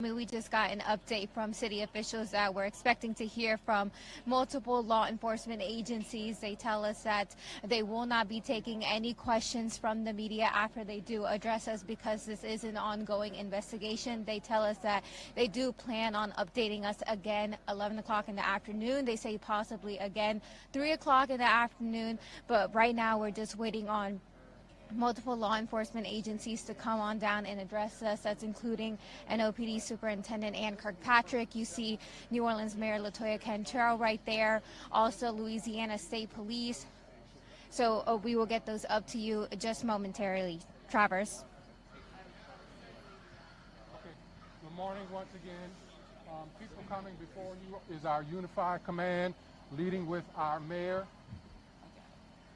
We just got an update from city officials that we're expecting to hear from multiple law enforcement agencies. They tell us that they will not be taking any questions from the media after they do address us because this is an ongoing investigation. They tell us that they do plan on updating us again 11 o'clock in the afternoon. They say possibly again 3 o'clock in the afternoon, but right now we're just waiting on multiple law enforcement agencies to come on down and address us. That's including NOPD Superintendent Ann Kirkpatrick. You see New Orleans Mayor LaToya Cantrell right there. Also Louisiana State Police. So we will get those up to you just momentarily. Travers. Okay. Good morning once again. People coming before you is our unified command, leading with our mayor.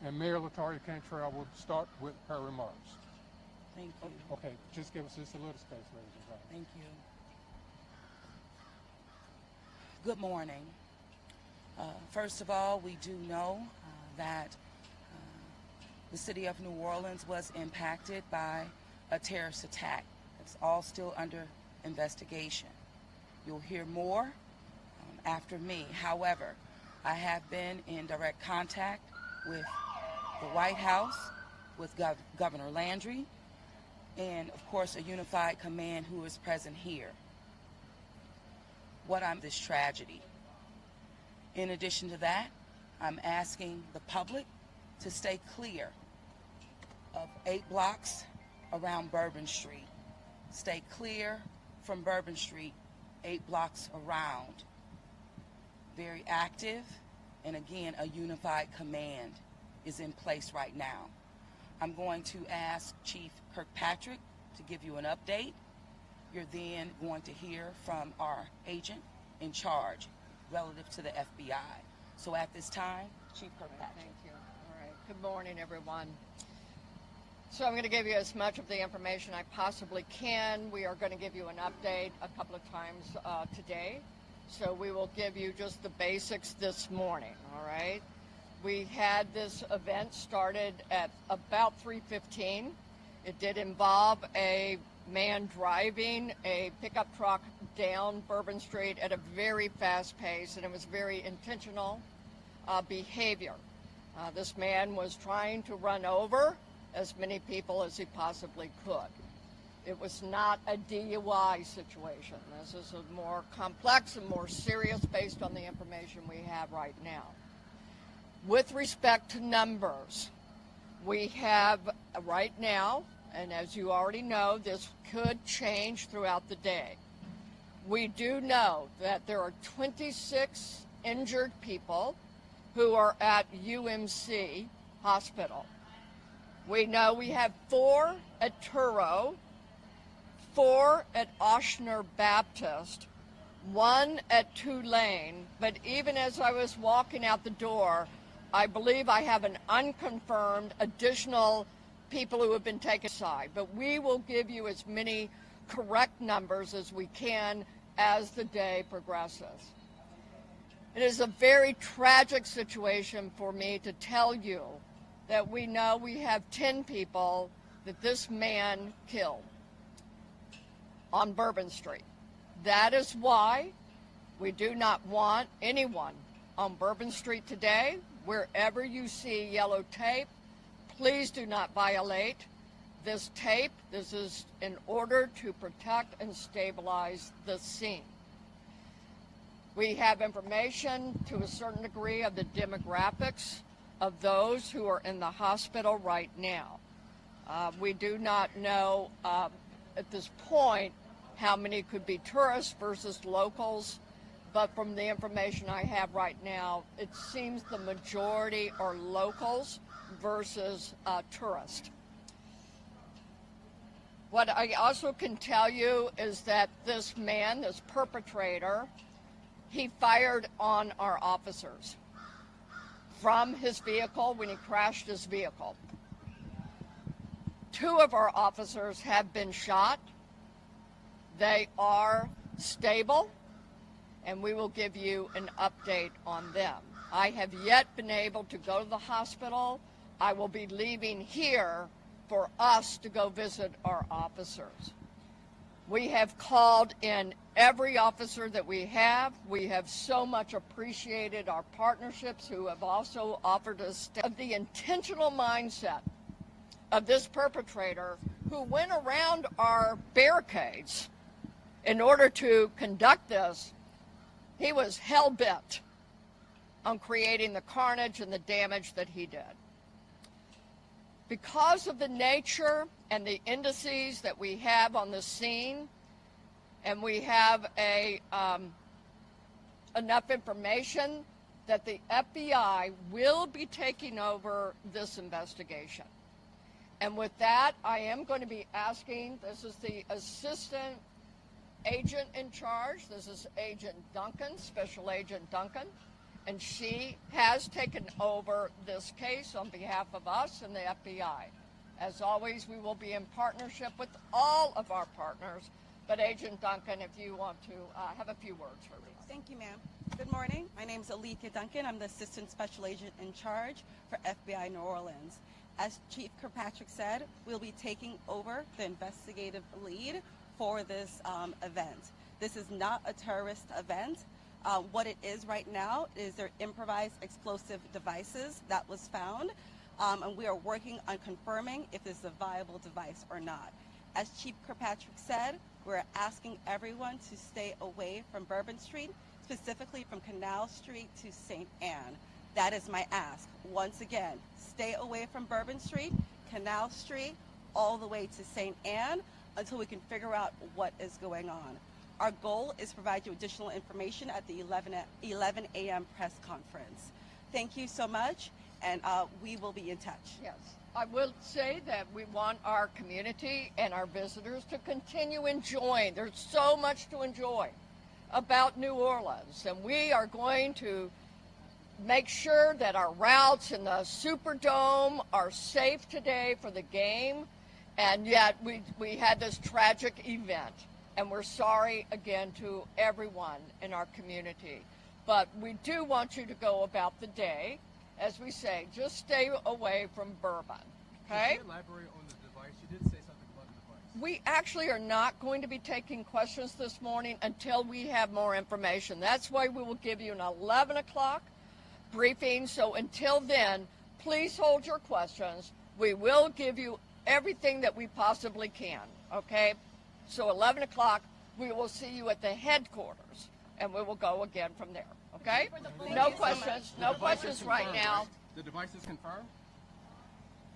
And Mayor LaToya Cantrell will start with her remarks. Thank you. Okay, just give us just a little space, ladies and gentlemen. Thank you. Good morning. First of all, we do know that the city of New Orleans was impacted by a terrorist attack. It's all still under investigation. You'll hear more after me. However, I have been in direct contact with the White House, with Governor Landry, and of course a unified command who is present here. This tragedy. In addition to that, I'm asking the public to stay clear of 8 blocks around Bourbon Street. Stay clear from Bourbon Street, 8 blocks around. Very active, and again, a unified command is in place right now. I'm going to ask Chief Kirkpatrick to give you an update. You're then going to hear from our agent in charge relative to the FBI. So at this time, Chief Kirkpatrick. Thank you. All right. Good morning, everyone. So I'm going to give you as much of the information I possibly can. We are going to give you an update a couple of times today. So we will give you just the basics this morning, all right? We had this event started at about 3:15. It did involve a man driving a pickup truck down Bourbon Street at a very fast pace, and it was very intentional behavior. This man was trying to run over as many people as he possibly could. It was not a DUI situation. This is a more complex and more serious based on the information we have right now. With respect to numbers, we have right now, and as you already know, this could change throughout the day. We do know that there are 26 injured people who are at UMC Hospital. We know we have 4 at Turo, 4 at Ochsner Baptist, 1 at Tulane, but even as I was walking out the door, I believe I have an unconfirmed additional people who have been taken aside, but we will give you as many correct numbers as we can as the day progresses. It is a very tragic situation for me to tell you that we know we have 10 people that this man killed on Bourbon Street. That is why we do not want anyone on Bourbon Street today. Wherever you see yellow tape, please do not violate this tape. This is in order to protect and stabilize the scene. We have information to a certain degree of the demographics of those who are in the hospital right now. We do not know at this point how many could be tourists versus locals. But from the information I have right now, it seems the majority are locals versus tourists. What I also can tell you is that this man, this perpetrator, he fired on our officers from his vehicle when he crashed his vehicle. 2 of our officers have been shot. They are stable, and we will give you an update on them. I have yet been able to go to the hospital. I will be leaving here for us to go visit our officers. We have called in every officer that we have. We have so much appreciated our partnerships who have also offered us of the intentional mindset of this perpetrator who went around our barricades in order to conduct this. He was hell-bent on creating the carnage and the damage that he did. Because of the nature and the indices that we have on the scene, and we have enough information that the FBI will be taking over this investigation. And with that, I am going to be asking, this is the assistant agent in charge. This is Agent Duncan, Special Agent Duncan, and she has taken over this case on behalf of us and the FBI. As always, we will be in partnership with all of our partners. But Agent Duncan, if you want to have a few words for me. Thank you, ma'am. Good morning. My name is Alethea Duncan. I'm the Assistant Special Agent in charge for FBI New Orleans. As Chief Kirkpatrick said, we'll be taking over the investigative lead for this event. This is not a terrorist event. What it is right now is their improvised explosive devices that was found, and we are working on confirming if this is a viable device or not. As Chief Kirkpatrick said, we're asking everyone to stay away from Bourbon Street, specifically from Canal Street to St. Anne. That is my ask. Once again, stay away from Bourbon Street, Canal Street, all the way to St. Anne until we can figure out what is going on. Our goal is to provide you additional information at the 11 a.m. press conference. Thank you so much, and we will be in touch. Yes. I will say that we want our community and our visitors to continue enjoying. There's so much to enjoy about New Orleans, and we are going to make sure that our routes in the Superdome are safe today for the game, and yet we had this tragic event, and we're sorry again to everyone in our community. But we do want you to go about the day, as we say, just stay away from Bourbon, okay? Could you elaborate on the device? You did say something about the device. We actually are not going to be taking questions this morning until we have more information. That's why we will give you an 11 o'clock briefing. So until then, please hold your questions. We will give you everything that we possibly can, okay? So 11 o'clock, we will see you at the headquarters, and we will go again from there, okay? No questions right now. The device is confirmed?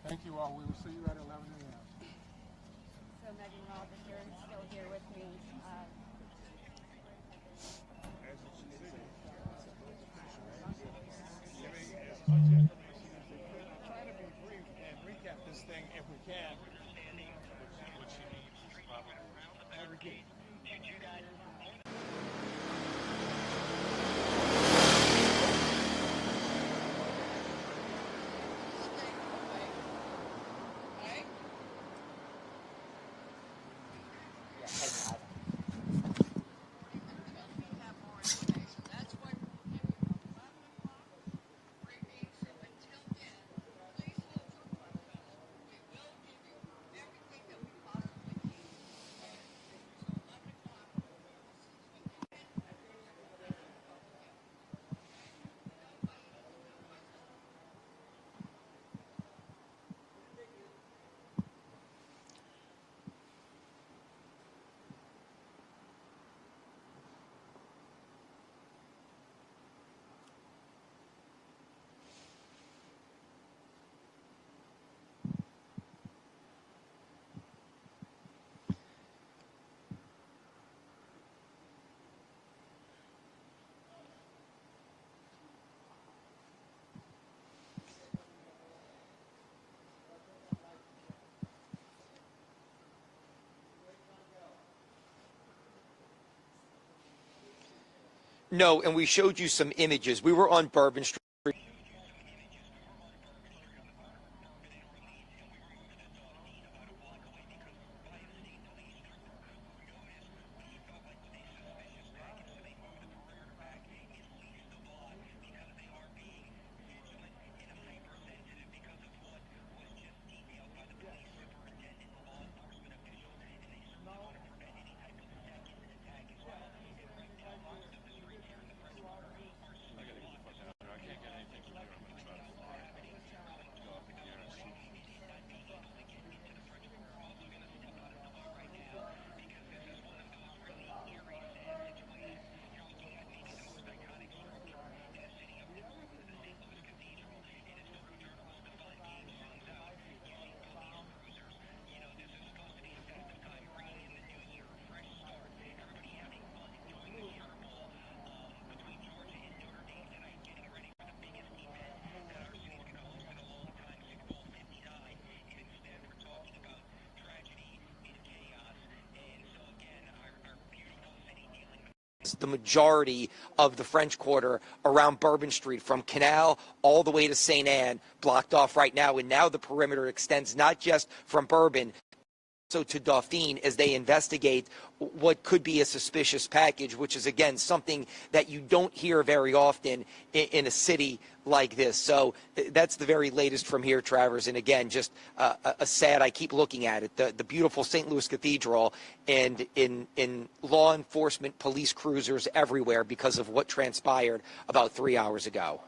Thank you all. We will see you at 11 a.m. So Megan Robb is here, still here with me. Try to be brief and recap this thing if we can. What she needs is probably No, and we showed you some images. We were on Bourbon Street. the majority of the French Quarter around Bourbon Street, from Canal all the way to St. Anne, blocked off right now. And now the perimeter extends not just from Bourbon, so to Dauphine, as they investigate what could be a suspicious package, which is, again, something that you don't hear very often in a city like this. So that's the very latest from here, Travers. And again, just a sad, I keep looking at it, the beautiful St. Louis Cathedral, and in law enforcement police cruisers everywhere because of what transpired about 3 hours ago.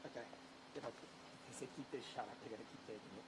Okay. If I say keep this shot, I gotta keep taking it.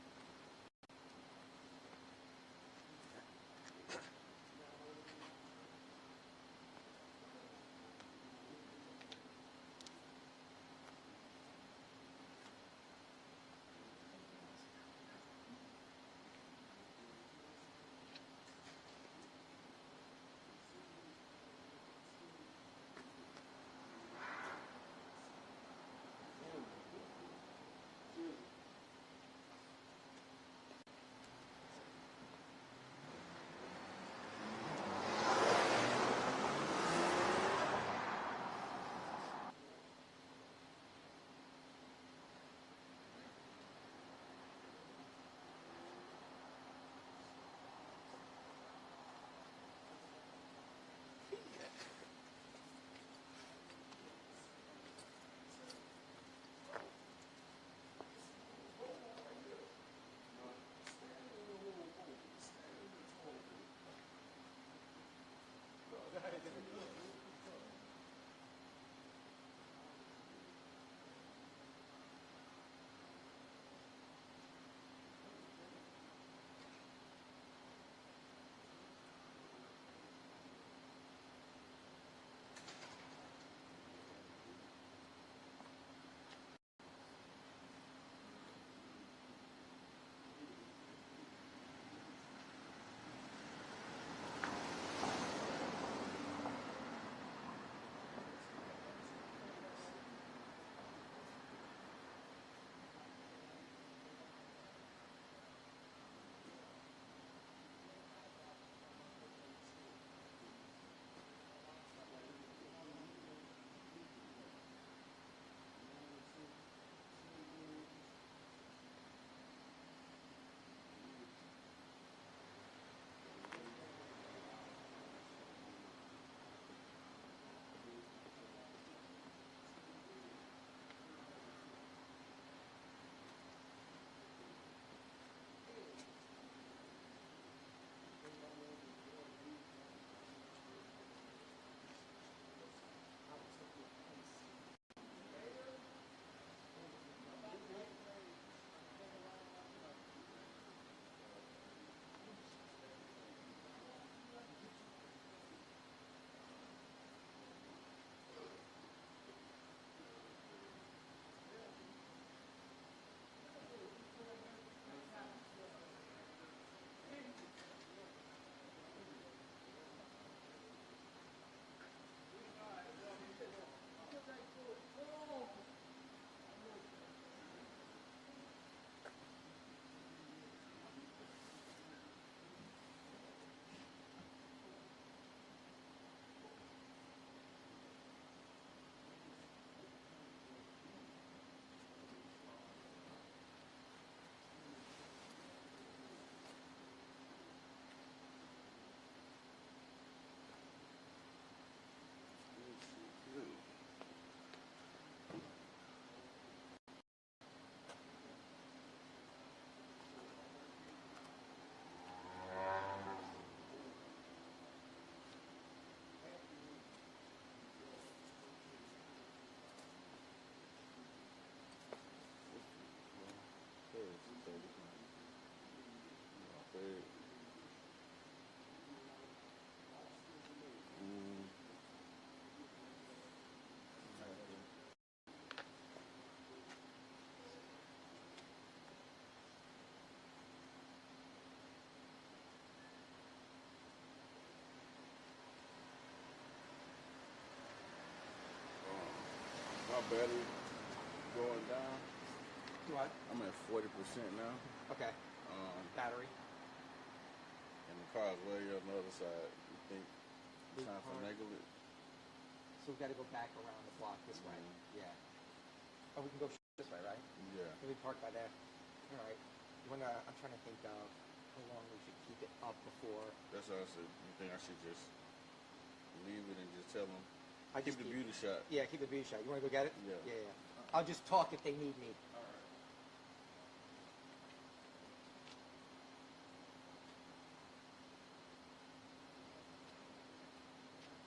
battery going down. What? I'm at 40% now. Okay. Battery. And the car's way on the other side. You think it's time to finagle it? So we've got to go back around the block this way. Yeah. Oh, we can go this way, right? Yeah. Can we park by there? All right. I'm trying to think of how long we should keep it up before. That's what I said. You think I should just leave it and just tell them? I keep the beauty shot. Yeah, keep the beauty shot. You want to go get it? Yeah. Yeah. I'll just talk if they need me. All right.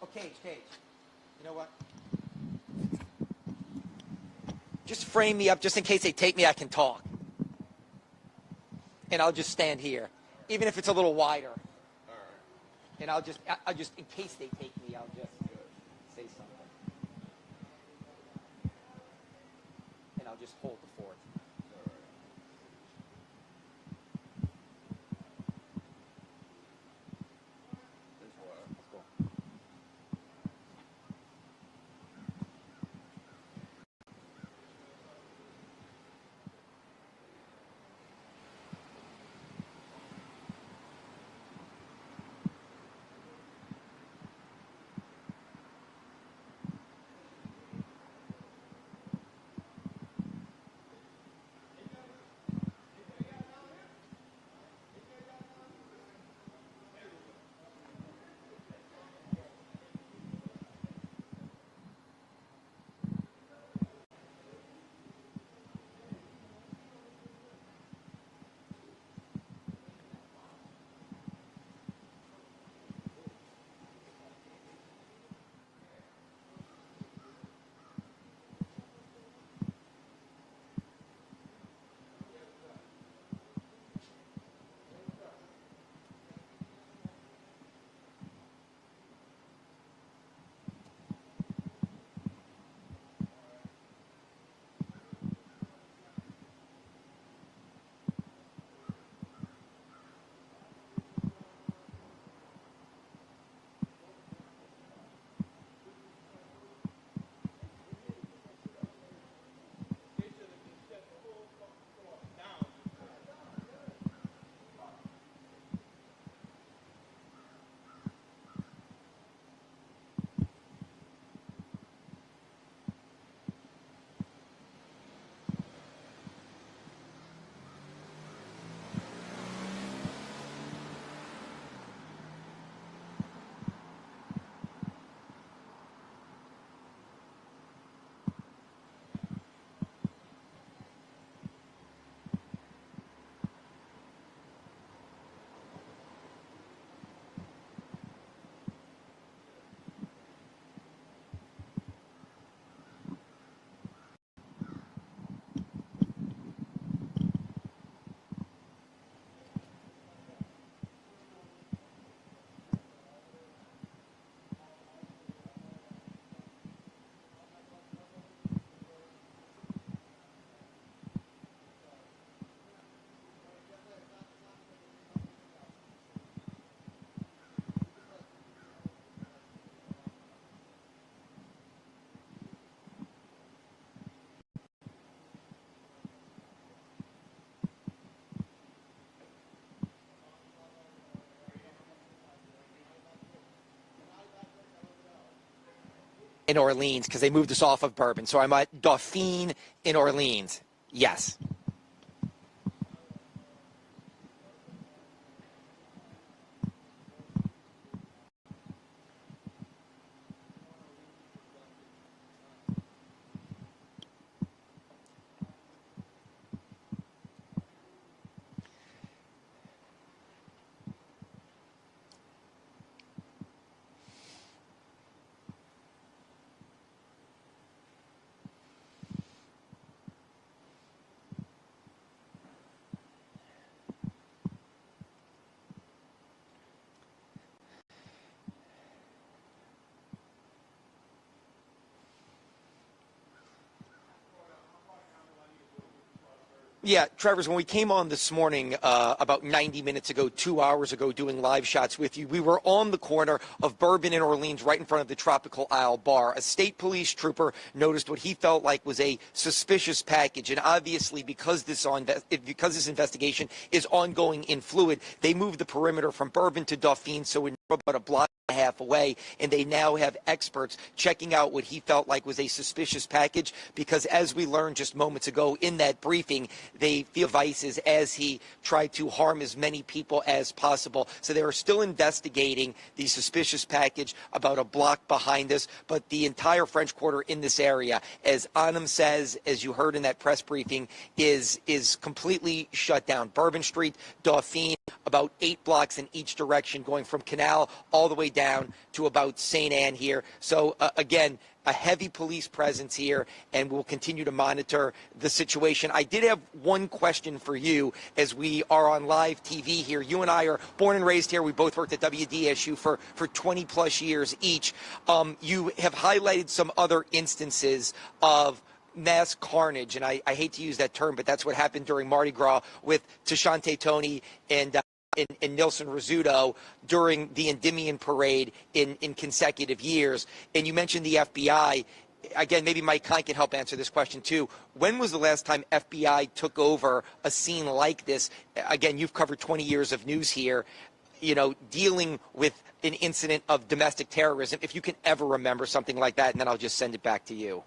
Okay, Cage. You know what? Just frame me up just in case they take me, I can talk. And I'll just stand here, even if it's a little wider. All right. And I'll just, in case they take me, I'll just say something. And I'll just hold the fort. Let's go. In Orleans, because they moved us off of Bourbon. So I'm at Dauphine in Orleans. Yes. Yeah, Travers, when we came on this morning, about 90 minutes ago, 2 hours ago, doing live shots with you, we were on the corner of Bourbon and Orleans, right in front of the Tropical Isle Bar. A state police trooper noticed what he felt like was a suspicious package, and obviously, because this investigation is ongoing and fluid, they moved the perimeter from Bourbon to Dauphine, so we're about a block and a half away, and they now have experts checking out what he felt like was a suspicious package, because as we learned just moments ago in that briefing, they feel devices as he tried to harm as many people as possible. So they are still investigating the suspicious package about a block behind us, but the entire French Quarter in this area, as Anam says, as you heard in that press briefing, is completely shut down. Bourbon Street, Dauphine, about 8 blocks in each direction, going from Canal all the way down to about St. Anne here. So again, a heavy police presence here, and we'll continue to monitor the situation. I did have one question for you as we are on live TV here. You and I are born and raised here. We both worked at WDSU for 20 plus years each. You have highlighted some other instances of mass carnage, and I hate to use that term, but that's what happened during Mardi Gras with Tashante Tony and Nilson Rizzuto during the Endymion parade in consecutive years. And you mentioned the FBI. Again, maybe Mike Kine can help answer this question too. When was the last time FBI took over a scene like this? Again, you've covered 20 years of news here, you know, dealing with an incident of domestic terrorism, if you can ever remember something like that, and then I'll just send it back to you.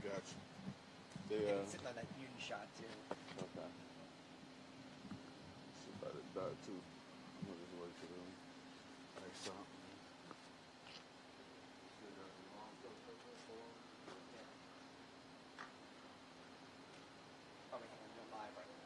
Gotcha. They, sitting on that beauty shot too. okay. See about it dark too. I'm gonna just wait for them. Next up. Probably having no live right now.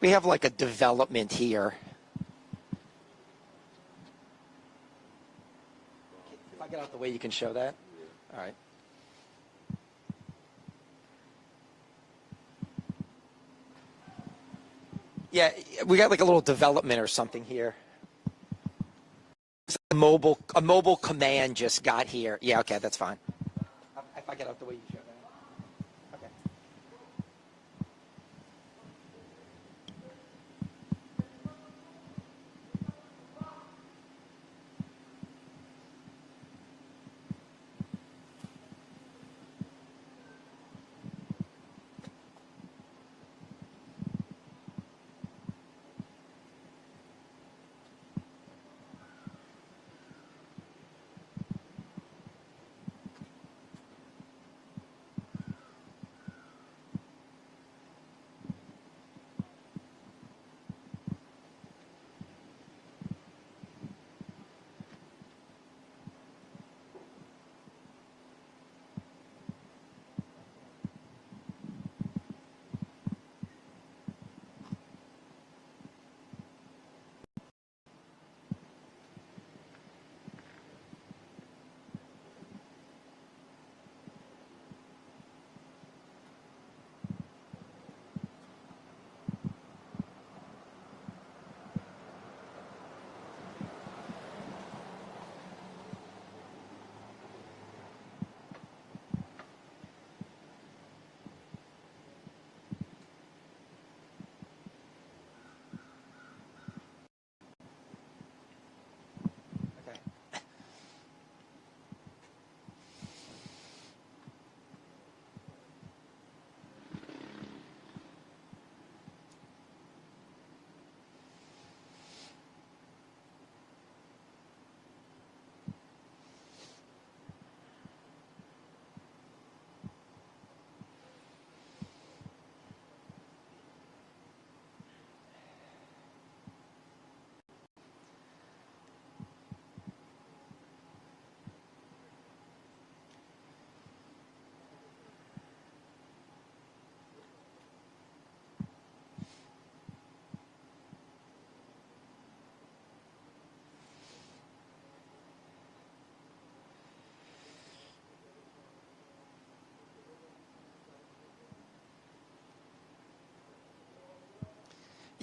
We have like a development here. If I get out the way, you can show that? All right. Yeah, we got like a little development or something here. A mobile command just got here. Yeah, okay, that's fine. If I get out the way, you show that. Okay.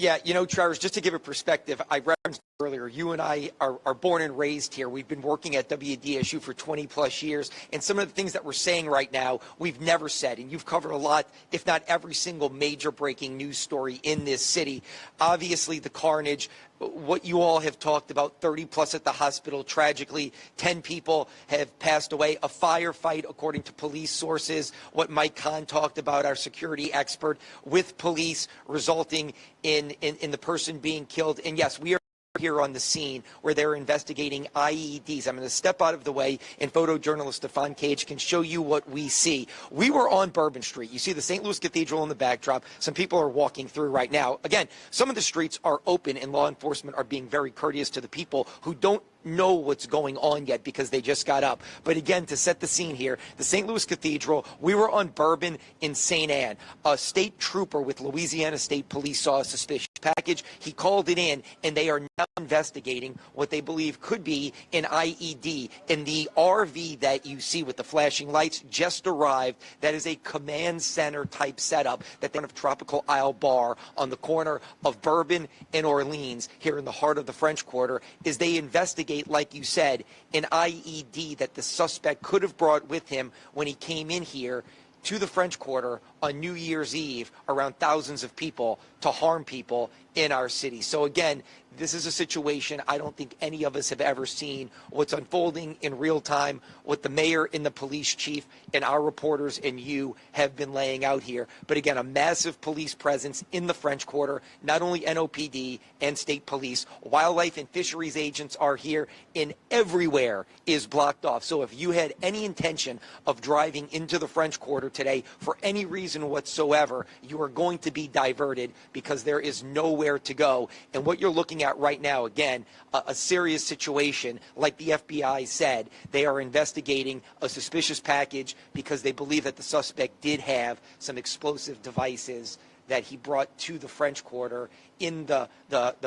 Yeah, you know, Travers, just to give a perspective, I referenced earlier, you and I are born and raised here. We've been working at WDSU for 20 plus years, and some of the things that we're saying right now, we've never said, and you've covered a lot, if not every single major breaking news story in this city. Obviously, the carnage, what you all have talked about, 30 plus at the hospital. Tragically, 10 people have passed away. A firefight, according to police sources, what Mike Kahn talked about, our security expert, with police, resulting in the person being killed. And yes, we are here on the scene where they're investigating IEDs. I'm going to step out of the way, and photojournalist Stefan Cage can show you what we see. We were on Bourbon Street. You see the St. Louis Cathedral in the backdrop. Some people are walking through right now. Again, some of the streets are open, and law enforcement are being very courteous to the people who don't know what's going on yet because they just got up. But again, to set the scene here, the St. Louis Cathedral, we were on Bourbon in St. Anne. A state trooper with Louisiana State Police saw a suspicious package. He called it in, and they are now investigating what they believe could be an IED. And the RV that you see with the flashing lights just arrived. That is a command center type setup that they have Tropical Isle Bar on the corner of Bourbon and Orleans here in the heart of the French Quarter, is they investigate, like you said, an IED that the suspect could have brought with him when he came in here to the French Quarter on New Year's Eve around thousands of people to harm people in our city. So again, this is a situation I don't think any of us have ever seen. What's unfolding in real time, what the mayor and the police chief and our reporters and you have been laying out here. But again, a massive police presence in the French Quarter, not only NOPD and state police, wildlife and fisheries agents are here, and everywhere is blocked off. So if you had any intention of driving into the French Quarter today for any reason whatsoever, you are going to be diverted because there is nowhere to go. And what you're looking at right now, again, a serious situation. Like the FBI said, they are investigating a suspicious package because they believe that the suspect did have some explosive devices that he brought to the French Quarter in the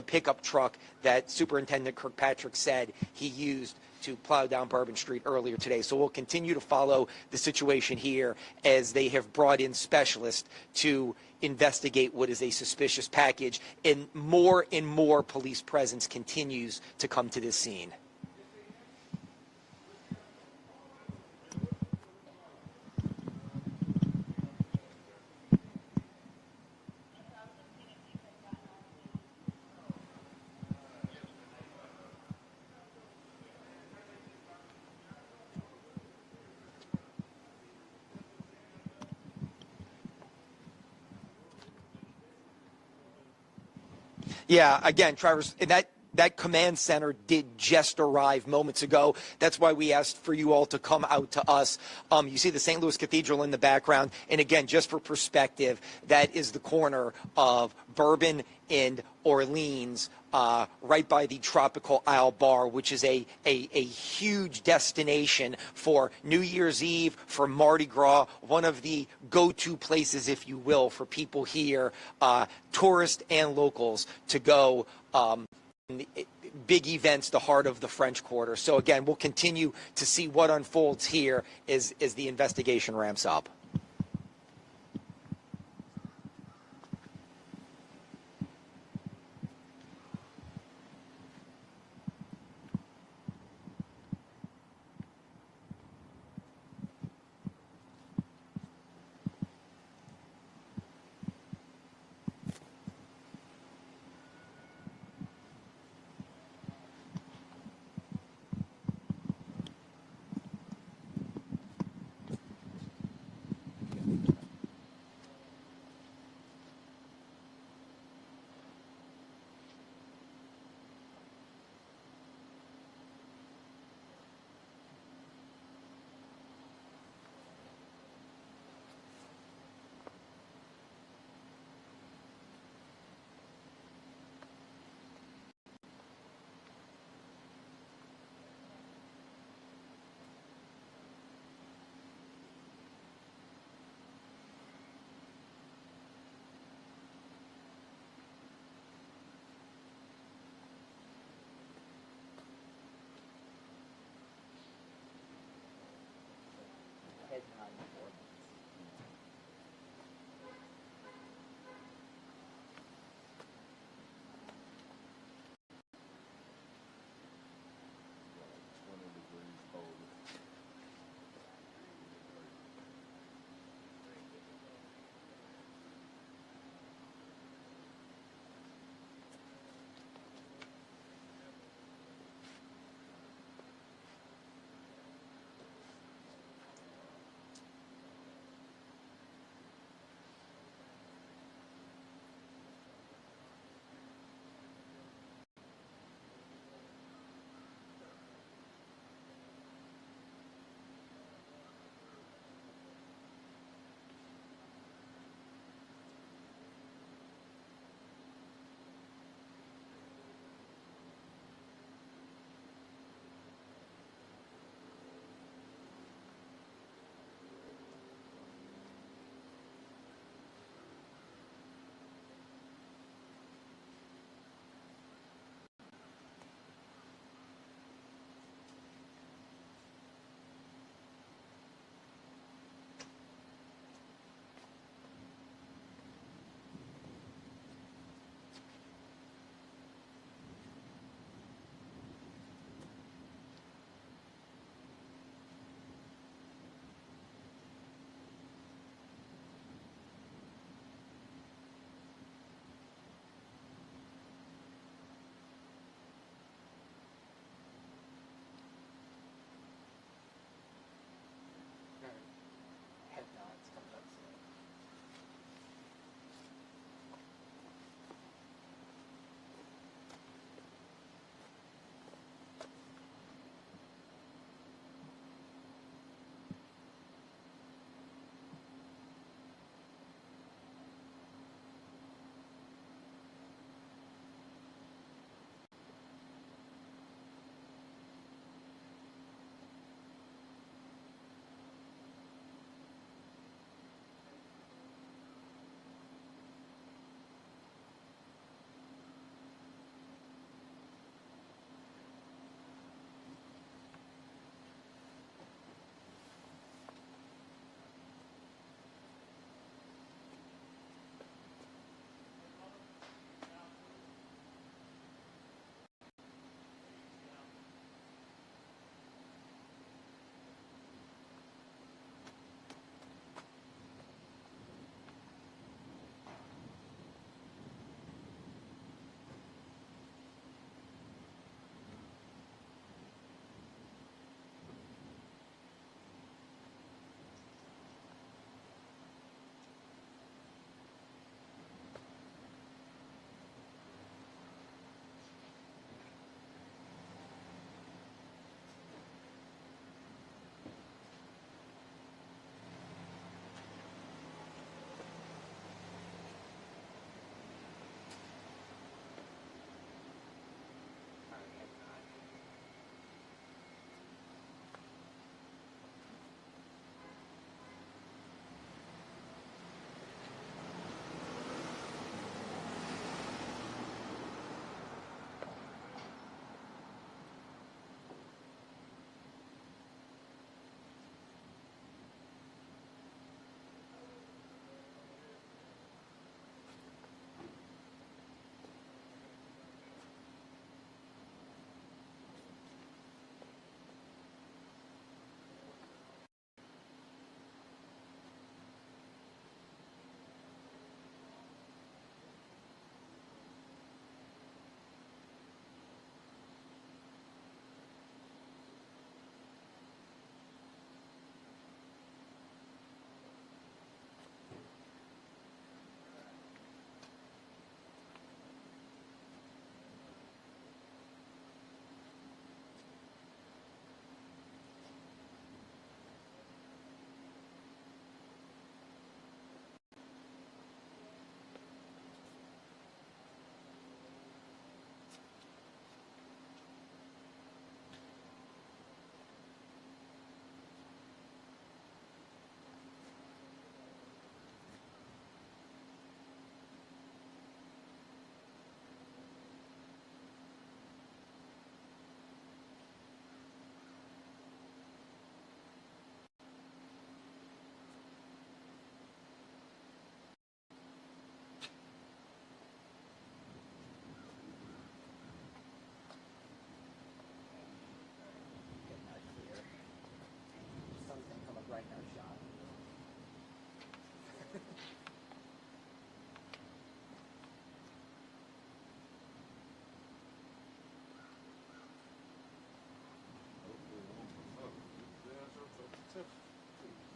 pickup truck that Superintendent Kirkpatrick said he used to plow down Bourbon Street earlier today. So we'll continue to follow the situation here as they have brought in specialists to investigate what is a suspicious package, and more police presence continues to come to this scene. Yeah, again, Travers, that command center did just arrive moments ago. That's why we asked for you all to come out to us. You see the St. Louis Cathedral in the background. And again, just for perspective, that is the corner of Bourbon and Orleans, right by the Tropical Isle Bar, which is a huge destination for New Year's Eve, for Mardi Gras, one of the go-to places, if you will, for people here, tourists and locals, to go big events, the heart of the French Quarter. So again, we'll continue to see what unfolds here as the investigation ramps up.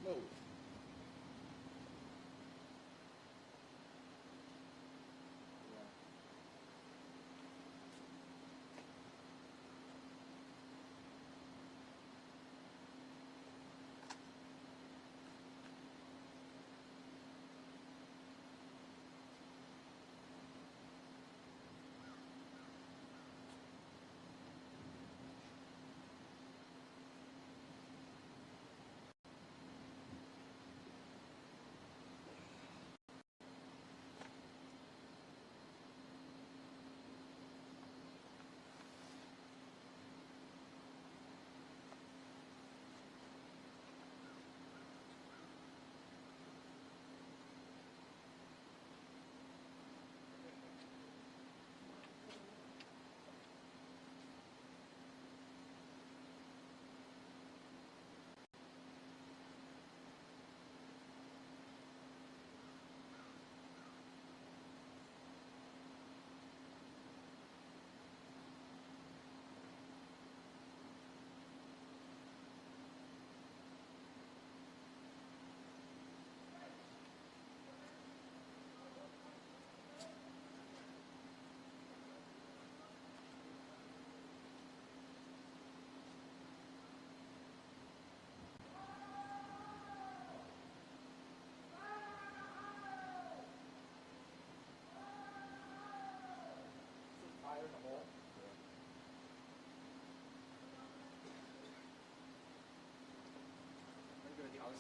No.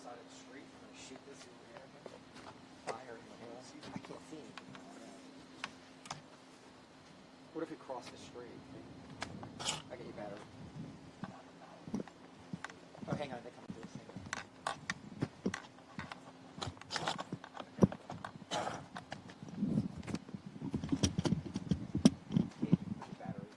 Side of the street. I'm gonna shoot this in the air. Fire in the hole. I can't see anything. What if we cross the street? I get you better. Oh, hang on. They come through this thing. Battery.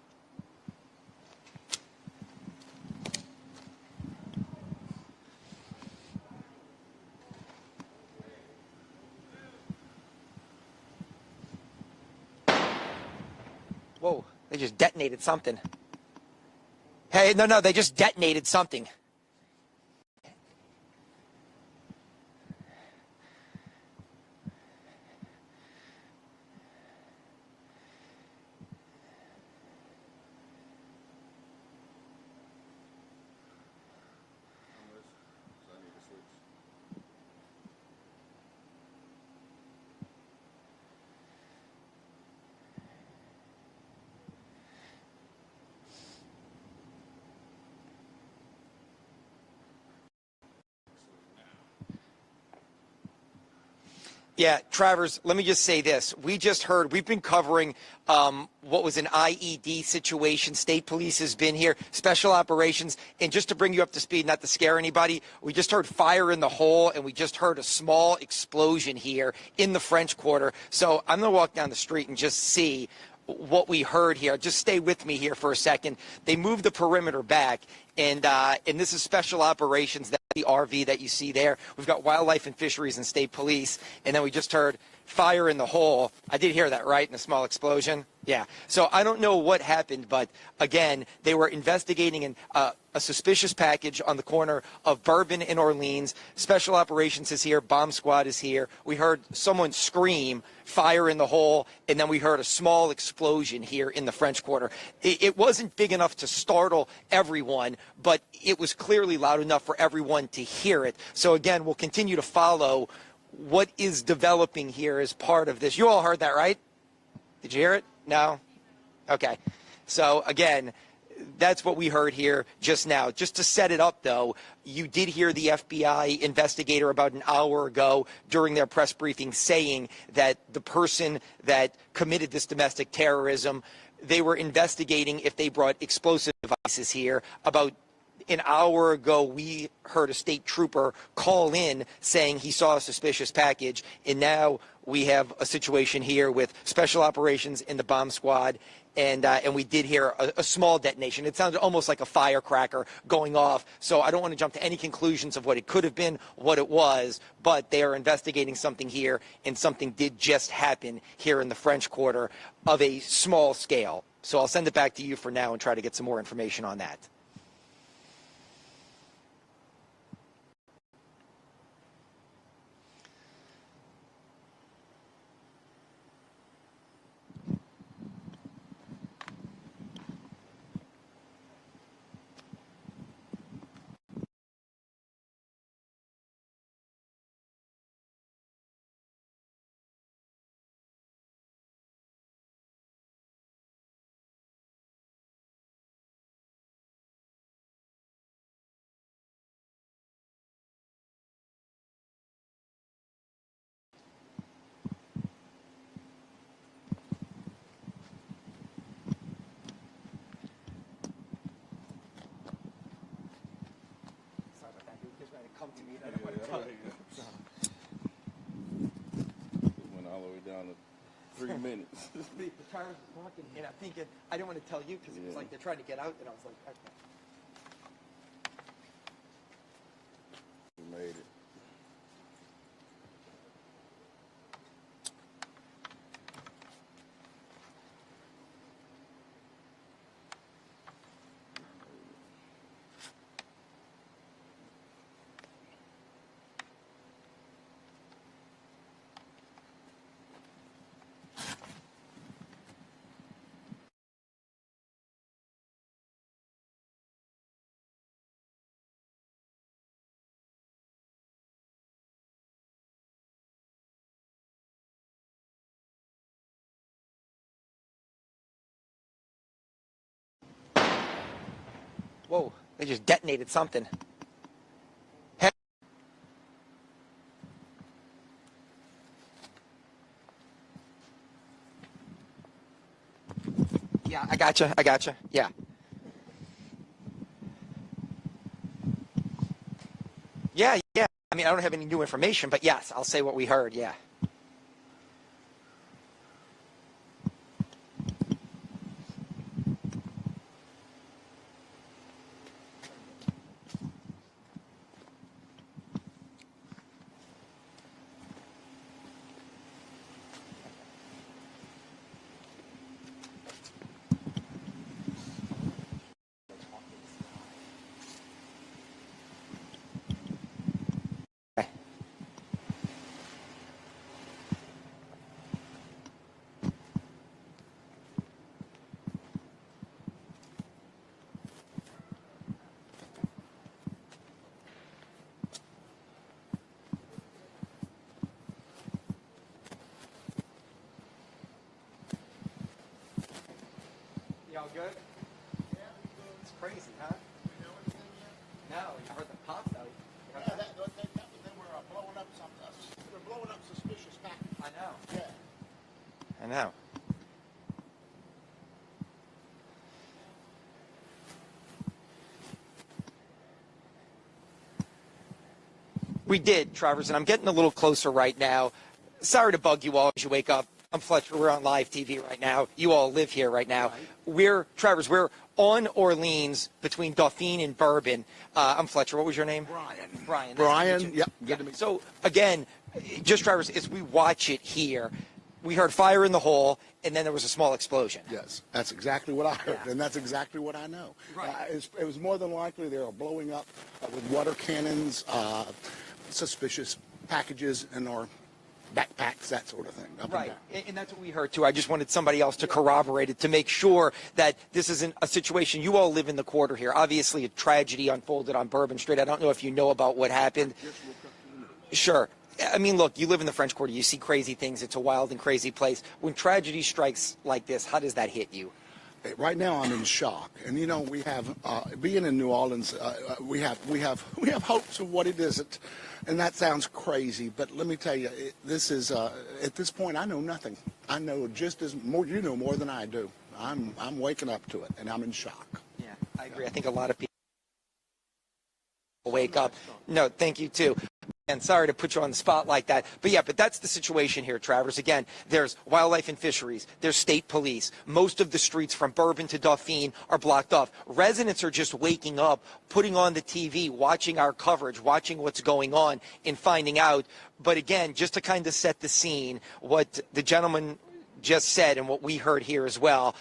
Whoa, they just detonated something. Hey, no, they just detonated something. So I need to switch. Yeah, Travers, let me just say this. We've been covering what was an IED situation. State police has been here, special operations. And just to bring you up to speed, not to scare anybody, we just heard fire in the hole, and we just heard a small explosion here in the French Quarter. So I'm going to walk down the street and just see what we heard here. Just stay with me here for a second. They moved the perimeter back, and this is special operations. That's the RV that you see there. We've got wildlife and fisheries and state police, and then we just heard fire in the hole. I did hear that, right? In a small explosion. Yeah. So I don't know what happened, but again, they were investigating a suspicious package on the corner of Bourbon and Orleans. Special operations is here. Bomb squad is here. We heard someone scream, fire in the hole, and then we heard a small explosion here in the French Quarter. It wasn't big enough to startle everyone, but it was clearly loud enough for everyone to hear it. So again, we'll continue to follow what is developing here as part of this. You all heard that, right? Did you hear it? No? Okay. So again, that's what we heard here just now. Just to set it up, though, you did hear the FBI investigator about an hour ago during their press briefing saying that the person that committed this domestic terrorism, they were investigating if they brought explosive devices here. About an hour ago, we heard a state trooper call in saying he saw a suspicious package, and now we have a situation here with special operations in the bomb squad and we did hear a small detonation. It sounded almost like a firecracker going off. So I don't want to jump to any conclusions of what it could have been, what it was, but they are investigating something here, and something did just happen here in the French Quarter of a small scale. So I'll send it back to you for now and try to get some more information on that. Come to me. I don't want to tell you. It went all the way down to 3 minutes. The tires were blocking, and I'm thinking, I didn't want to tell you because it was like they're trying to get out, and I was like, okay. We made it. Whoa, they just detonated something. Yeah, I gotcha. Yeah. Yeah. I mean, I don't have any new information, but yes, I'll say what we heard, yeah. Y'all good? Yeah, we good. It's crazy, huh? You know anything yet? No, you heard the pop though. Yeah, they were blowing up something. They're blowing up suspicious packages. I know. Yeah. I know. We did, Travers, and I'm getting a little closer right now. Sorry to bug you all as you wake up. I'm Fletcher. We're on live TV right now. You all live here right now. We're on Orleans between Dauphine and Bourbon. I'm Fletcher. What was your name? Brian. Brian. Yep. Good to meet you. So again, just Travers, as we watch it here, we heard fire in the hole, and then there was a small explosion. Yes, that's exactly what I heard, and that's exactly what I know. Right. It was more than likely they were blowing up with water cannons, suspicious packages in our backpacks, that sort of thing. Up Right, and down. and that's what we heard too. I just wanted somebody else to corroborate it to make sure that this isn't a situation. You all live in the quarter here. Obviously, a tragedy unfolded on Bourbon Street. I don't know if you know about what happened. Sure. I mean, look, you live in the French Quarter. You see crazy things. It's a wild and crazy place. When tragedy strikes like this, how does that hit you? Right now, I'm in shock, and you know, we have being in New Orleans, we have hopes of what it isn't, and that sounds crazy. But let me tell you, this is at this point, I know nothing. I know just as more. You know more than I do. I'm waking up to it, and I'm in shock. Yeah, I agree. I think a lot of people wake up. No, thank you too. And sorry to put you on the spot like that, but yeah, but that's the situation here, Travers. Again, there's wildlife and fisheries, there's state police. Most of the streets from Bourbon to Dauphine are blocked off. Residents are just waking up, putting on the TV, watching our coverage, watching what's going on, and finding out. But again, just to kind of set the scene, what the gentleman just said and what we heard here as well,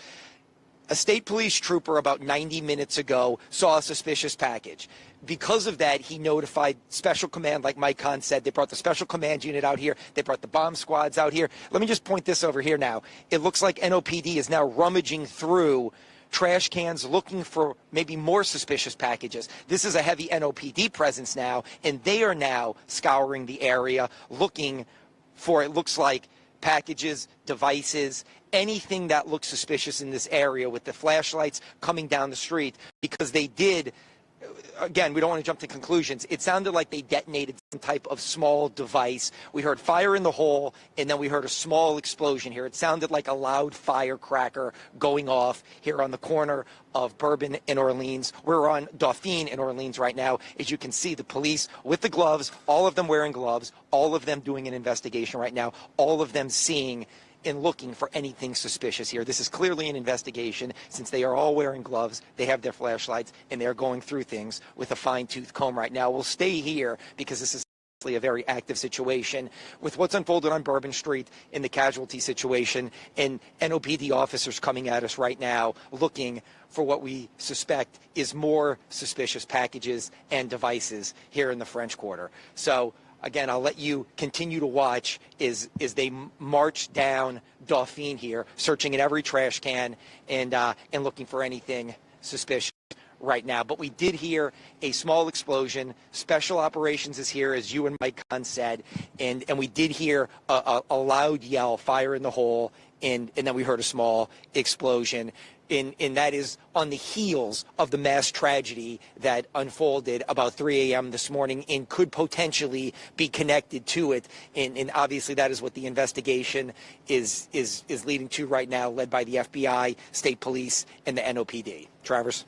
a state police trooper about 90 minutes ago saw a suspicious package. Because of that, he notified Special Command, like Mike Kahn said. They brought the Special Command unit out here. They brought the bomb squads out here. Let me just point this over here now. It looks like NOPD is now rummaging through trash cans looking for maybe more suspicious packages. This is a heavy NOPD presence now, and they are now scouring the area looking for, it looks like, packages, devices, anything that looks suspicious in this area with the flashlights coming down the street, because they did, again, we don't want to jump to conclusions. It sounded like they detonated some type of small device. We heard fire in the hole, and then we heard a small explosion here. It sounded like a loud firecracker going off here on the corner of Bourbon and Orleans. We're on Dauphine in Orleans right now. As you can see, the police with the gloves, all of them wearing gloves, all of them doing an investigation right now, all of them seeing and looking for anything suspicious here. This is clearly an investigation. Since they are all wearing gloves, they have their flashlights, and they're going through things with a fine-tooth comb right now. We'll stay here because this is a very active situation with what's unfolded on Bourbon Street in the casualty situation, and NOPD officers coming at us right now looking for what we suspect is more suspicious packages and devices here in the French Quarter. So again, I'll let you continue to watch as they march down Dauphine here, searching in every trash can and looking for anything suspicious right now. But we did hear a small explosion. Special operations is here, as you and Mike Kahn said, and we did hear a loud yell, fire in the hole, and then we heard a small explosion. And that is on the heels of the mass tragedy that unfolded about 3 a.m. this morning and could potentially be connected to it. And obviously that is what the investigation is leading to right now, led by the FBI, state police, and the NOPD. Travers.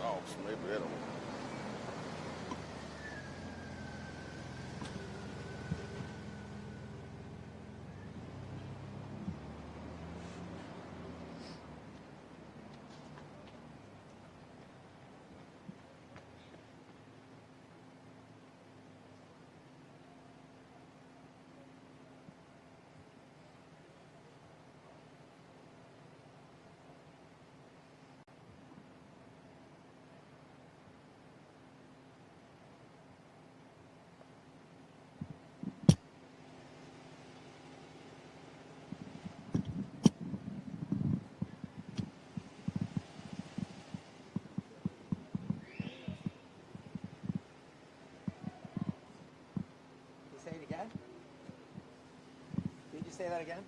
sauce. Maybe that'll. Say it again? Did you say that again?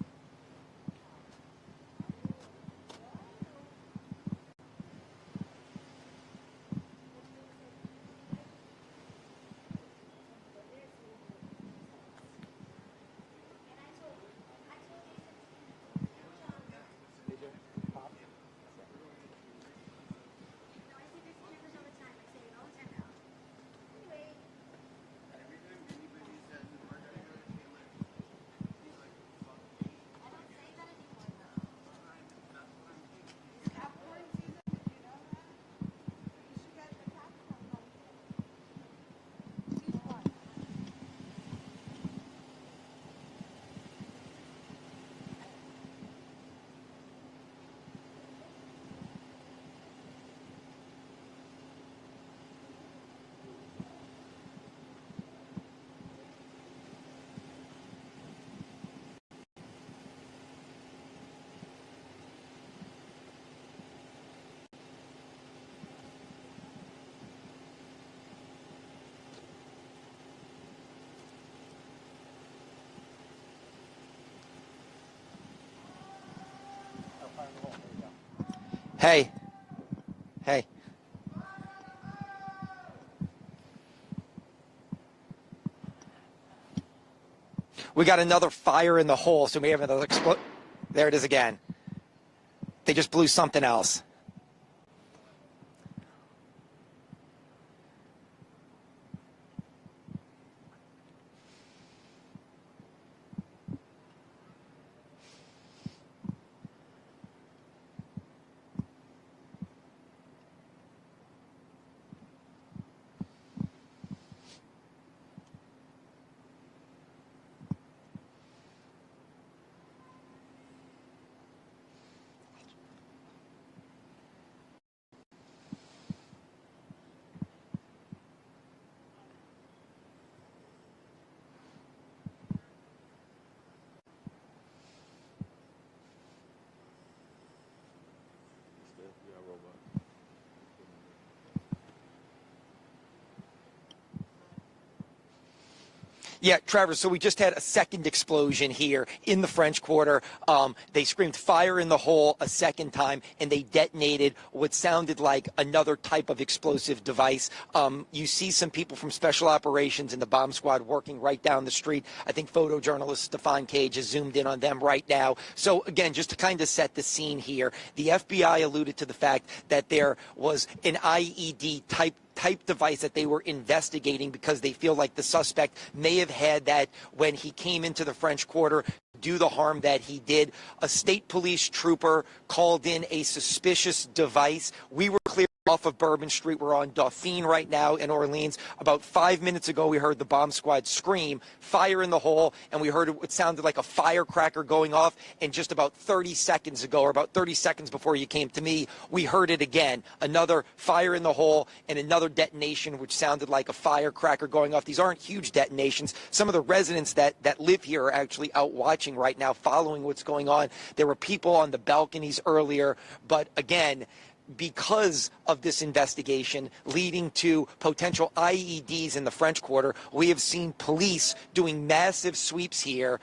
Hey. Hey. We got another fire in the hole, so we have another There it is again. They just blew something else. Yeah, Trevor, so we just had a second explosion here in the French Quarter. They screamed fire in the hole a second time, and they detonated what sounded like another type of explosive device. You see some people from Special Operations and the bomb squad working right down the street. I think photojournalist Stefan Cage has zoomed in on them right now. So, again, just to kind of set the scene here, the FBI alluded to the fact that there was an IED type device that they were investigating because they feel like the suspect may have had that when he came into the French Quarter, do the harm that he did. A state police trooper called in a suspicious device. We were clear off of Bourbon Street. We're on Dauphine right now in Orleans. About 5 minutes ago, we heard the bomb squad scream, fire in the hole, and we heard it sounded like a firecracker going off. And just about 30 seconds ago, or about 30 seconds before you came to me, we heard it again. Another fire in the hole and another detonation, which sounded like a firecracker going off. These aren't huge detonations. Some of the residents that live here are actually out watching right now, following what's going on. There were people on the balconies earlier, but again, because of this investigation leading to potential IEDs in the French Quarter, we have seen police doing massive sweeps here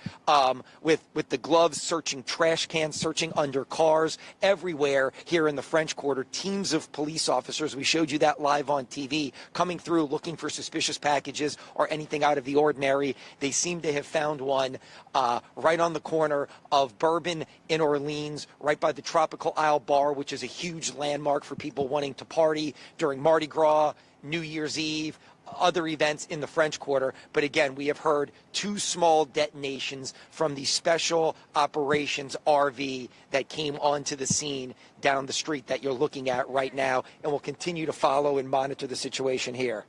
with the gloves, searching trash cans, searching under cars, everywhere here in the French Quarter. Teams of police officers, we showed you that live on TV, coming through looking for suspicious packages or anything out of the ordinary. They seem to have found one right on the corner of Bourbon in Orleans, right by the Tropical Isle Bar, which is a huge landmark landmark for people wanting to party during Mardi Gras, New Year's Eve, other events in the French Quarter. But again, we have heard 2 small detonations from the special operations RV that came onto the scene down the street that you're looking at right now, and we'll continue to follow and monitor the situation here.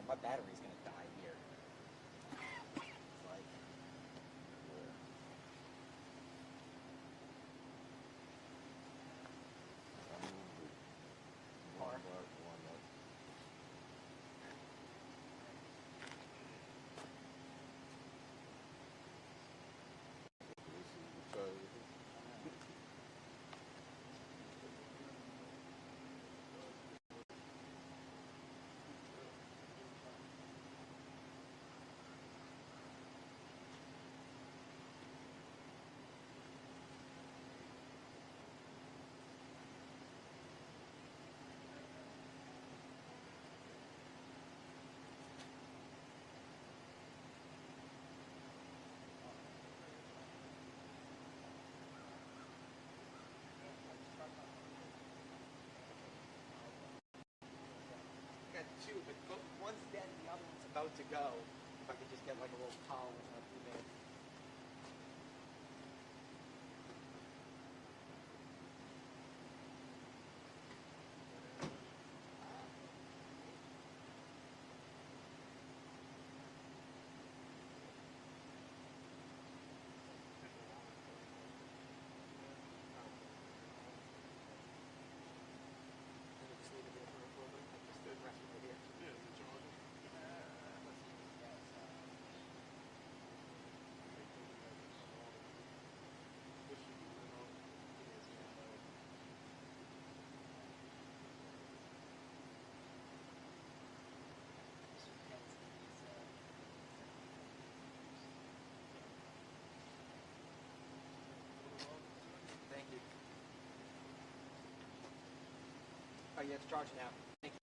my battery's gonna die here. It's like, One back, one up. This is the charger. I got two, but one's dead and the other one's about to go. If I could just get like a little towel in a few minutes. Thank you. Oh yeah, it's charging now. Thank you.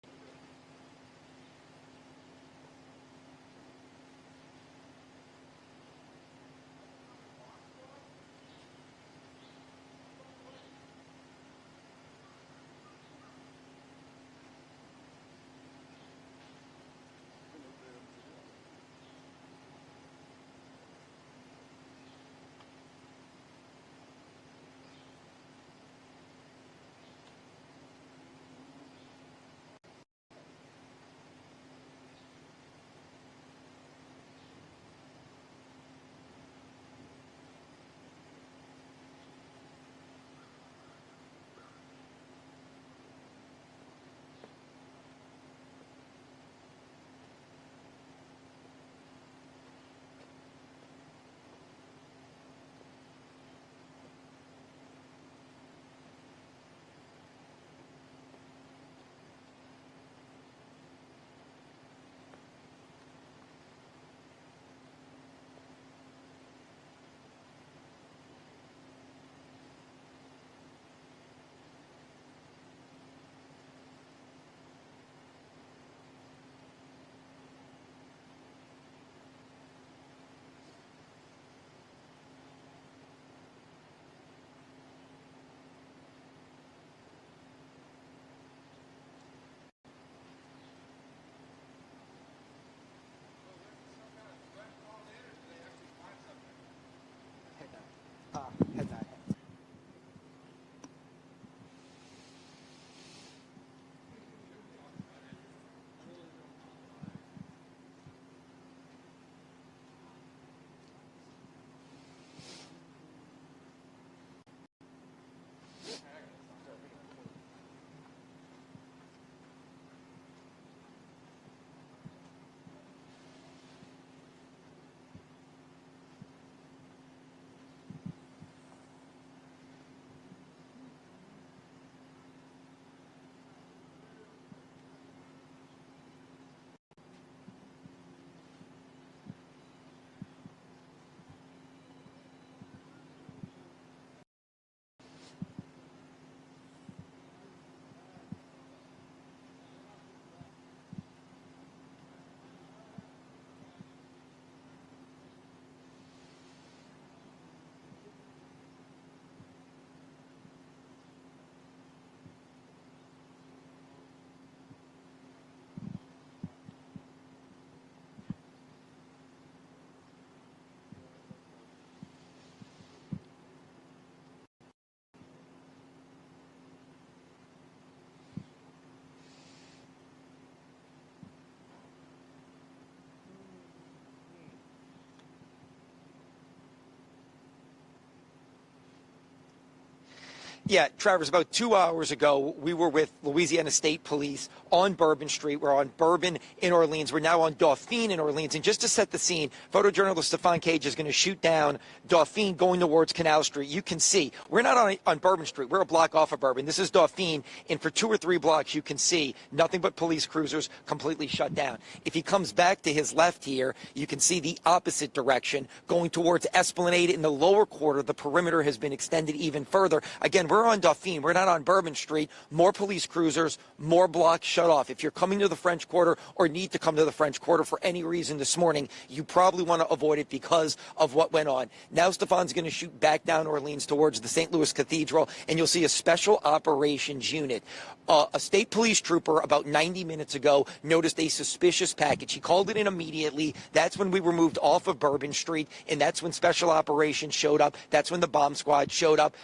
Yeah, Travers, about 2 hours ago, we were with Louisiana State Police on Bourbon Street. We're on Bourbon in Orleans. We're now on Dauphine in Orleans. And just to set the scene, photojournalist Stefan Cage is going to shoot down Dauphine going towards Canal Street. You can see, we're not on Bourbon Street. We're a block off of Bourbon. This is Dauphine. And for 2 or 3 blocks, you can see nothing but police cruisers completely shut down. If he comes back to his left here, you can see the opposite direction going towards Esplanade in the lower quarter. The perimeter has been extended even further. Again, we're on Dauphine. We're not on Bourbon Street. More police cruisers, more blocks shut off. If you're coming to the French Quarter or need to come to the French Quarter for any reason this morning, you probably want to avoid it because of what went on. Now Stefan's going to shoot back down Orleans towards the St. Louis Cathedral, and you'll see a special operations unit. A state police trooper about 90 minutes ago noticed a suspicious package. He called it in immediately. That's when we were moved off of Bourbon Street, and that's when special operations showed up. That's when the bomb squad showed up.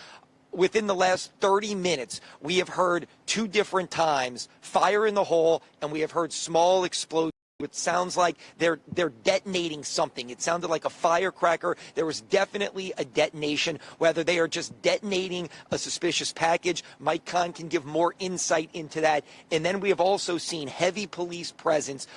Within the last 30 minutes, we have heard 2 different times fire in the hole, and we have heard small explosions. It sounds like they're detonating something. It sounded like a firecracker. There was definitely a detonation. Whether they are just detonating a suspicious package, Mike Kahn can give more insight into that. And then we have also seen heavy police presence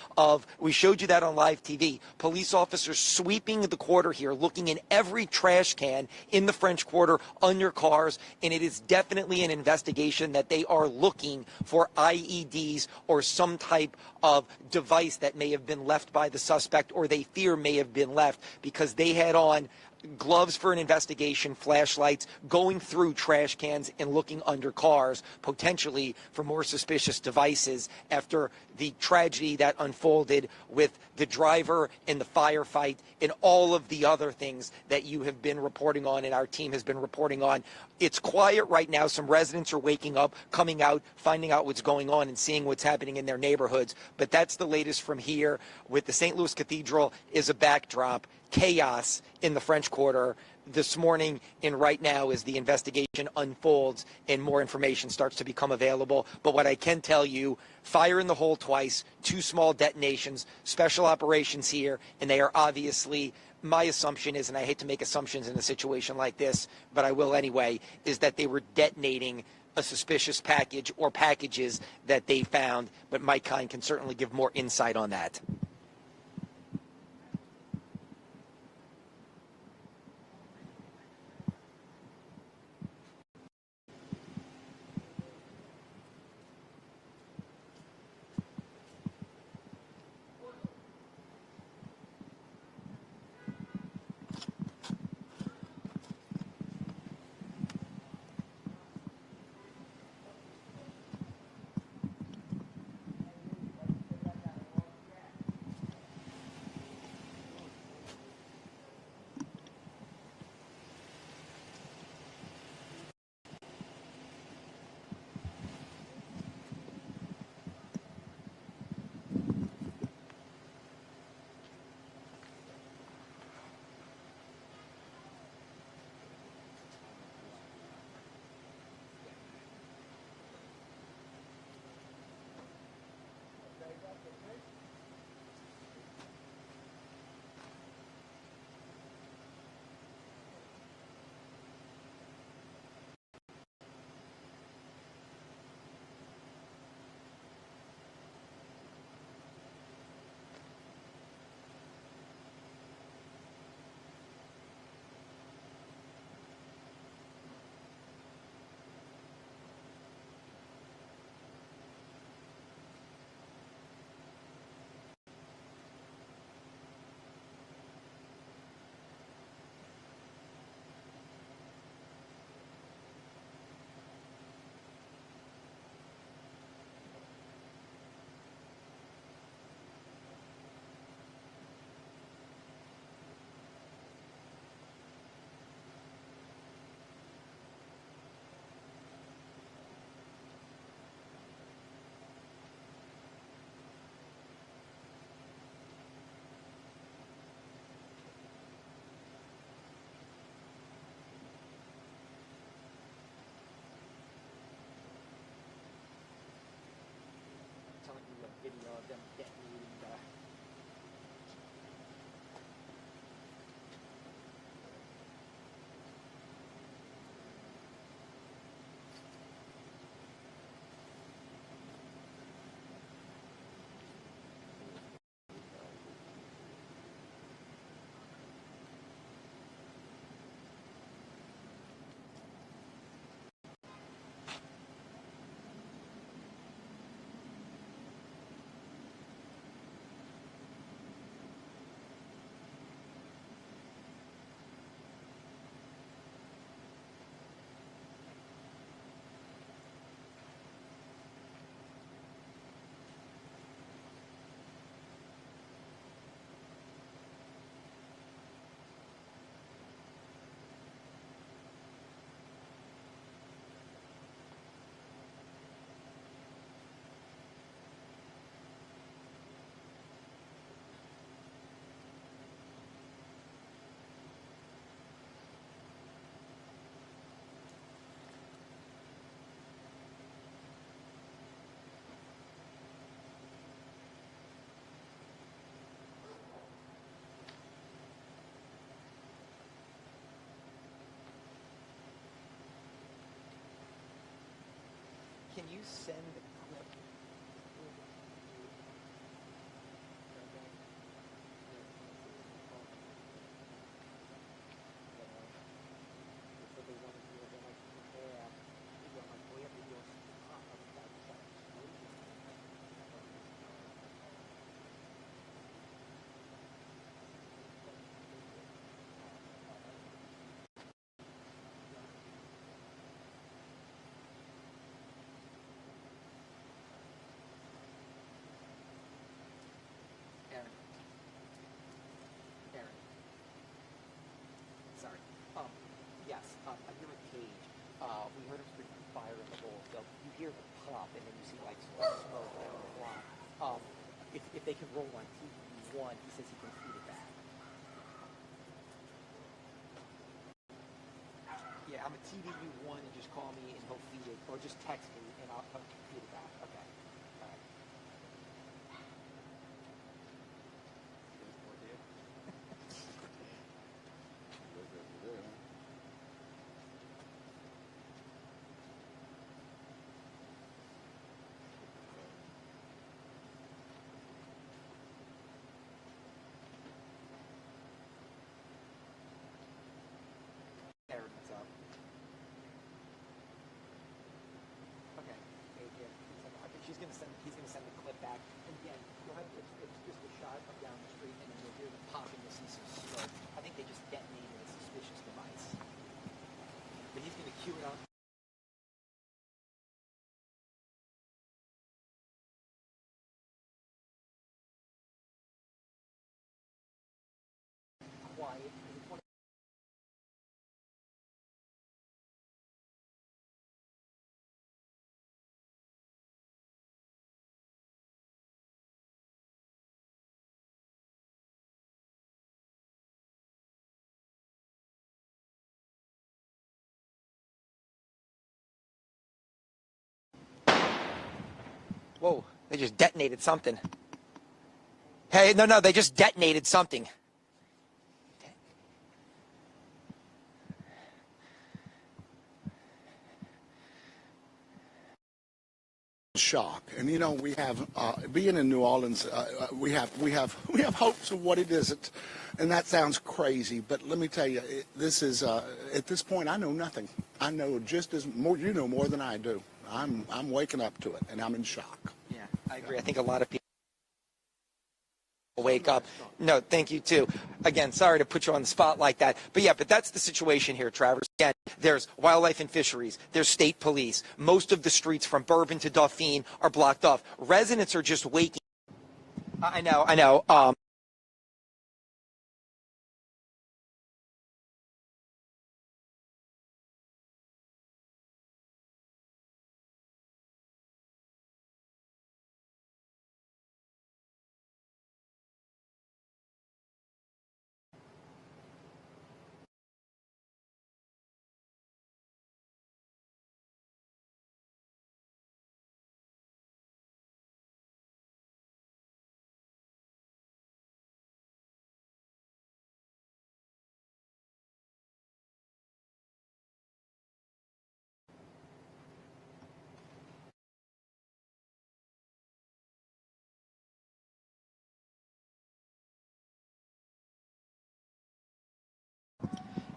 we showed you that on live TV, police officers sweeping the quarter here, looking in every trash can in the French Quarter, under cars, and it is definitely an investigation that they are looking for IEDs or some type of device that may have been left by the suspect, or they fear may have been left, because they had on gloves for an investigation, flashlights, going through trash cans and looking under cars, potentially for more suspicious devices after the tragedy that unfolded with the driver and the firefight and all of the other things that you have been reporting on and our team has been reporting on. It's quiet right now. Some residents are waking up, coming out, finding out what's going on and seeing what's happening in their neighborhoods. But that's the latest from here. With the St. Louis Cathedral is a backdrop. Chaos in the French Quarter this morning and right now as the investigation unfolds and more information starts to become available. But what I can tell you, fire in the hole twice, 2 small detonations, special operations here, and they are obviously, my assumption is, and I hate to make assumptions in a situation like this, but I will anyway, is that they were detonating a suspicious package or packages that they found. But Mike Kahn can certainly give more insight on that. can you send the clip? Aaron. Sorry. Yes, I'm here with Cage. We heard him scream fire in the hole. So you hear the pop, and then you see like smoke down the block. If they can roll on TV1, he says he can feed it back. Yeah, I'm a TVU1, and just call me and he'll feed it, or just text me and I'll feed it back. Okay. All right. Aaron, what's up? Okay. He's gonna send the clip back. And again, it's just a shot of down the street, and then you'll hear the pop and you'll see some smoke. I think they just detonated a suspicious device. But he's gonna cue it up. Quiet. Whoa, they just detonated something. Hey, no, they just detonated something. Shock. And we have being in New Orleans, we have hopes of what it isn't, and that sounds crazy, but let me tell you, this is at this point I know nothing. I know just as more you know more than I do. I'm waking up to it, and I'm in shock. Yeah, I agree. I think a lot of people wake up. No, thank you too. Again, sorry to put you on the spot like that, but that's the situation here, Travers. Again, there's wildlife and fisheries, there's state police. Most of the streets from Bourbon to Dauphine are blocked off. Residents are just waking. I know.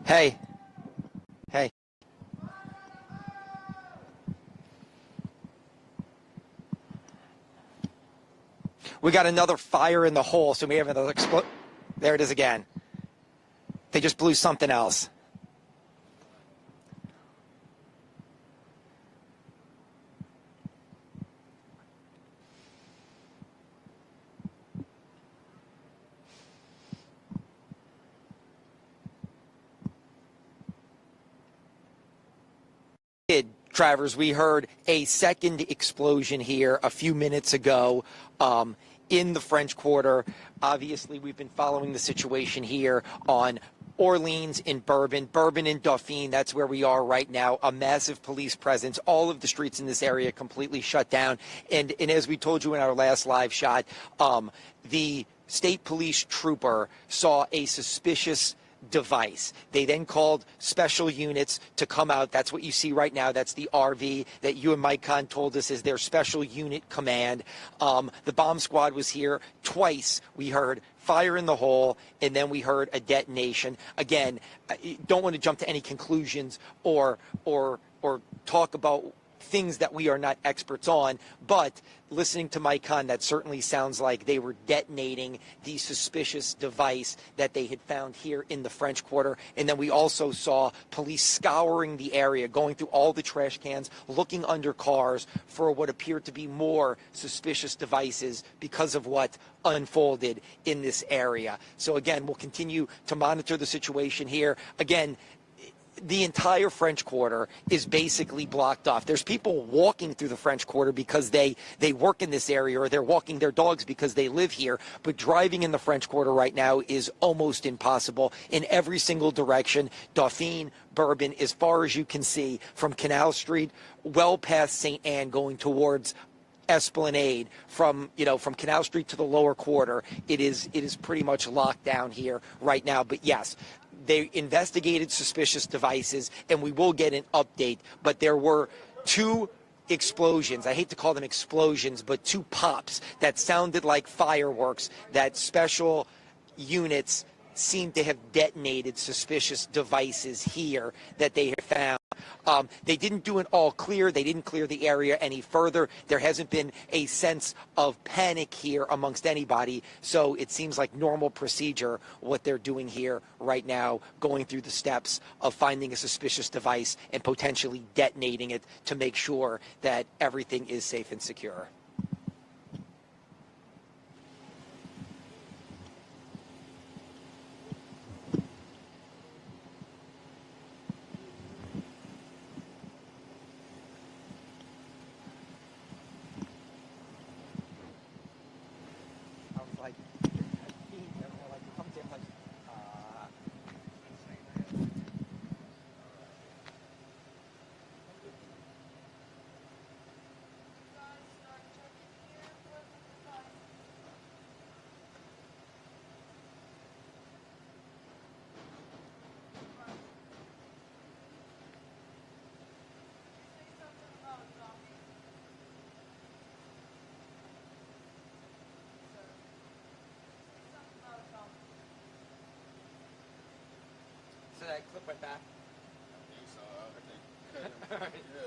Hey. We got another fire in the hole, so we have another There it is again. They just blew something else. Travers, we heard a second explosion here a few minutes ago in the French Quarter. Obviously, we've been following the situation here on Orleans in Bourbon in Dauphine. That's where we are right now. A massive police presence. All of the streets in this area completely shut down. And as we told you in our last live shot, the state police trooper saw a suspicious device. They then called special units to come out. That's what you see right now. That's the RV that you and Mike Kahn told us is their special unit command. The bomb squad was here twice. We heard fire in the hole, and then we heard a detonation. Again, I don't want to jump to any conclusions or talk about things that we are not experts on, but listening to Mike Kahn, that certainly sounds like they were detonating the suspicious device that they had found here in the French Quarter. And then we also saw police scouring the area, going through all the trash cans, looking under cars for what appeared to be more suspicious devices because of what unfolded in this area. So again, we'll continue to monitor the situation here. Again, the entire French Quarter is basically blocked off. There's people walking through the French Quarter because they work in this area, or they're walking their dogs because they live here. But driving in the French Quarter right now is almost impossible in every single direction. Dauphine, Bourbon, as far as you can see, from Canal Street, well past St. Anne, going towards Esplanade, from Canal Street to the lower quarter, it is pretty much locked down here right now. But yes, they investigated suspicious devices, and we will get an update. But there were two explosions. I hate to call them explosions, but two pops that sounded like fireworks that special units seem to have detonated suspicious devices here that they have found. They didn't do an all clear. They didn't clear the area any further. There hasn't been a sense of panic here amongst anybody. So it seems like normal procedure, what they're doing here right now, going through the steps of finding a suspicious device and potentially detonating it to make sure that everything is safe and secure. So that clip went back? I think so. I think. Yeah.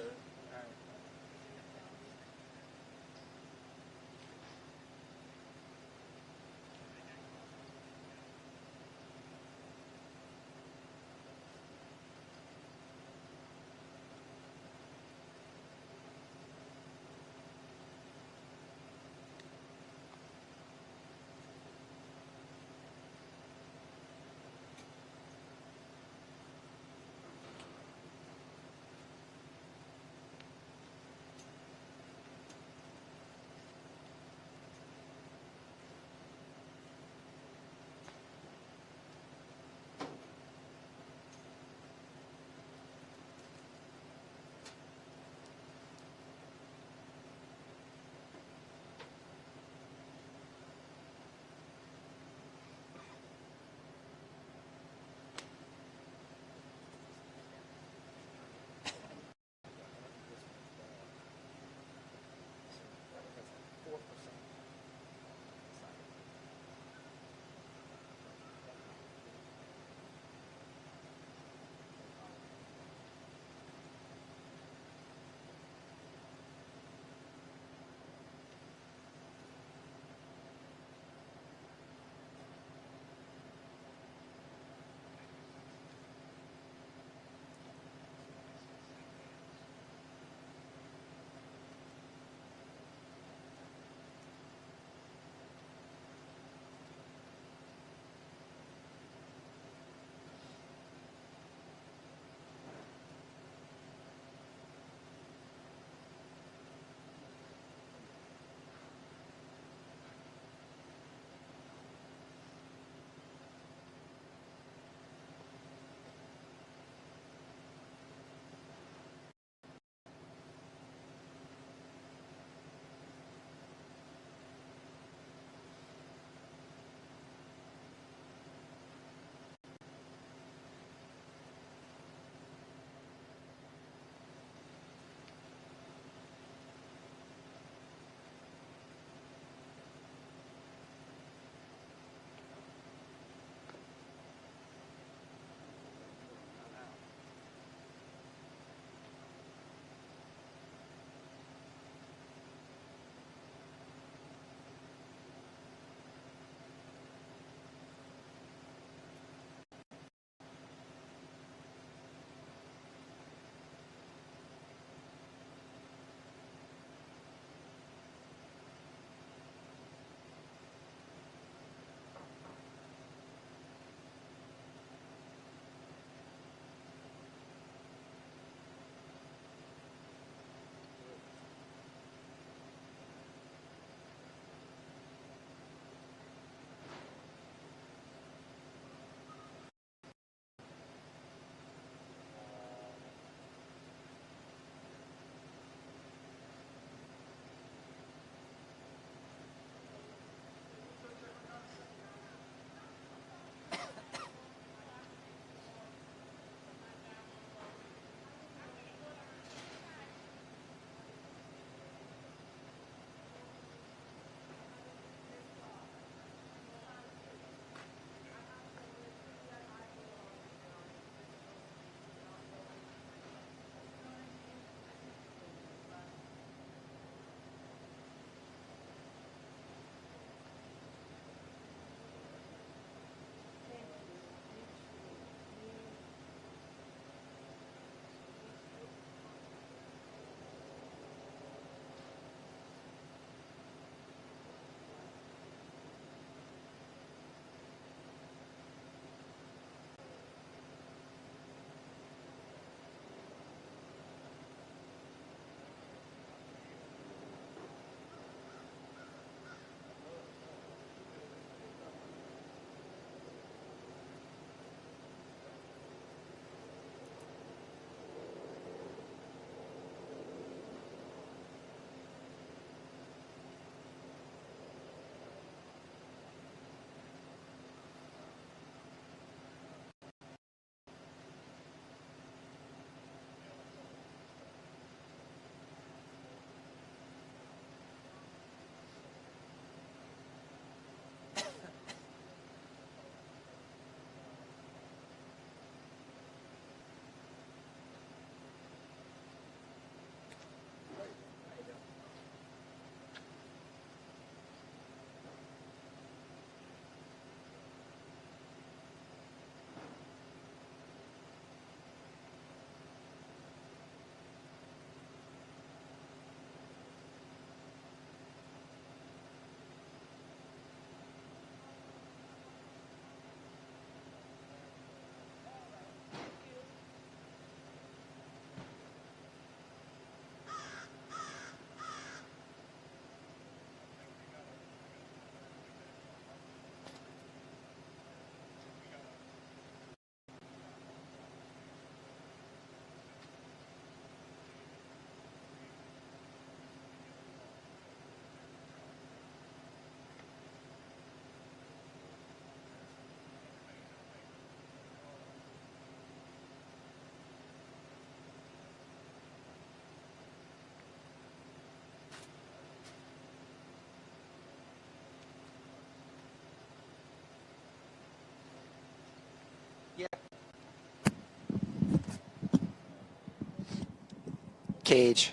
Cage.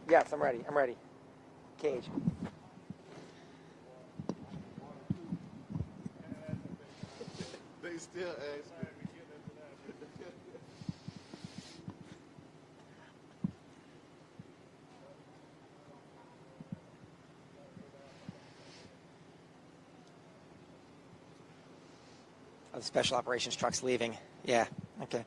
Yes, I'm ready. I'm ready. Cage. They still ask me. Oh, the special operations truck's leaving. Yeah, okay.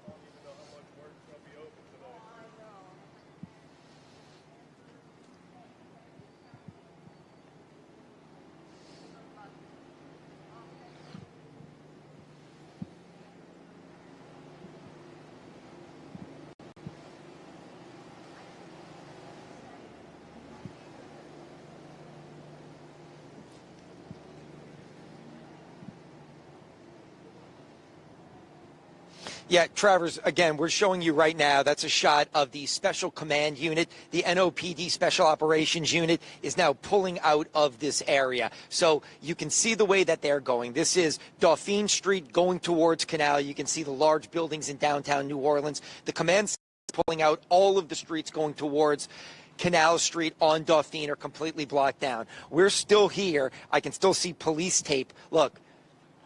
Yeah, Travers, again, we're showing you right now, that's a shot of the Special Command Unit. The NOPD Special Operations Unit is now pulling out of this area. So you can see the way that they're going. This is Dauphine Street going towards Canal. You can see the large buildings in downtown New Orleans. The command is pulling out. All of the streets going towards Canal Street on Dauphine are completely blocked down. We're still here. I can still see police tape. Look.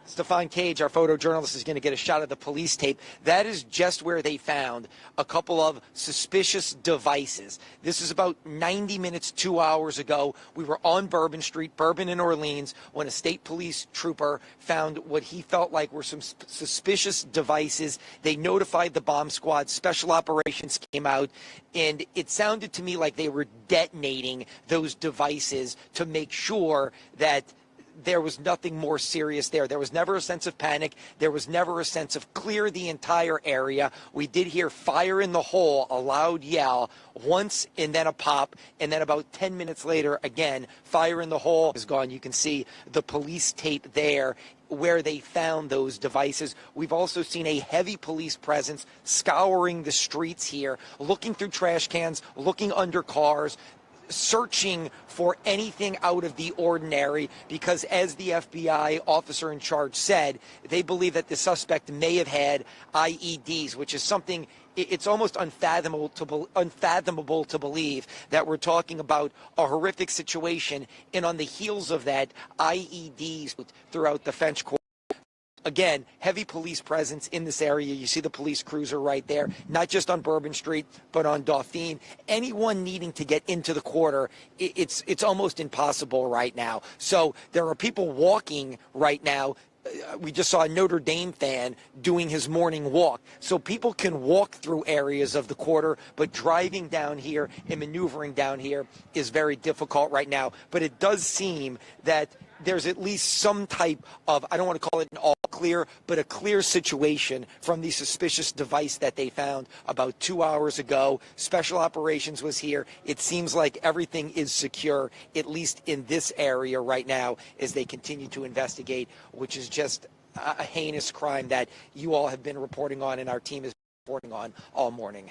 Stefan Cage, our photojournalist, is going to get a shot of the police tape. That is just where they found a couple of suspicious devices. This is about 90 minutes, 2 hours ago. We were on Bourbon Street, Bourbon in Orleans, when a state police trooper found what he felt like were some suspicious devices. They notified the bomb squad. Special operations came out, and it sounded to me like they were detonating those devices to make sure that there was nothing more serious there. There was never a sense of panic. There was never a sense of clear the entire area. We did hear fire in the hole, a loud yell once, and then a pop. And then about 10 minutes later, again, fire in the hole is gone. You can see the police tape there where they found those devices. We've also seen a heavy police presence scouring the streets here, looking through trash cans, looking under cars, searching for anything out of the ordinary, because as the FBI officer in charge said, they believe that the suspect may have had IEDs, which is something, it's almost unfathomable to believe that we're talking about a horrific situation, and on the heels of that, IEDs throughout the French Quarter. Again, heavy police presence in this area. You see the police cruiser right there, not just on Bourbon Street, but on Dauphine. Anyone needing to get into the quarter, it's almost impossible right now. So there are people walking right now. We just saw a Notre Dame fan doing his morning walk. So people can walk through areas of the quarter, but driving down here and maneuvering down here is very difficult right now. But it does seem that there's at least some type of, I don't want to call it an all clear, but a clear situation from the suspicious device that they found about 2 hours ago. Special operations was here. It seems like everything is secure, at least in this area right now, as they continue to investigate, which is just a heinous crime that you all have been reporting on and our team is reporting on all morning.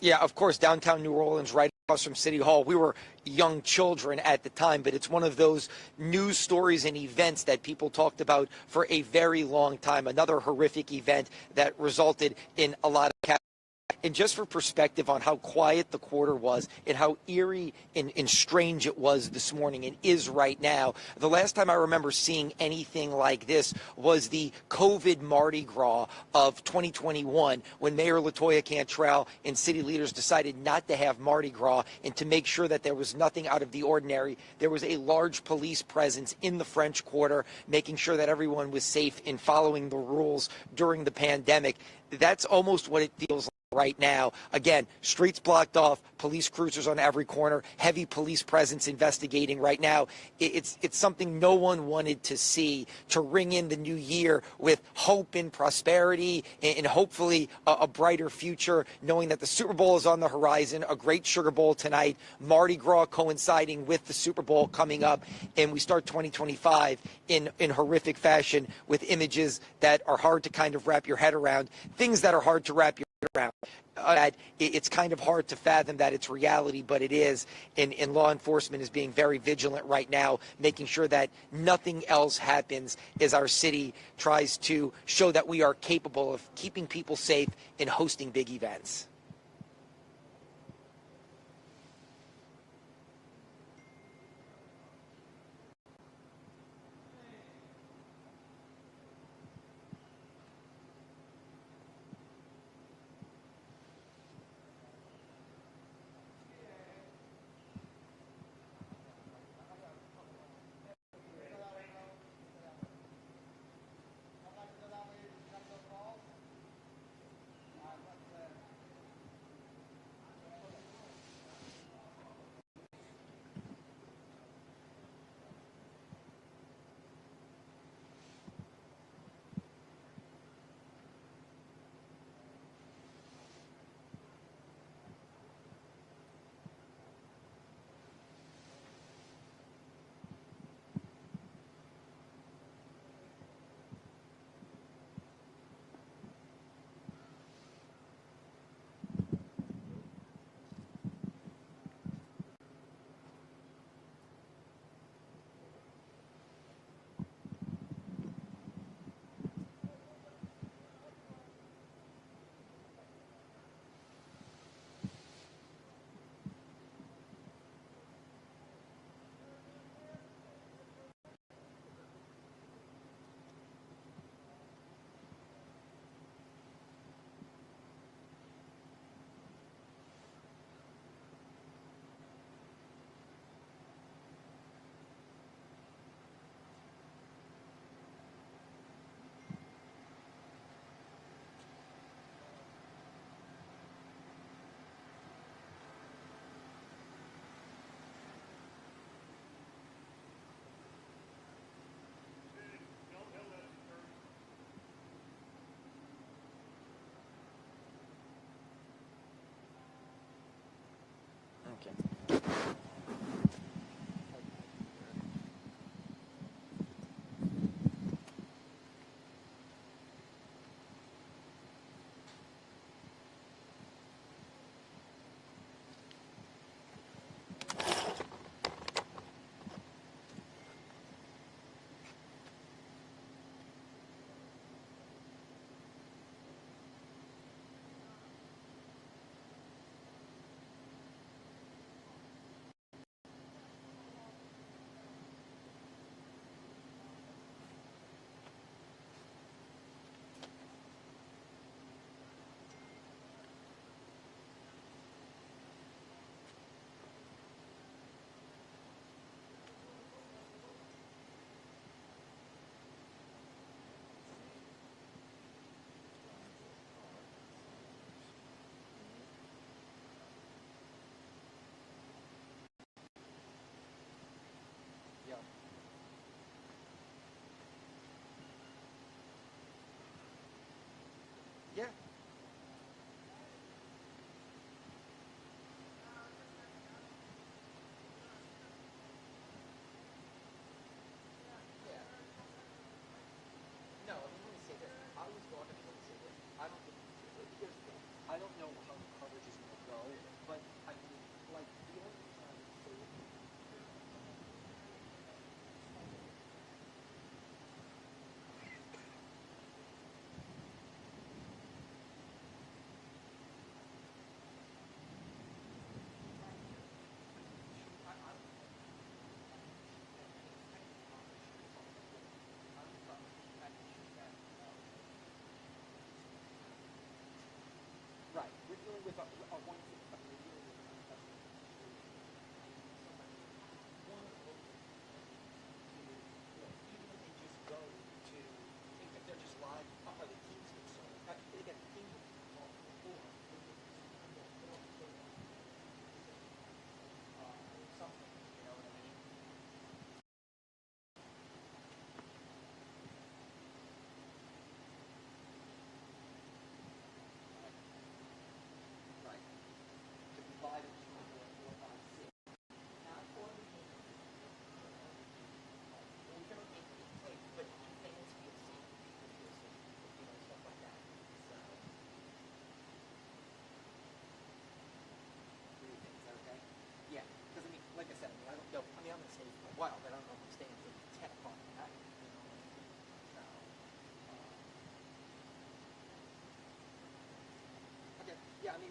Yeah, of course, downtown New Orleans, right across from City Hall. We were young children at the time, but it's one of those news stories and events that people talked about for a very long time. Another horrific event that resulted in a lot of And just for perspective on how quiet the quarter was and how eerie and strange it was this morning and is right now, the last time I remember seeing anything like this was the COVID Mardi Gras of 2021, when Mayor LaToya Cantrell and city leaders decided not to have Mardi Gras, and to make sure that there was nothing out of the ordinary, there was a large police presence in the French Quarter, making sure that everyone was safe in following the rules during the pandemic. That's almost what it feels like right now. Again, streets blocked off, police cruisers on every corner, heavy police presence investigating right now. It's something no one wanted to see, to ring in the new year with hope and prosperity and hopefully a brighter future, knowing that the Super Bowl is on the horizon, a great Sugar Bowl tonight, Mardi Gras coinciding with the Super Bowl coming up, and we start 2025 in horrific fashion with images that are hard to kind of wrap your head around, things that are hard to wrap your around. It's kind of hard to fathom that it's reality, but it is, and law enforcement is being very vigilant right now, making sure that nothing else happens as our city tries to show that we are capable of keeping people safe and hosting big events.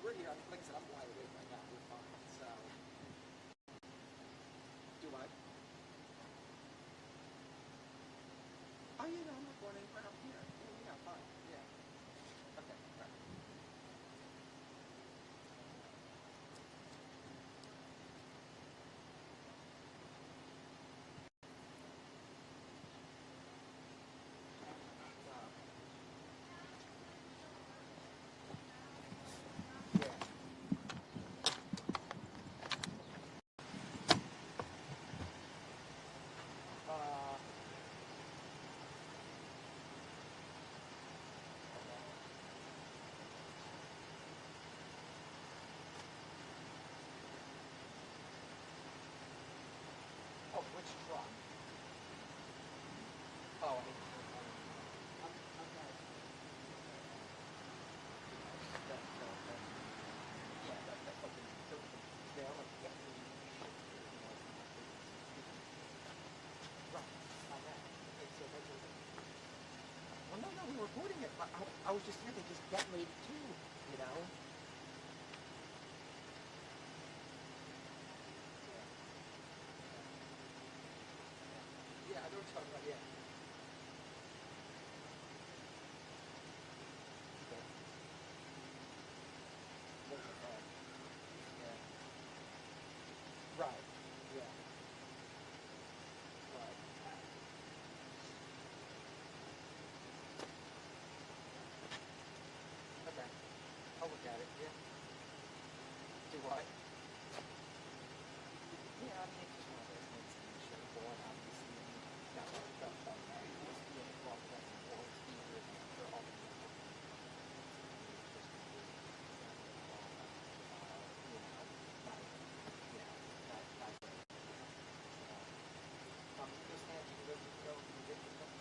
we're here. Like I said, I'm wide awake right now. We're fine. So, do I? Oh, yeah, no, I'm not going anywhere. I'm here. Yeah, fine. Yeah. Okay, right. Oh, which truck? Oh, I mean, well, no, we were recording it. I was just here to just get late too, you know? Yeah, I know what you're talking about, yeah. Right. Yeah. Right. Okay. I'll look at it, yeah. Do what? Yeah, I mean, it's just one of those things to be sure for, obviously. Not like the well, that's important here for all the people. Just hand you the go and get the stuff.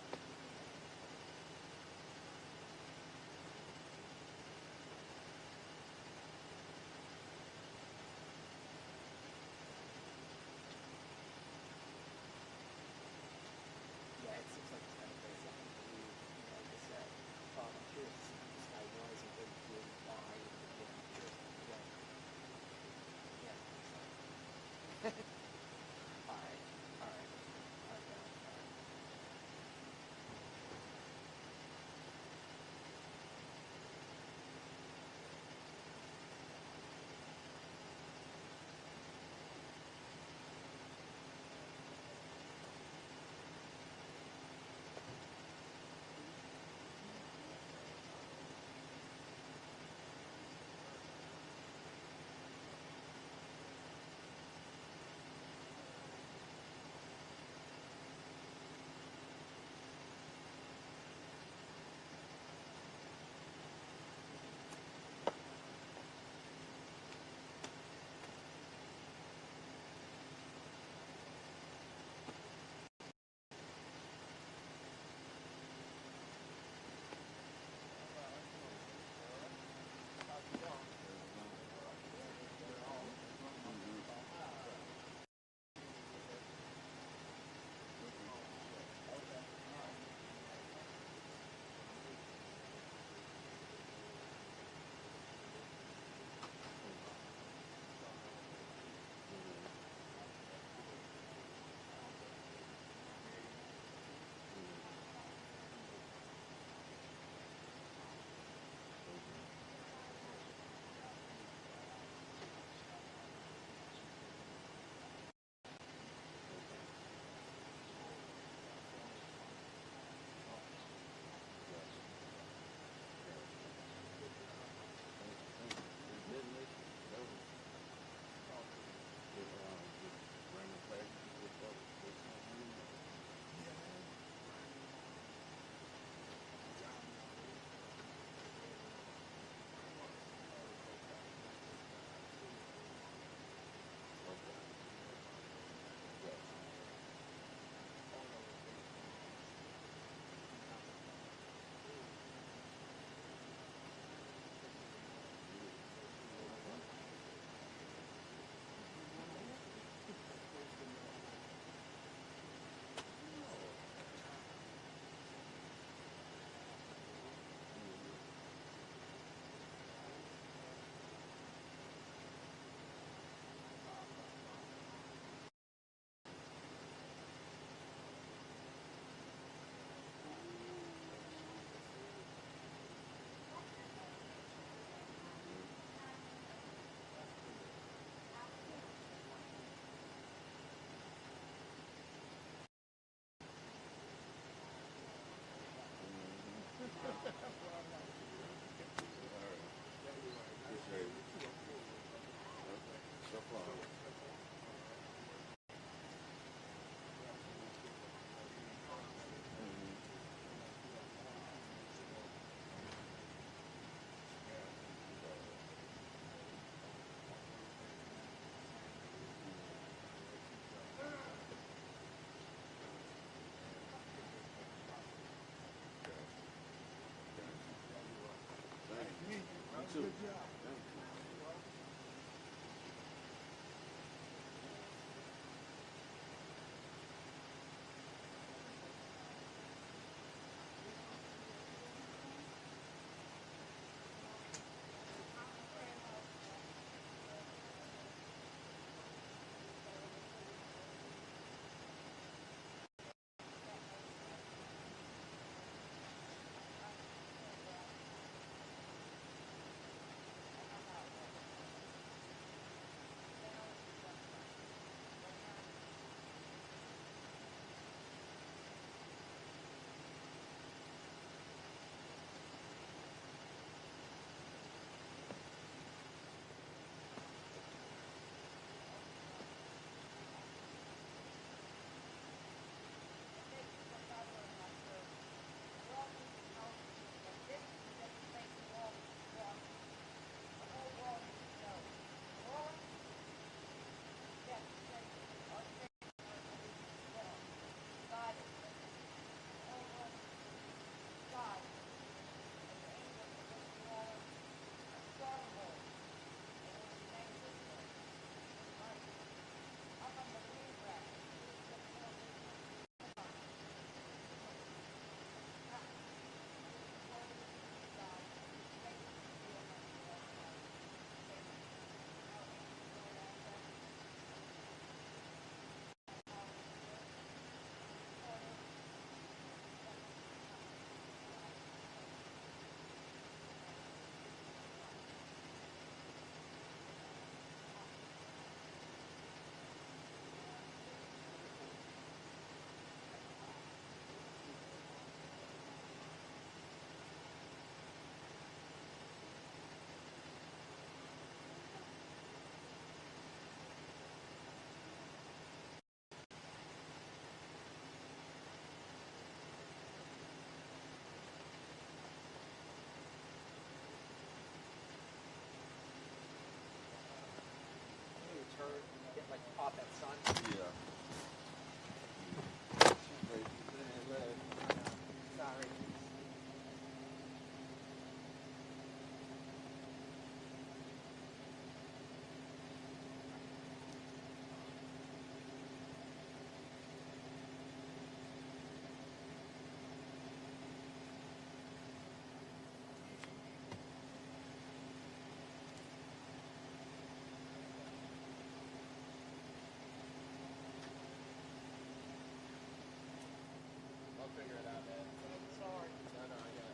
figure it out, man. I'm sorry. No, I got it.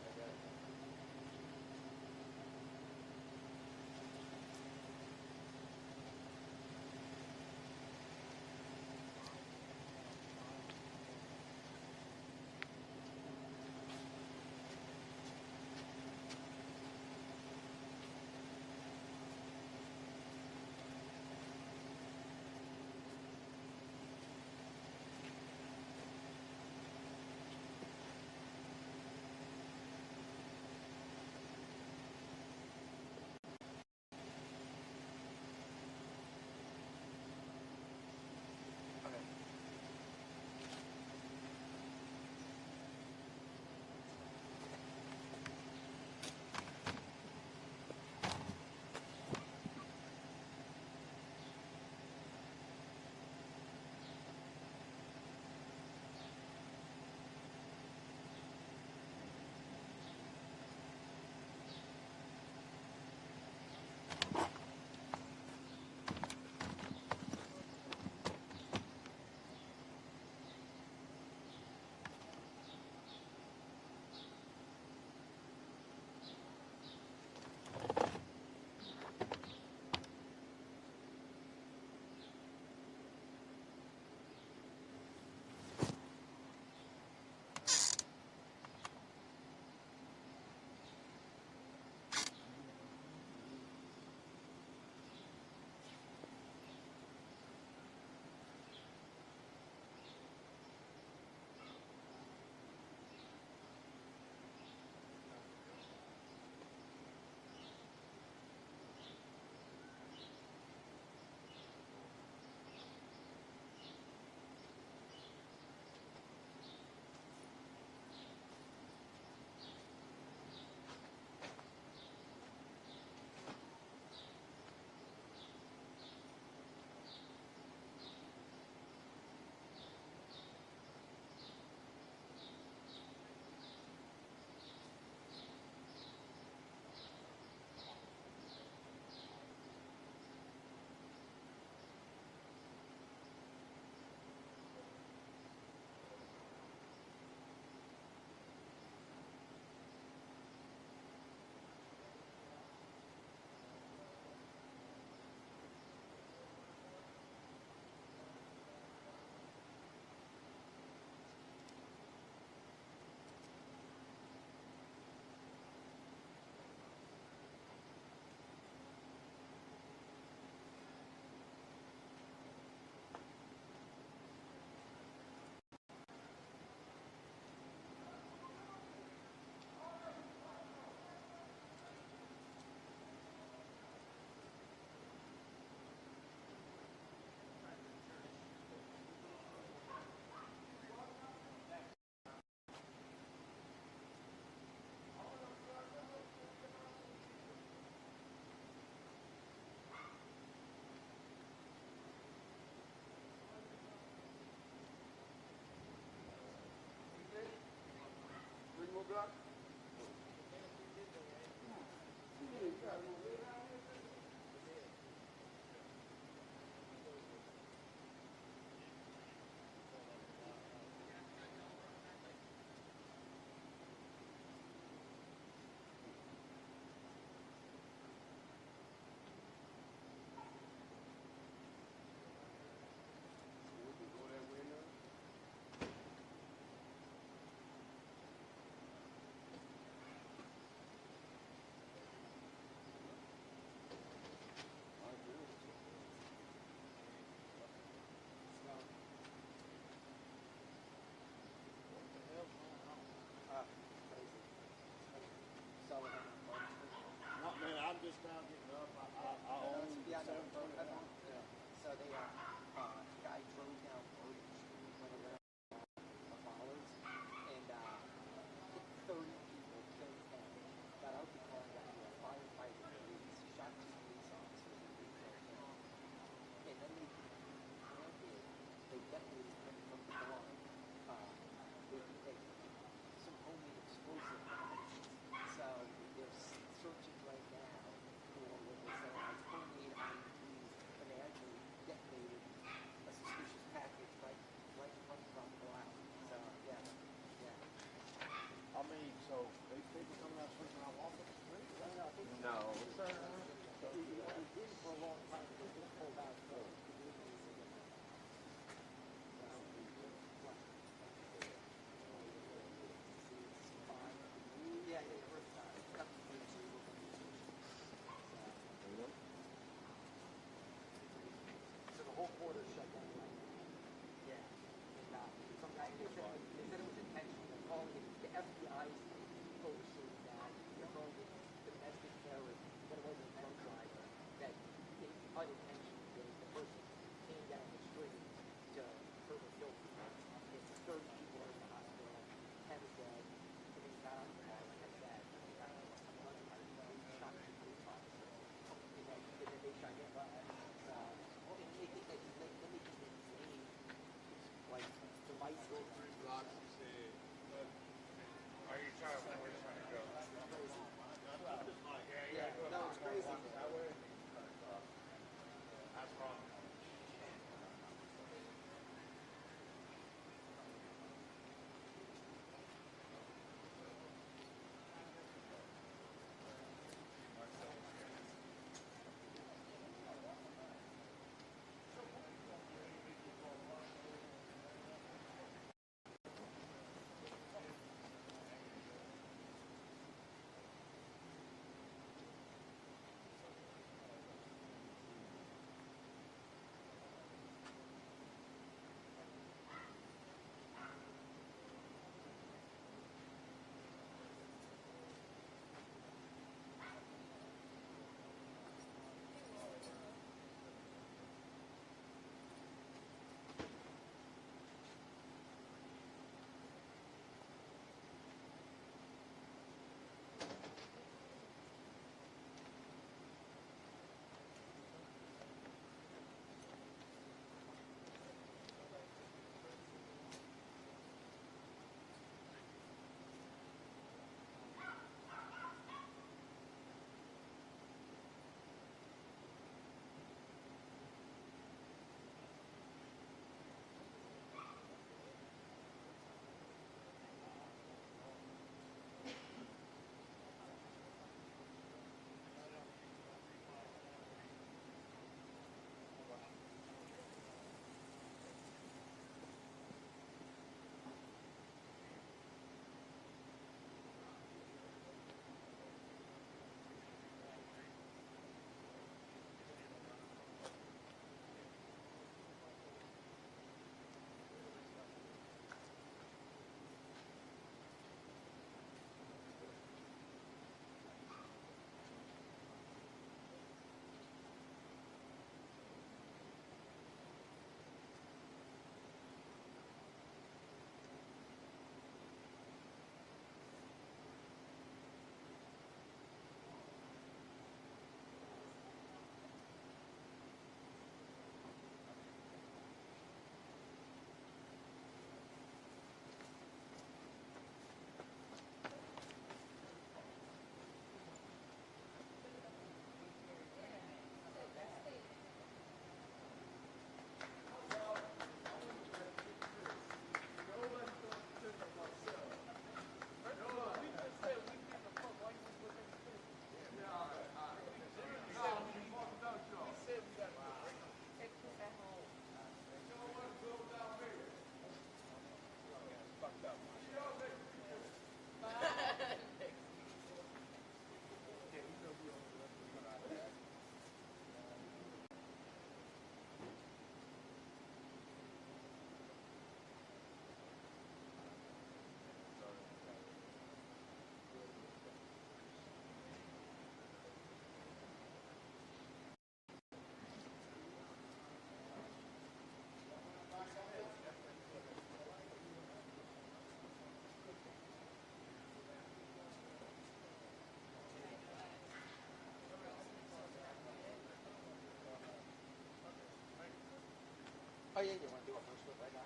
Oh, yeah, you want to do a first flip right now?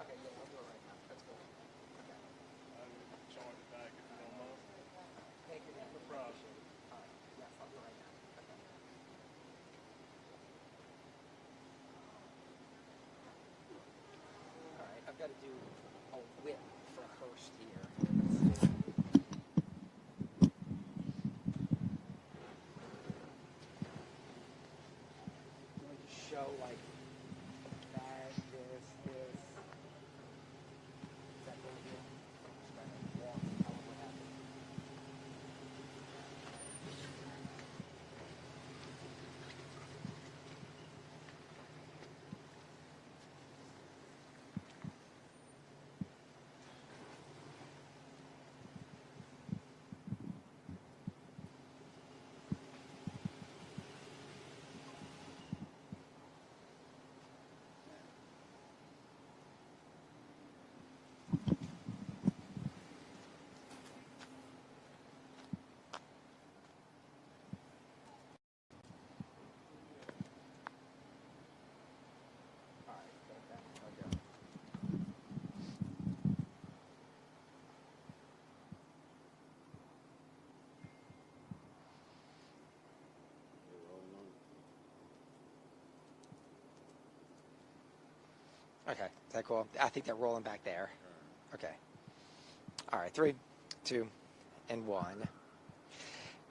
Okay, yeah, we'll do it right now. That's cool. Okay. Charge it back if you don't mind. Thank you, man. No problem. All right. Yes, I'll do it right now. Okay. All right, I've got to do a whip for Hurst here. Let's see. Let me just show like that, this. Is that going here? Just trying to walk, tell them what happened. All right, got that. Okay. Okay, is that cool? I think they're rolling back there. Okay. All right, 3, 2, and 1.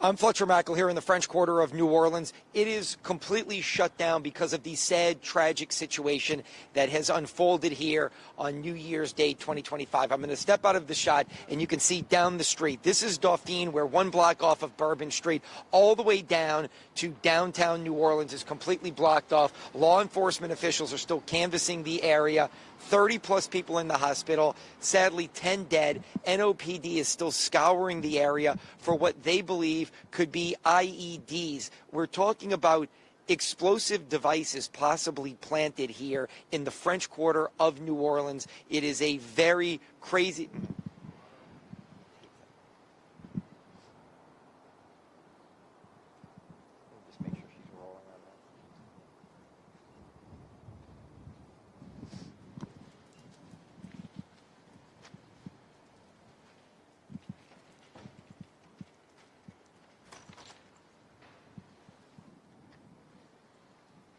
I'm Fletcher Mackel here in the French Quarter of New Orleans. It is completely shut down because of the sad, tragic situation that has unfolded here on New Year's Day 2025. I'm going to step out of the shot, and you can see down the street. This is Dauphine, where 1 block off of Bourbon Street, all the way down to downtown New Orleans is completely blocked off. Law enforcement officials are still canvassing the area. 30-plus people in the hospital, sadly 10 dead. NOPD is still scouring the area for what they believe could be IEDs. We're talking about explosive devices possibly planted here in the French Quarter of New Orleans. It is a very crazy... Just make sure she's rolling on that.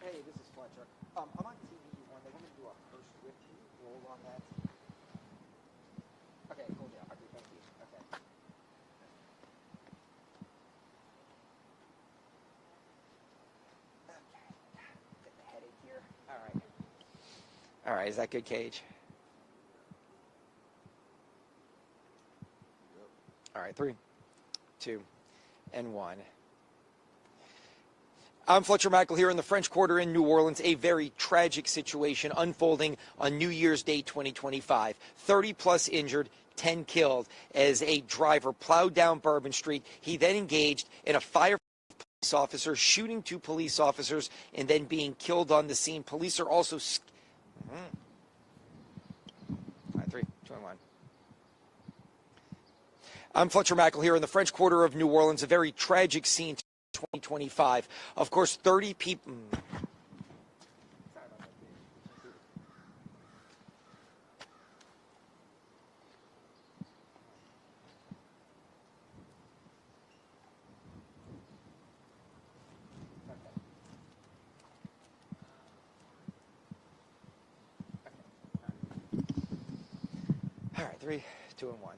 Hey, this is Fletcher. I'm on TV when they want me to do a first whip. Can you roll on that? Okay, cool deal. Okay, thank you. Okay. Get the headache here. All right. All right, is that good, Cage? All right, 3, 2, and 1. I'm Fletcher Mackel here in the French Quarter in New Orleans. A very tragic situation unfolding on New Year's Day 2025. 30-plus injured, 10 killed as a driver plowed down Bourbon Street. He then engaged in a fire police officer, shooting 2 police officers, and then being killed on the scene. Police are also... All right, 3, 2, and 1. I'm Fletcher Mackel here in the French Quarter of New Orleans. A very tragic scene 2025. Of course, 30 people... All right, 3, 2, and 1.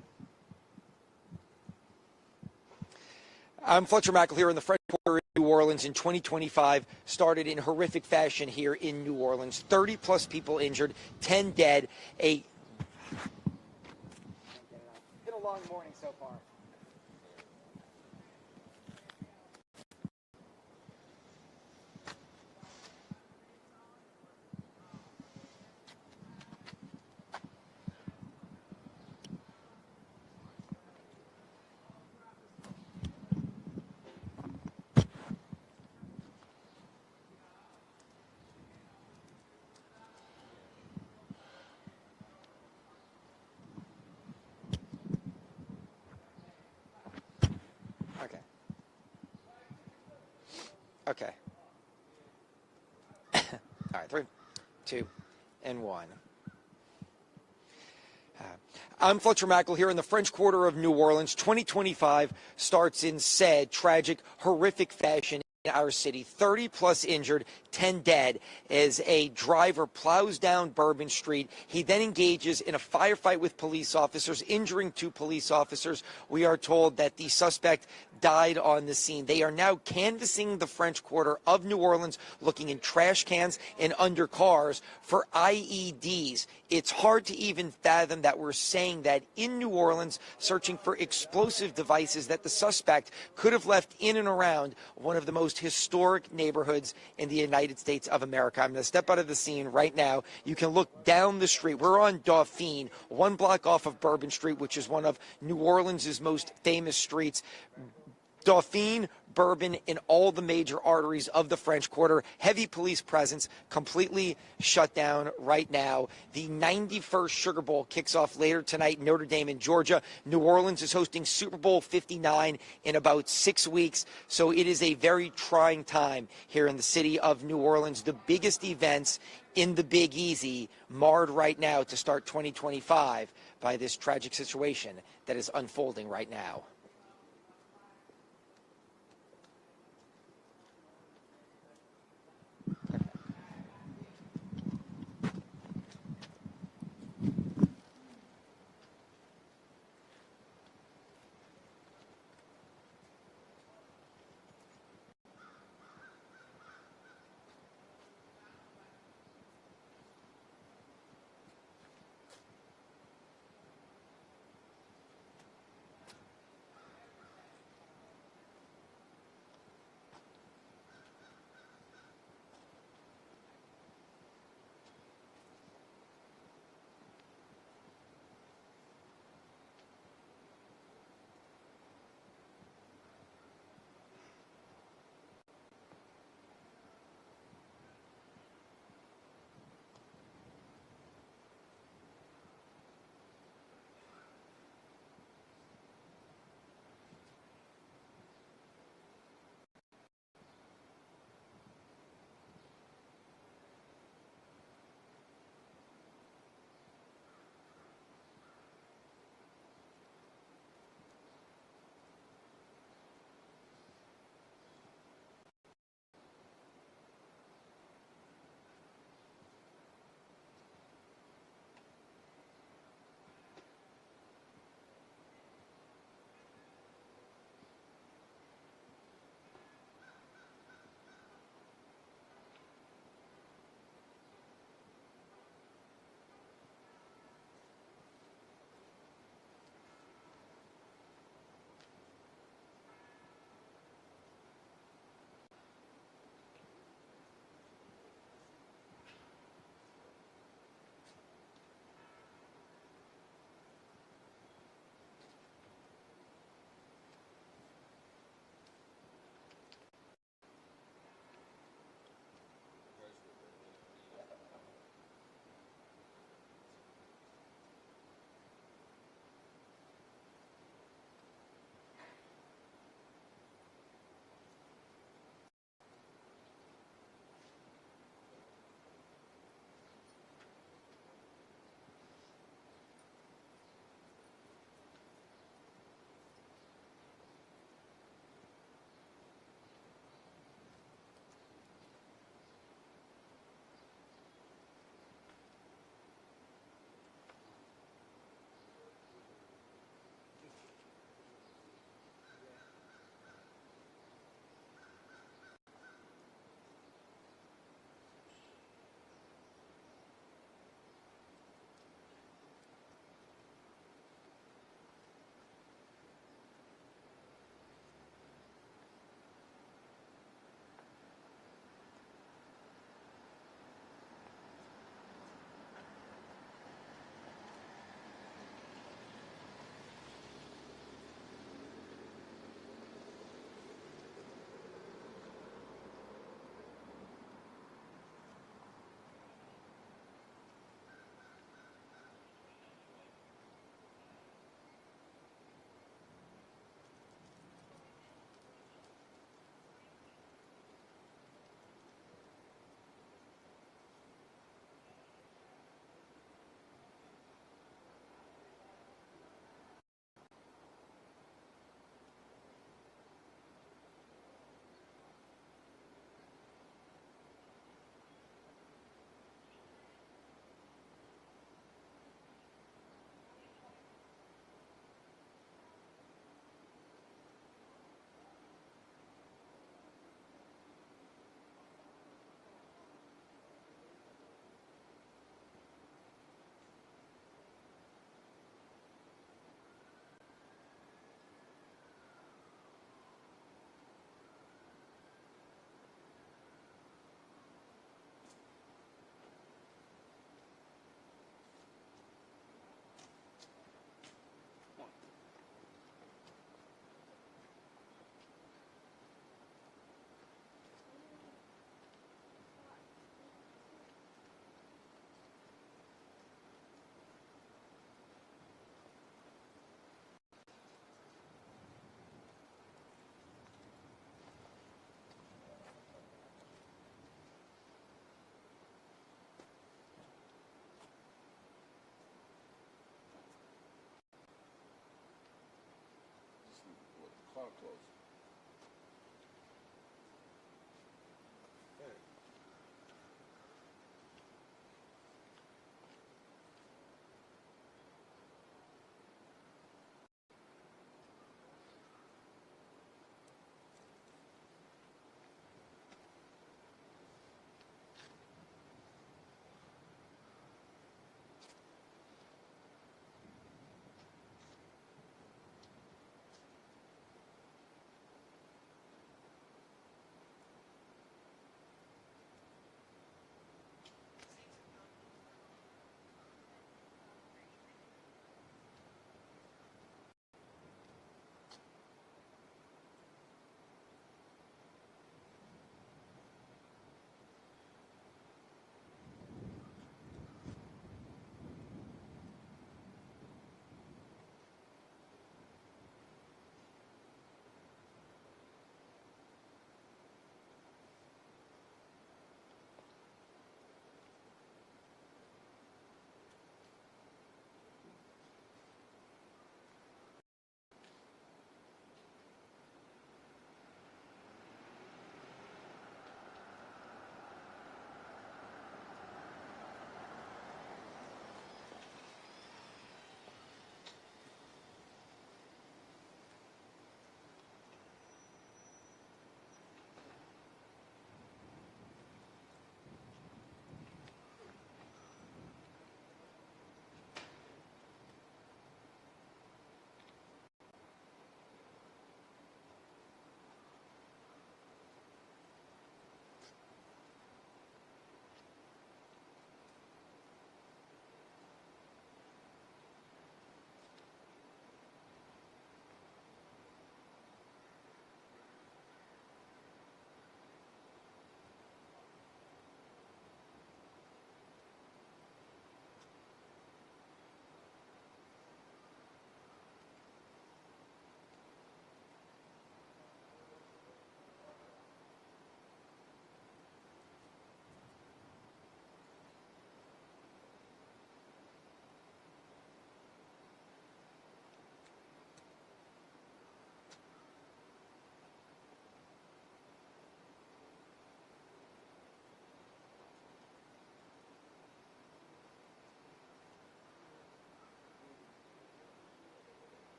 I'm Fletcher Mackel here in the French Quarter in New Orleans. In 2025 started in horrific fashion here in New Orleans. 30-plus people injured, 10 dead. Been a long morning so far. Okay. Okay. All right. right, 3, 2, and 1. I'm Fletcher Mackel here in the French Quarter of New Orleans. 2025 starts in sad, tragic, horrific fashion in our city. 30 plus injured, 10 dead as a driver plows down Bourbon Street. He then engages in a firefight with police officers, injuring 2 police officers. We are told that the suspect died on the scene. They are now canvassing the French Quarter of New Orleans, looking in trash cans and under cars for IEDs. It's hard to even fathom that we're saying that in New Orleans, searching for explosive devices that the suspect could have left in and around one of the most historic neighborhoods in the United States of America. I'm going to step out of the scene right now. You can look down the street. We're on Dauphine, 1 block off of Bourbon Street, which is one of New Orleans' most famous streets. Dauphine, Bourbon, and all the major arteries of the French Quarter. Heavy police presence, completely shut down right now. The 91st Sugar Bowl kicks off later tonight, Notre Dame in Georgia. New Orleans is hosting Super Bowl 59 in about 6 weeks, so it is a very trying time here in the city of New Orleans. The biggest events in the Big Easy marred right now to start 2025 by this tragic situation that is unfolding right now. are close. Okay.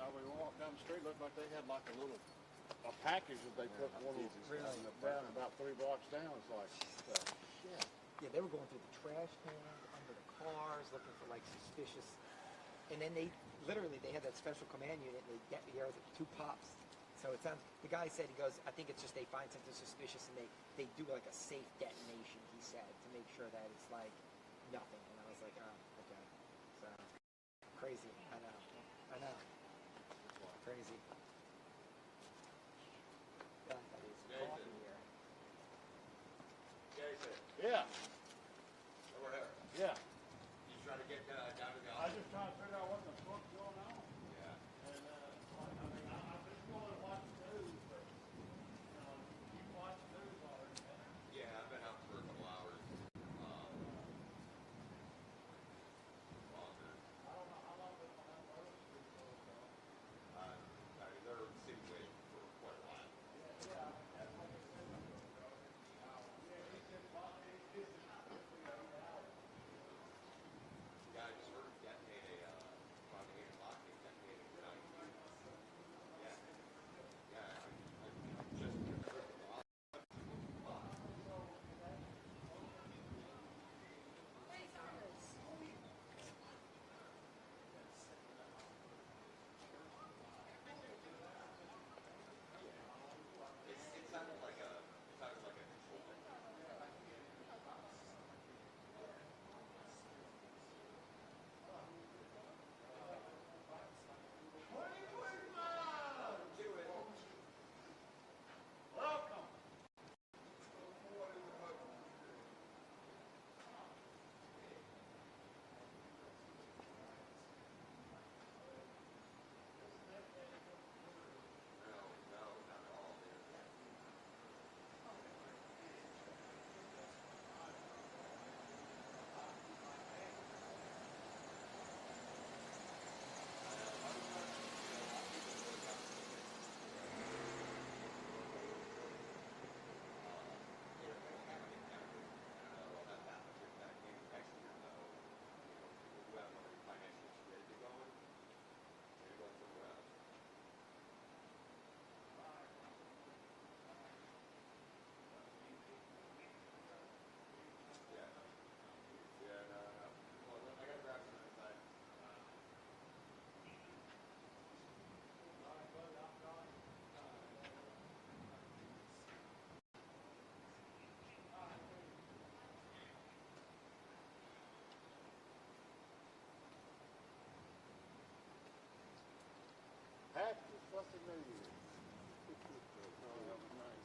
We walked down the street, looked like they had like a package that they put one down about 3 blocks down. It's like, shit. Yeah, they were going through the trash cans, under the cars, looking for like suspicious. And then they had that special command unit. And they get here with 2 pops. So it sounds. The guy said, he goes, I think it's just they find something suspicious and they do like a safe detonation. He said, to make sure that it's like nothing. And I was like, oh, okay. So crazy. I know. Crazy. God, that is coffee here. Yeah. Over here. Yeah. You trying to get down to the I just trying to figure out what the fuck's going on. Yeah. And I've been going to watch the news, but you watch the news already, man. Yeah, I've been out for a couple hours. Longer. I don't know how long this one has road street for. I Happy New Year. Oh, that was nice.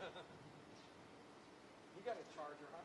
You got a charger, huh?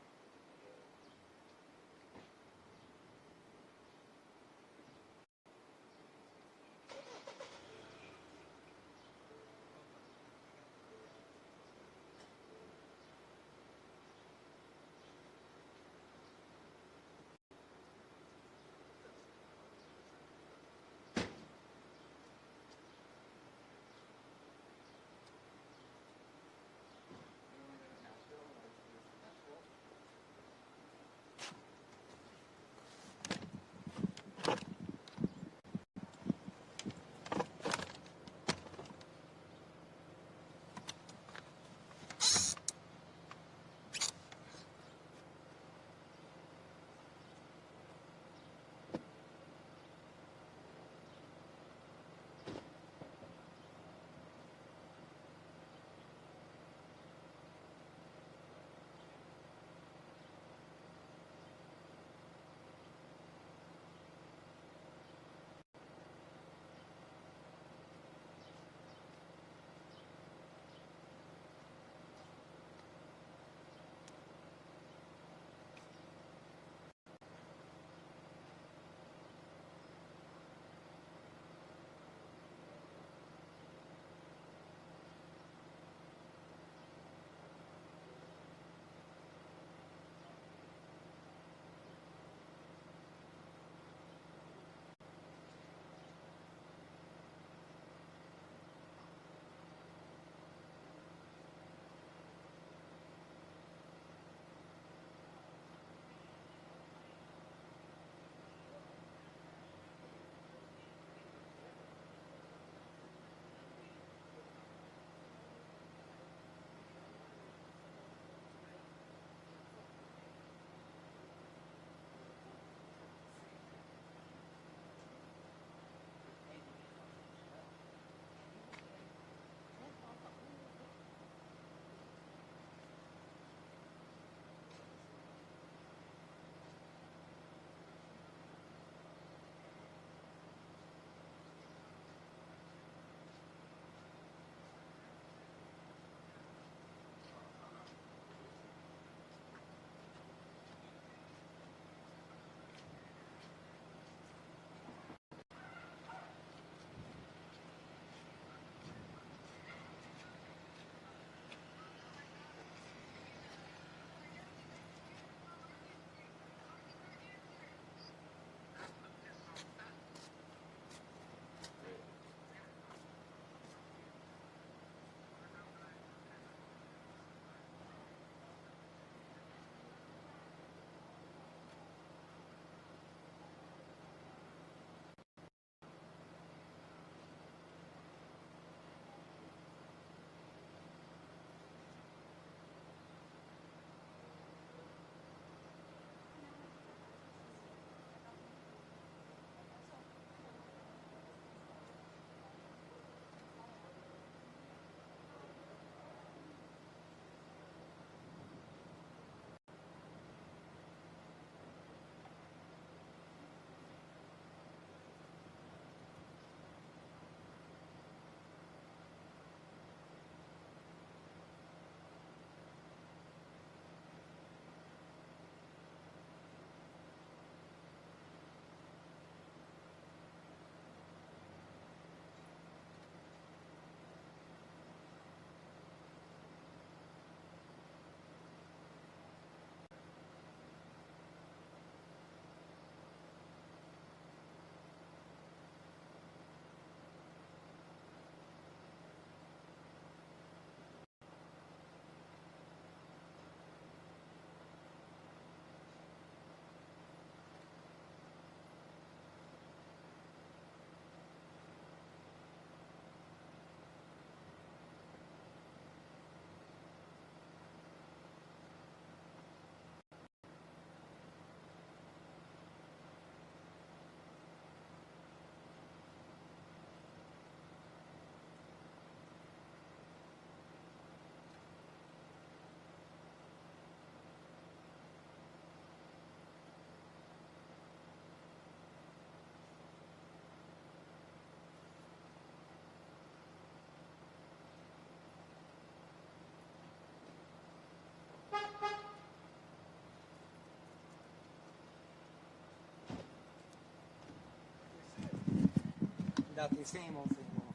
Nothing, same old, same old.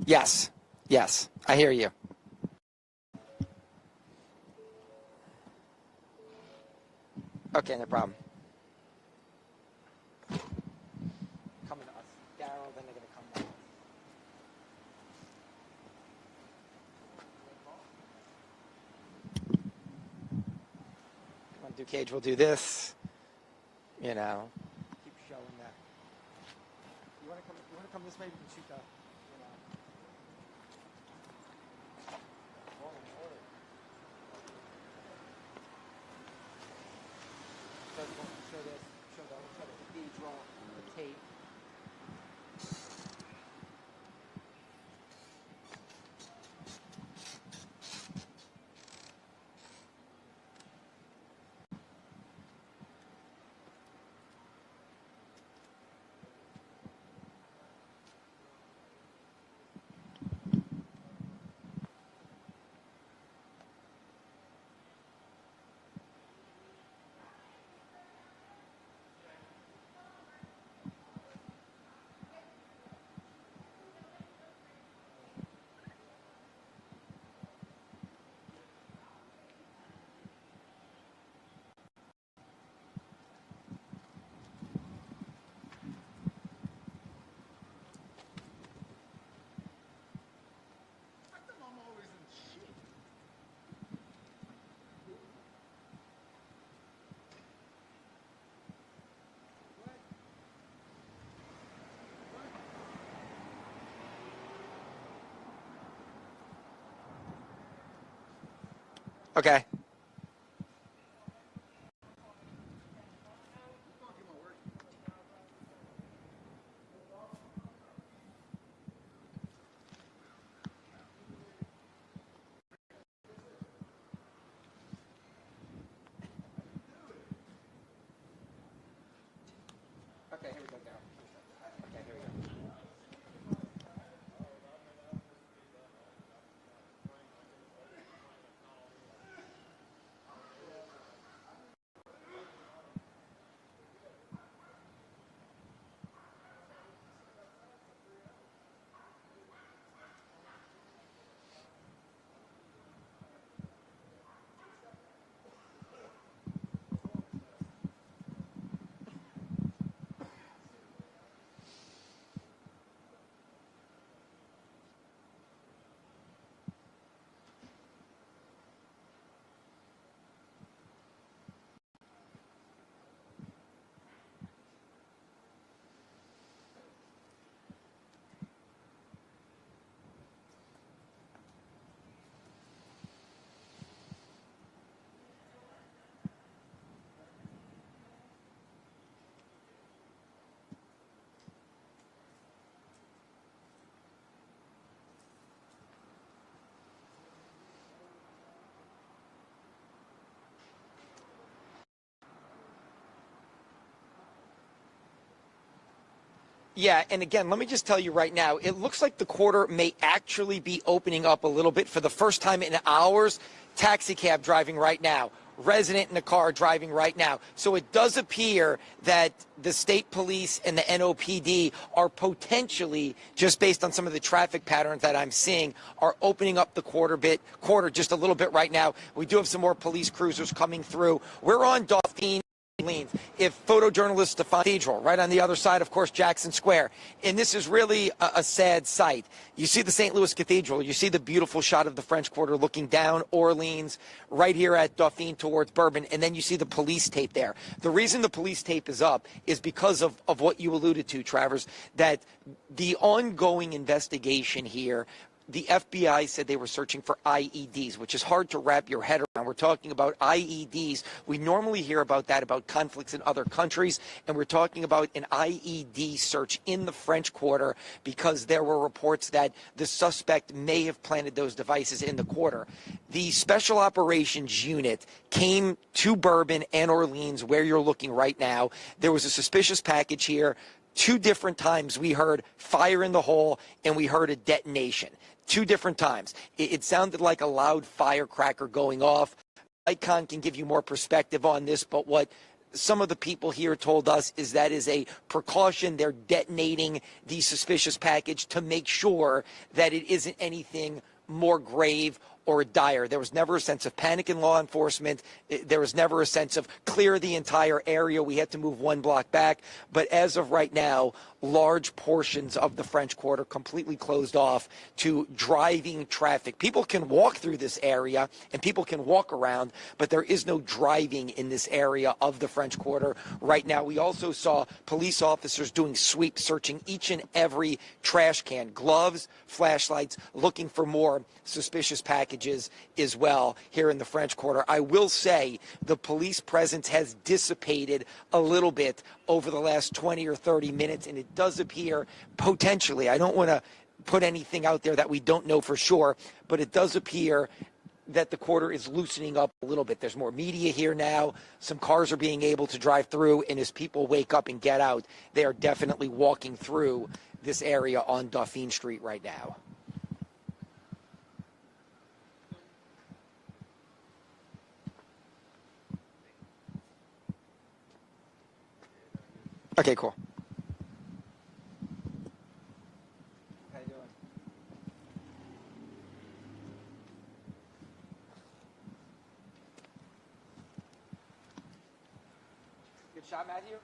Yes, yes, I hear you. Okay, no problem. Coming to us. Daryl, then they're going to come back. Want to do Cage, we'll do this. You know, keep showing that. You want to come this way? We can shoot the, you know. Show the cathedral, the tape. Okay. Okay, here we go, Daryl. Okay, here we go. Yeah, and again, let me just tell you right now, it looks like the quarter may actually be opening up a little bit for the first time in hours. Taxi cab driving right now. Resident in the car driving right now. So it does appear that the state police and the NOPD are potentially, just based on some of the traffic patterns that I'm seeing, are opening up the quarter just a little bit right now. We do have some more police cruisers coming through. We're on Dauphine. If photojournalist Stefan Cathedral, right on the other side, of course, Jackson Square. And this is really a sad sight. You see the St. Louis Cathedral. You see the beautiful shot of the French Quarter looking down Orleans, right here at Dauphine towards Bourbon. And then you see the police tape there. The reason the police tape is up is because of what you alluded to, Travers, that the ongoing investigation here, the FBI said they were searching for IEDs, which is hard to wrap your head around. We're talking about IEDs. We normally hear about that, about conflicts in other countries, and we're talking about an IED search in the French Quarter because there were reports that the suspect may have planted those devices in the quarter. The Special Operations Unit came to Bourbon and Orleans, where you're looking right now. There was a suspicious package here. 2 different times we heard fire in the hole and we heard a detonation. 2 different times. It sounded like a loud firecracker going off. Icon can give you more perspective on this, but what some of the people here told us is that is a precaution. They're detonating the suspicious package to make sure that it isn't anything more grave or dire. There was never a sense of panic in law enforcement. There was never a sense of clear the entire area. We had to move one block back. But as of right now, large portions of the French Quarter completely closed off to driving traffic. People can walk through this area and people can walk around, but there is no driving in this area of the French Quarter right now. We also saw police officers doing sweeps, searching each and every trash can, gloves, flashlights, looking for more suspicious packages as well here in the French Quarter. I will say the police presence has dissipated a little bit over the last 20 or 30 minutes, and it does appear potentially, I don't want to put anything out there that we don't know for sure, but it does appear that the quarter is loosening up a little bit. There's more media here now. Some cars are being able to drive through, and as people wake up and get out, they are definitely walking through this area on Dauphine Street right now. Okay, cool. How you doing? Good shot, Matthew?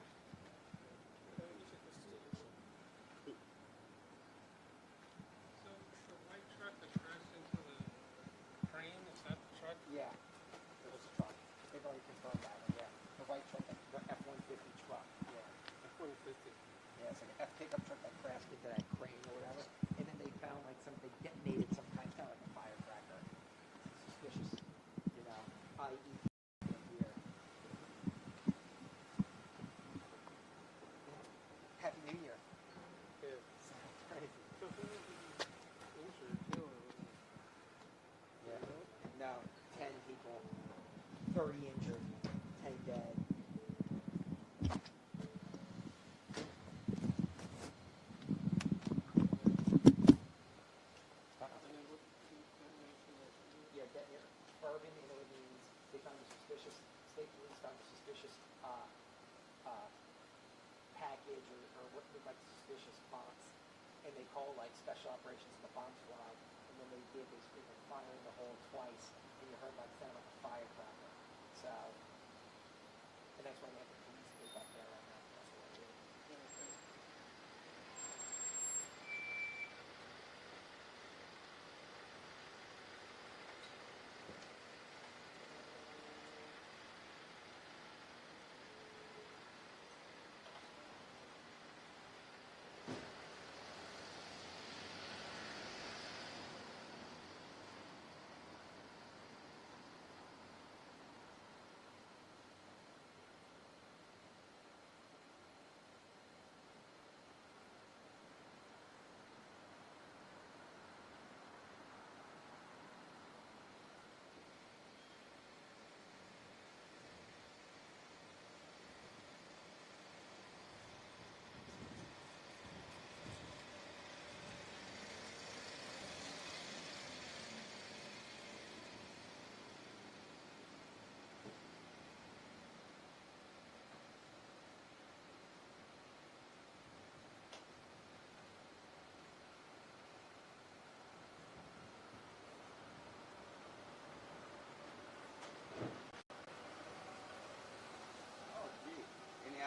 Yeah, it was a truck. They've already confirmed that one, yeah. The white truck, the F-150 truck, yeah. F-150. Yeah, it's like an F pickup truck that crashed into that crane or whatever. And then they found like something detonated some kind of like a firecracker. Suspicious, you know, i.e. here. Happy New Year. Yeah. Crazy. Yeah. No, 10 people, 30 injured, 10 dead. Yeah, Bourbon, you know, it means they found a suspicious, state police found a suspicious package or what looked like a suspicious box, and they called like special operations and the bomb squad, and when they did, they screamed fire in the hole twice, and you heard like sound like a firecracker. So, and that's why they have the police group up there right now. That's what they do.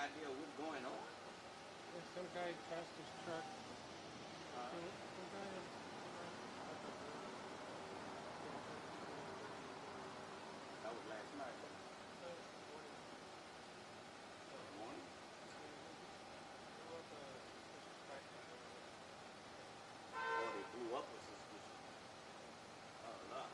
Idea what's going on? Some guy crashed his truck. That was last night. Morning? Oh, they blew up a suspicious. Oh, no.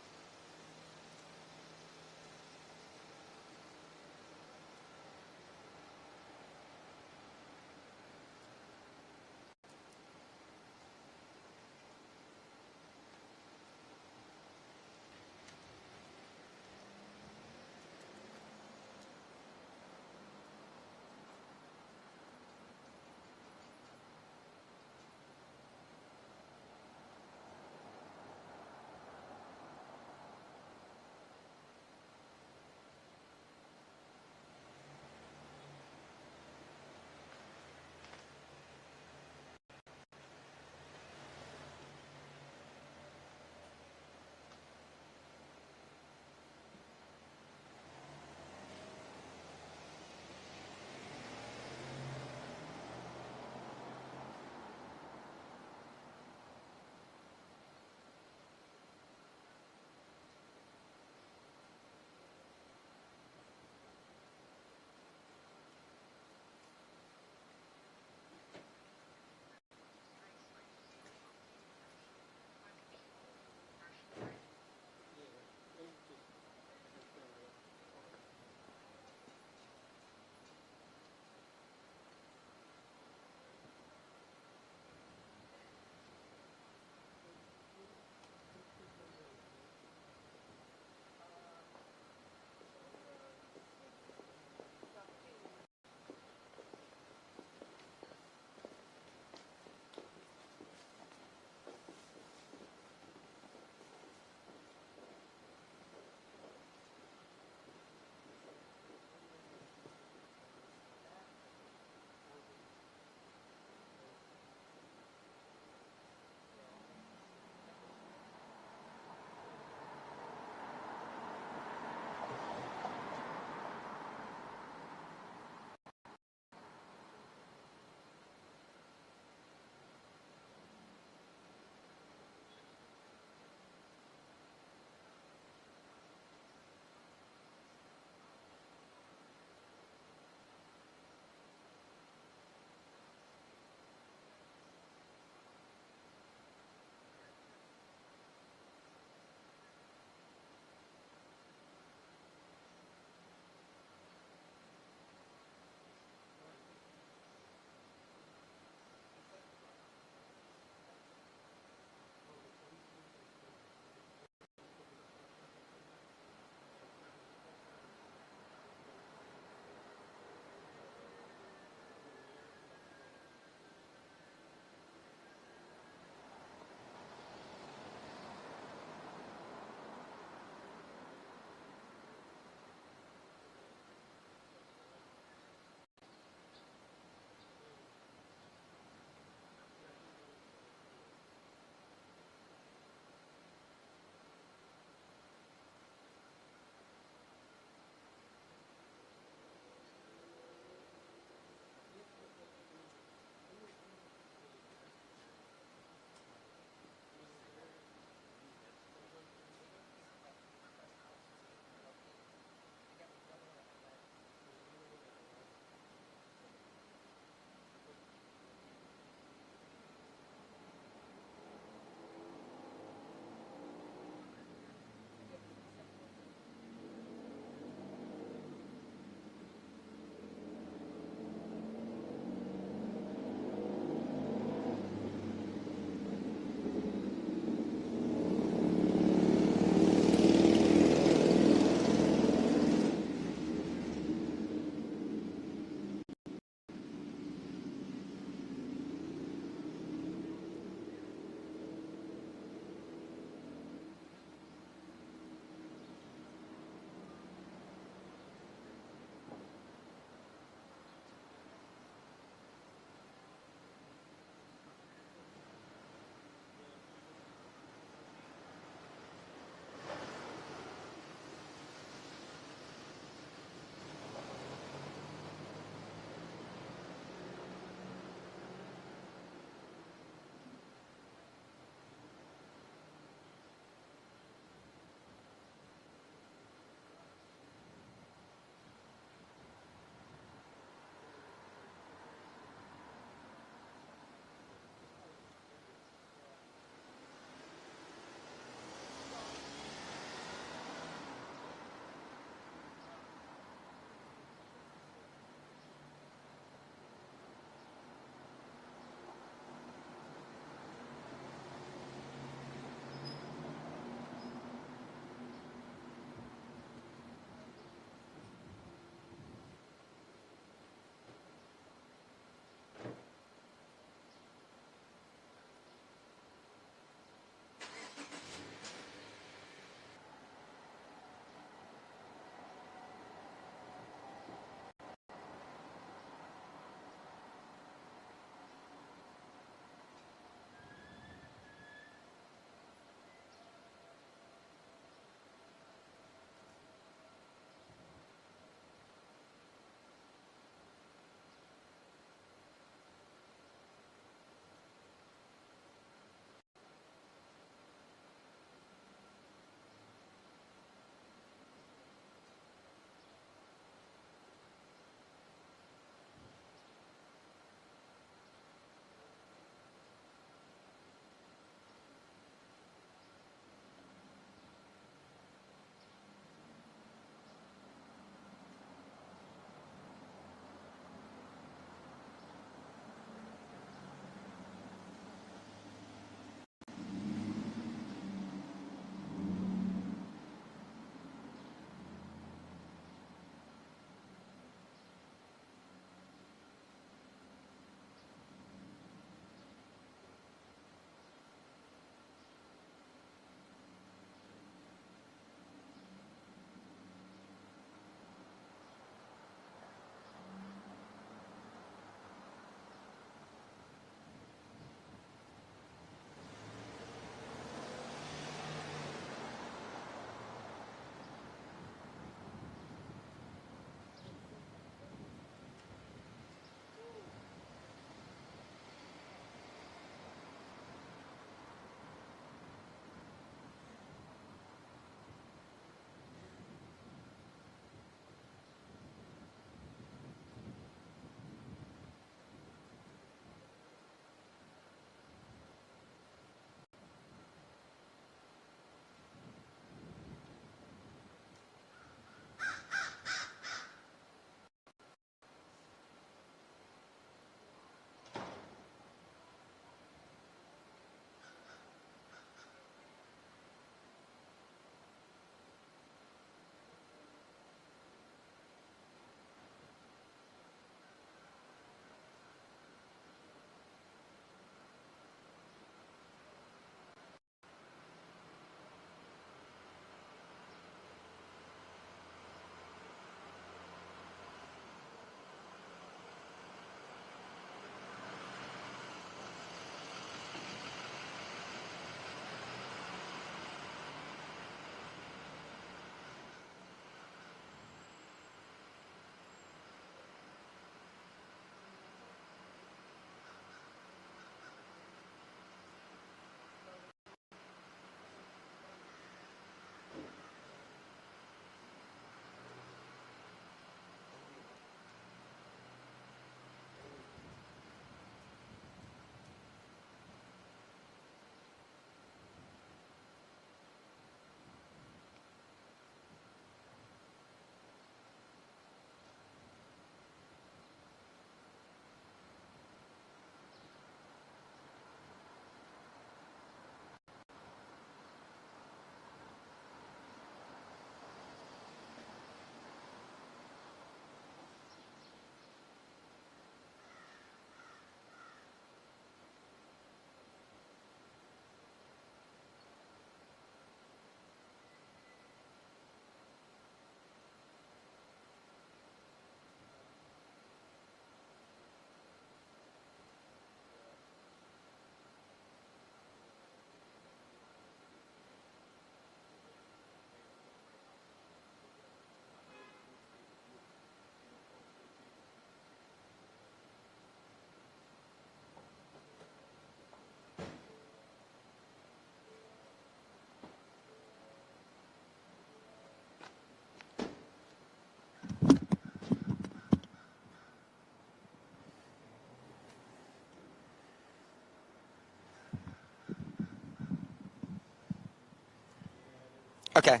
Okay.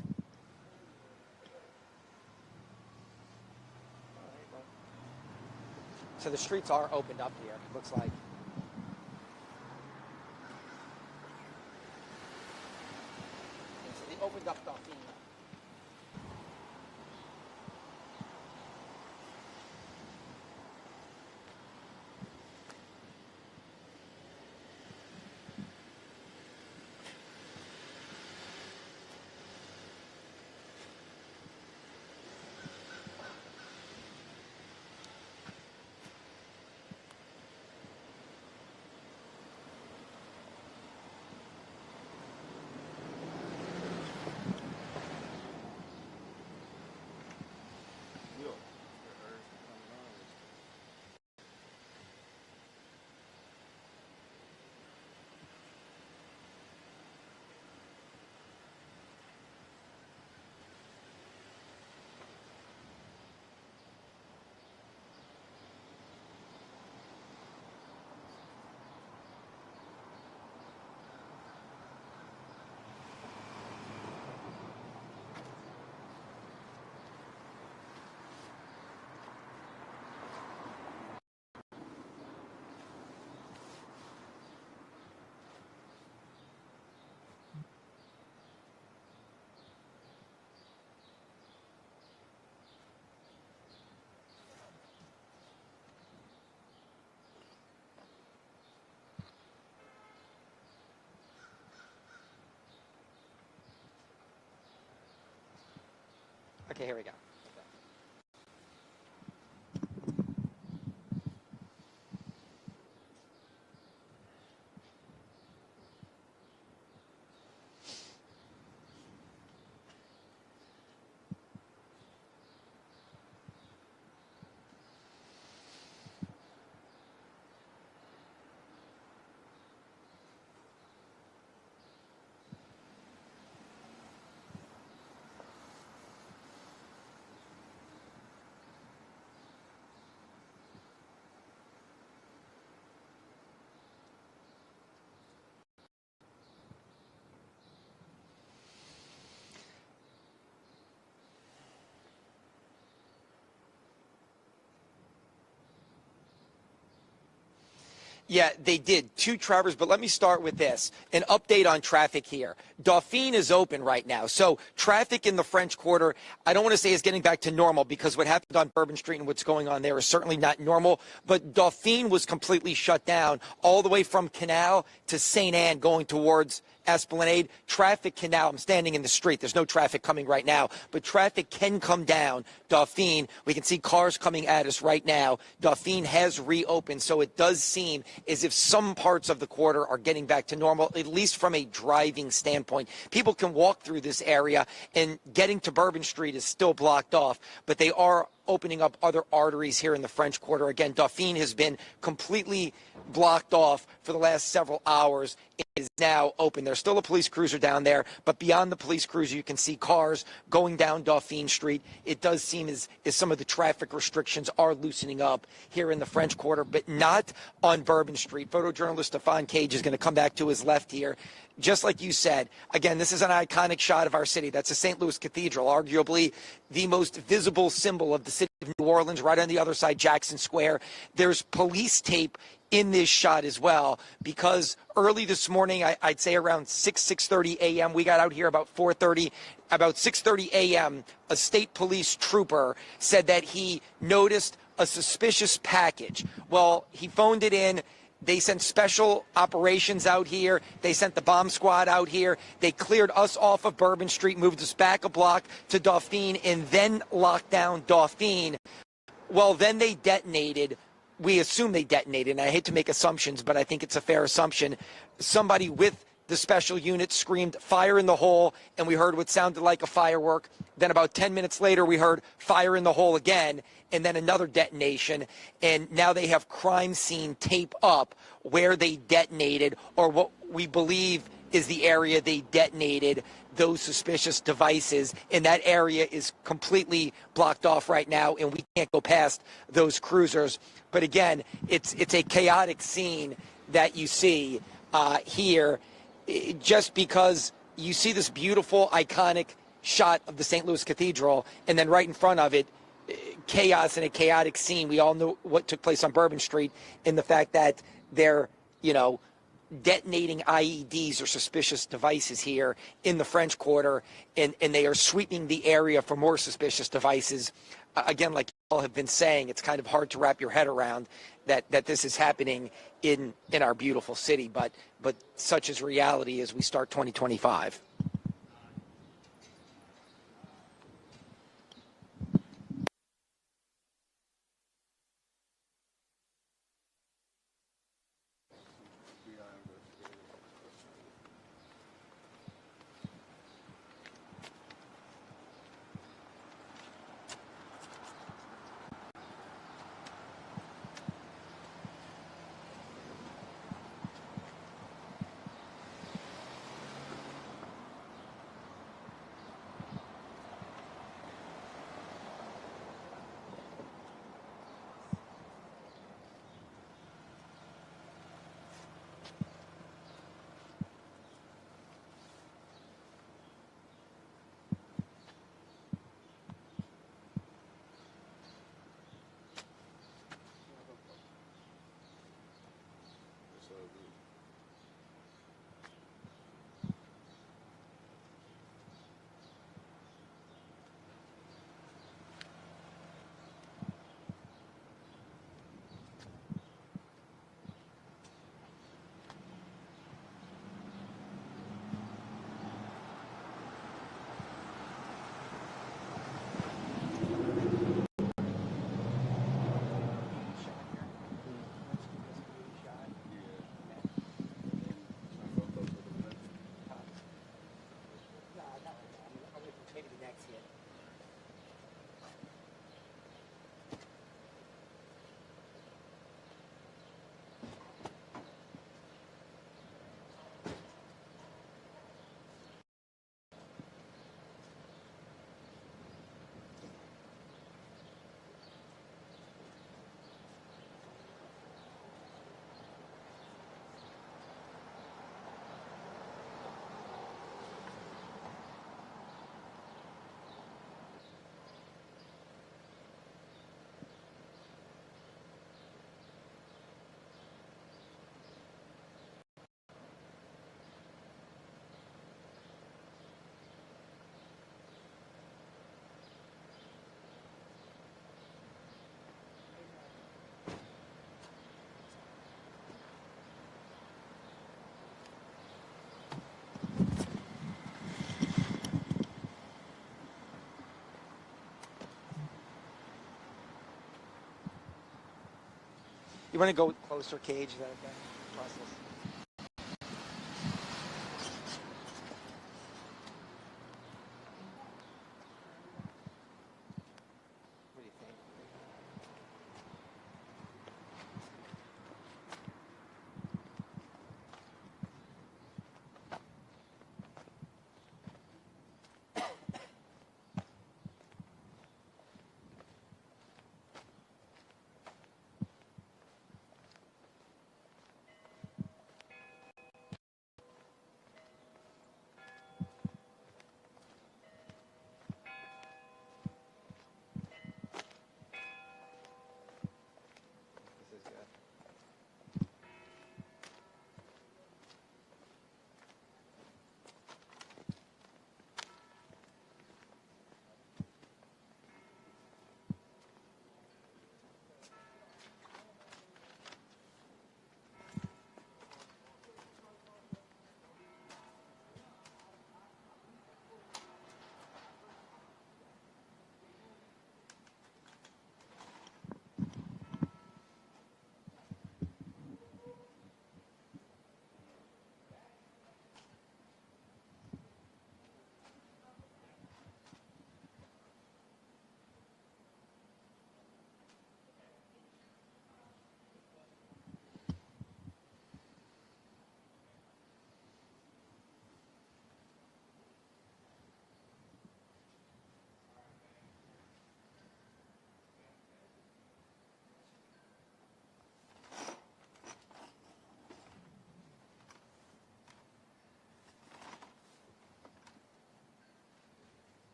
So the streets are opened up here, it looks like. So they opened up Dauphine. Okay, here we go. Yeah, they did. 2 Trevors, but let me start with this. An update on traffic here. Dauphine is open right now. So traffic in the French Quarter, I don't want to say is getting back to normal because what happened on Bourbon Street and what's going on there is certainly not normal. But Dauphine was completely shut down all the way from Canal to St. Anne going towards Esplanade. Traffic can now, I'm standing in the street, there's no traffic coming right now, but traffic can come down Dauphine. We can see cars coming at us right now. Dauphine has reopened, so it does seem as if some parts of the quarter are getting back to normal, at least from a driving standpoint. People can walk through this area, and getting to Bourbon Street is still blocked off, but they are opening up other arteries here in the French Quarter. Again, Dauphine has been completely blocked off for the last several hours. It is now open. There's still a police cruiser down there, but beyond the police cruiser, you can see cars going down Dauphine Street. It does seem as some of the traffic restrictions are loosening up here in the French Quarter, but not on Bourbon Street. Photojournalist Stefan Cage is going to come back to his left here. Just like you said, again, this is an iconic shot of our city. That's the St. Louis Cathedral, arguably the most visible symbol of the city of New Orleans, right on the other side, Jackson Square. There's police tape in this shot as well, because early this morning, I'd say around 6:30 a.m., we got out here about 4:30. About 6:30 a.m., a state police trooper said that he noticed a suspicious package. Well, he phoned it in. They sent special operations out here. They sent the bomb squad out here. They cleared us off of Bourbon Street, moved us back a block to Dauphine, and then locked down Dauphine. Well, then they detonated. We assume they detonated, and I hate to make assumptions, but I think it's a fair assumption. Somebody with the special unit screamed, "Fire in the hole," and we heard what sounded like a firework. Then about 10 minutes later, we heard "Fire in the hole" again, and then another detonation. And now they have crime scene tape up where they detonated, or what we believe is the area they detonated those suspicious devices. And that area is completely blocked off right now, and we can't go past those cruisers. But again, it's a chaotic scene that you see here, just because you see this beautiful, iconic shot of the St. Louis Cathedral, and then right in front of it, chaos and a chaotic scene. We all know what took place on Bourbon Street, in the fact that they're, detonating IEDs or suspicious devices here in the French Quarter, and they are sweeping the area for more suspicious devices. Again, like you all have been saying, it's kind of hard to wrap your head around that this is happening in our beautiful city, but such is reality as we start 2025. You want to go closer, Cage? Is that okay? Process. What do you think?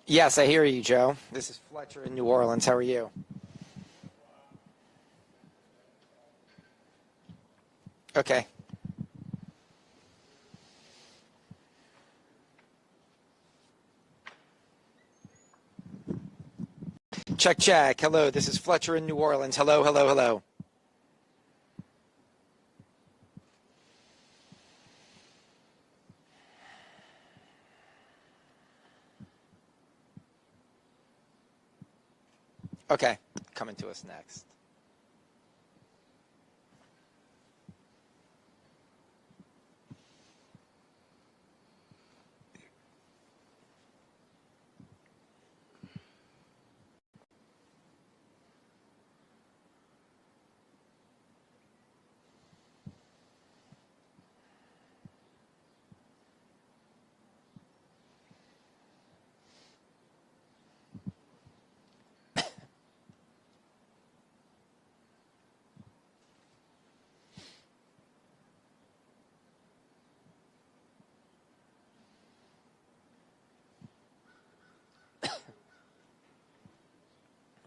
Yes, I hear you, Joe. This is Fletcher in New Orleans. How are you? Okay. Check, check. Hello, this is Fletcher in New Orleans. Hello, hello, hello. Okay, coming to us next.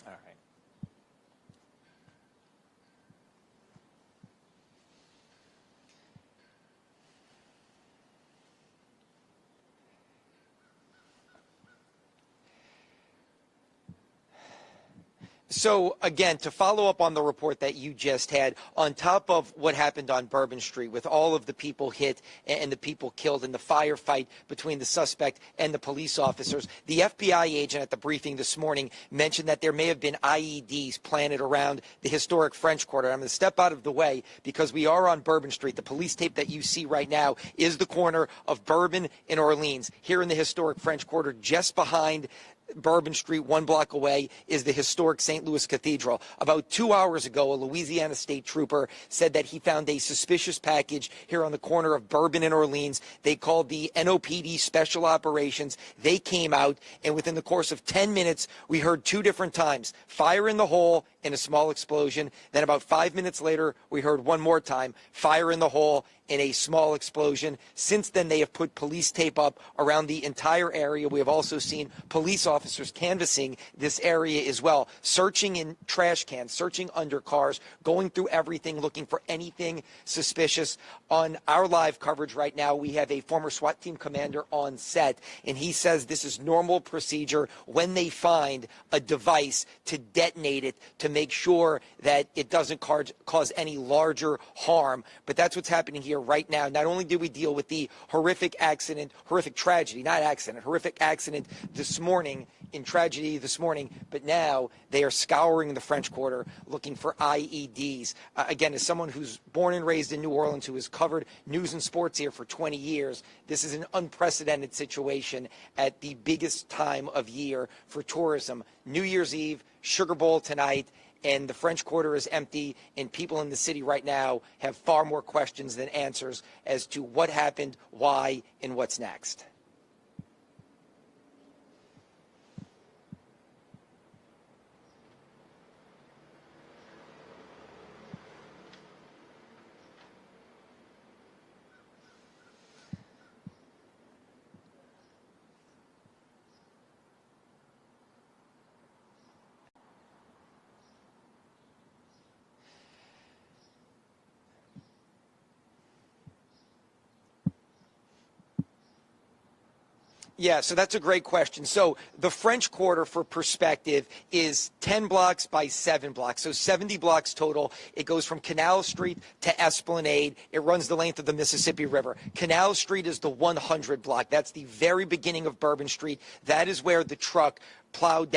All right. So again, to follow up on the report that you just had, on top of what happened on Bourbon Street with all of the people hit and the people killed in the firefight between the suspect and the police officers, the FBI agent at the briefing this morning mentioned that there may have been IEDs planted around the historic French Quarter. I'm going to step out of the way because we are on Bourbon Street. The police tape that you see right now is the corner of Bourbon and Orleans here in the historic French Quarter, just behind Bourbon Street, 1 block away, is the historic St. Louis Cathedral. About 2 hours ago, a Louisiana state trooper said that he found a suspicious package here on the corner of Bourbon and Orleans. They called the NOPD Special Operations. They came out, and within the course of 10 minutes, we heard 2 different times, fire in the hole and a small explosion. Then about 5 minutes later, we heard one more time, fire in the hole and a small explosion. Since then, they have put police tape up around the entire area. We have also seen police officers canvassing this area as well, searching in trash cans, searching under cars, going through everything, looking for anything suspicious. On our live coverage right now, we have a former SWAT team commander on set, and he says this is normal procedure when they find a device to detonate it to make sure that it doesn't cause any larger harm. But that's what's happening here right now. Not only did we deal with the horrific accident, horrific tragedy, not accident, horrific accident this morning, in tragedy this morning, but now they are scouring the French Quarter looking for IEDs. Again, as someone who's born and raised in New Orleans, who has covered news and sports here for 20 years, this is an unprecedented situation at the biggest time of year for tourism. New Year's Eve, Sugar Bowl tonight, and the French Quarter is empty, and people in the city right now have far more questions than answers as to what happened, why, and what's next. Yeah, so that's a great question. So the French Quarter, for perspective, is 10 blocks by 7 blocks, so 70 blocks total. It goes from Canal Street to Esplanade. It runs the length of the Mississippi River. Canal Street is the 100 block. That's the very beginning of Bourbon Street. That is where the truck plowed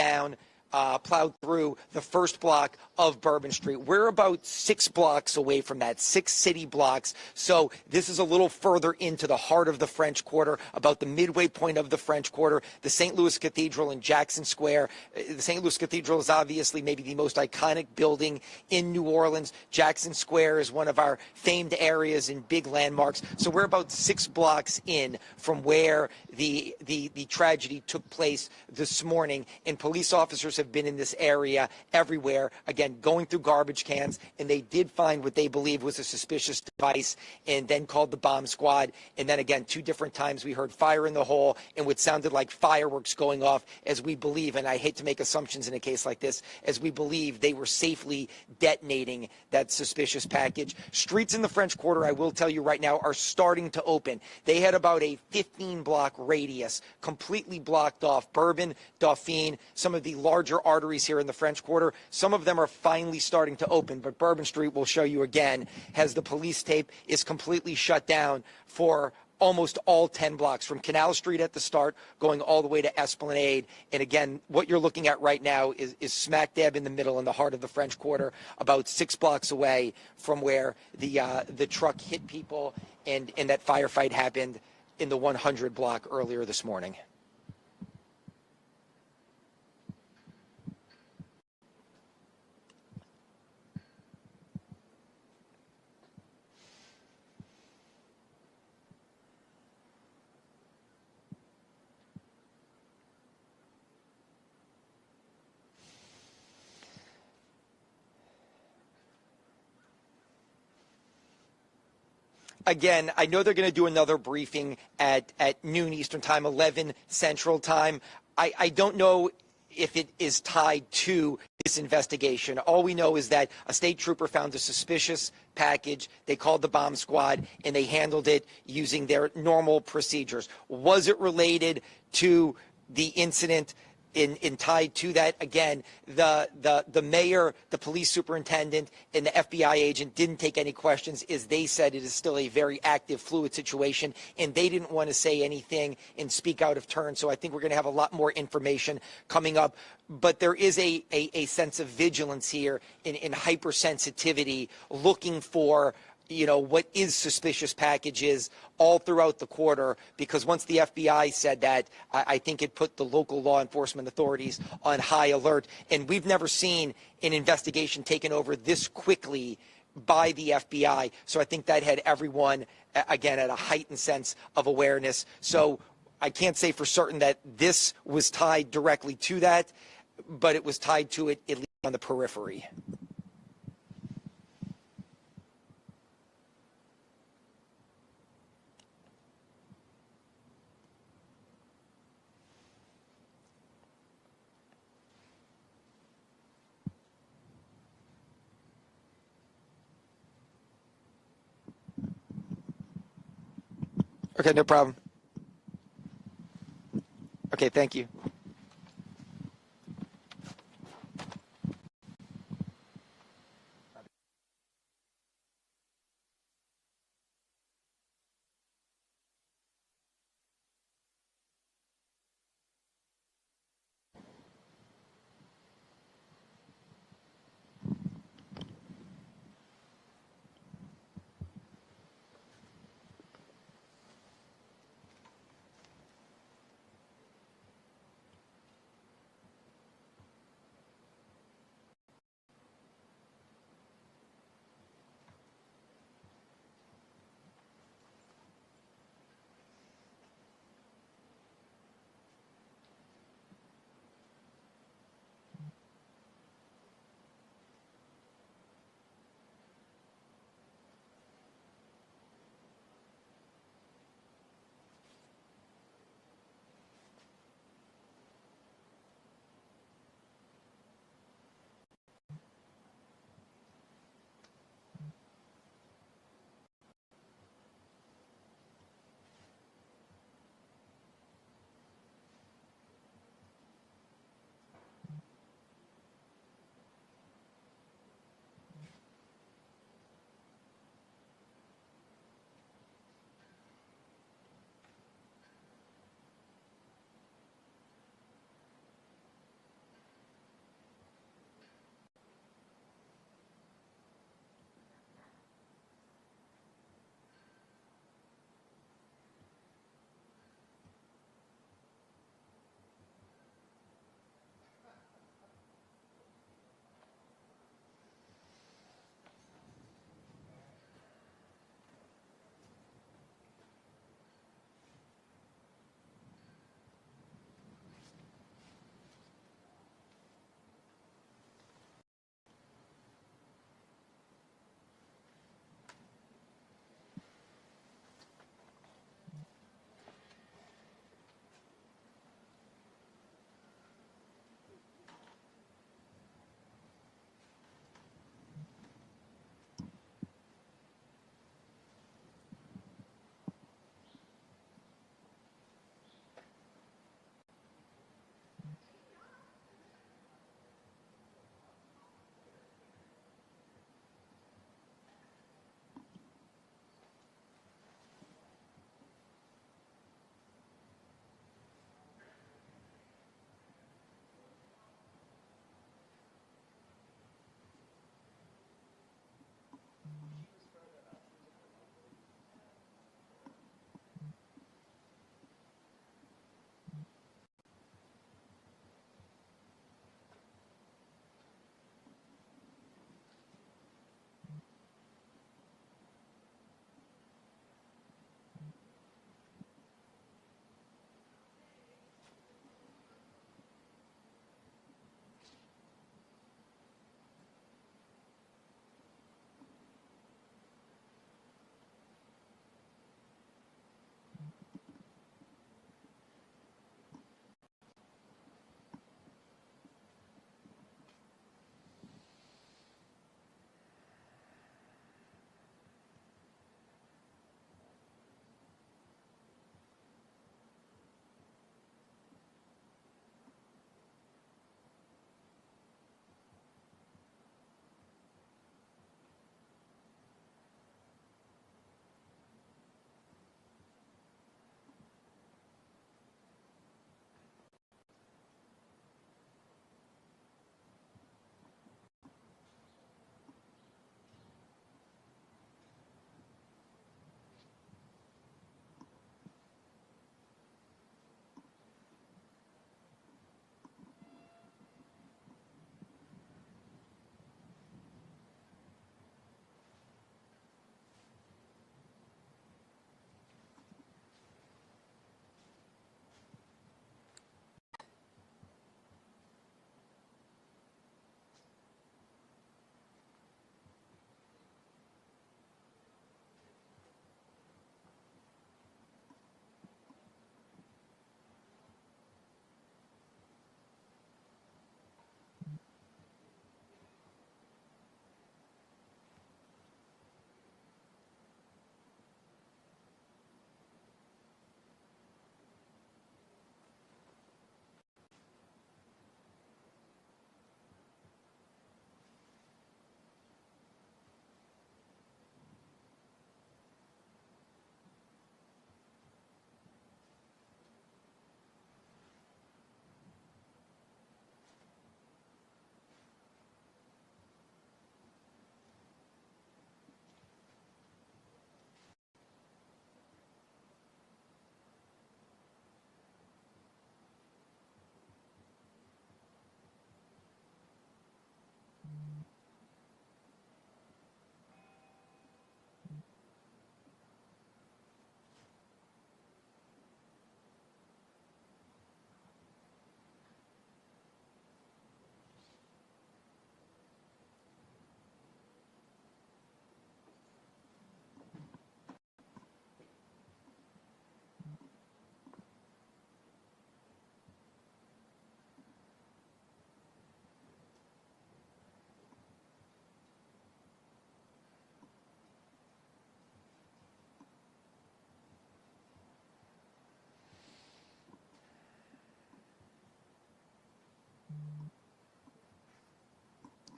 through the first block of Bourbon Street. We're about 6 blocks away from that, 6 city blocks. So this is a little further into the heart of the French Quarter, about the midway point of the French Quarter, the St. Louis Cathedral in Jackson Square. The St. Louis Cathedral is obviously maybe the most iconic building in New Orleans. Jackson Square is one of our famed areas and big landmarks. So we're about 6 blocks in from where the tragedy took place this morning, and police officers have have been in this area everywhere, again, going through garbage cans, and they did find what they believe was a suspicious device and then called the bomb squad. And then again, 2 different times we heard fire in the hole and what sounded like fireworks going off, as we believe, and I hate to make assumptions in a case like this, as we believe they were safely detonating that suspicious package. Streets in the French Quarter, I will tell you right now, are starting to open. They had about a 15-block radius completely blocked off. Bourbon, Dauphine, some of the larger arteries here in the French Quarter, some of them are finally starting to open, but Bourbon Street, we'll show you again, has the police tape, is completely shut down for almost all 10 blocks, from Canal Street at the start, going all the way to Esplanade. And again, what you're looking at right now is smack dab in the middle, in the heart of the French Quarter, about 6 blocks away from where the truck hit people and that firefight happened in the 100 block earlier this morning. Again, I know they're going to do another briefing at noon Eastern Time, 11 Central Time. I don't know if it is tied to this investigation. All we know is that a state trooper found a suspicious package. They called the bomb squad, and they handled it using their normal procedures. Was it related to the incident in tied to that? Again, the mayor, the police superintendent, and the FBI agent didn't take any questions, as they said it is still a very active, fluid situation, and they didn't want to say anything and speak out of turn. So I think we're going to have a lot more information coming up. But there is a sense of vigilance here in hypersensitivity, looking for what is suspicious packages all throughout the quarter, because once the FBI said that, I think it put the local law enforcement authorities on high alert. And we've never seen an investigation taken over this quickly by the FBI. So I think that had everyone, again, at a heightened sense of awareness. So I can't say for certain that this was tied directly to that, but it was tied to it, at least on the periphery. Okay, no problem. Okay, thank you.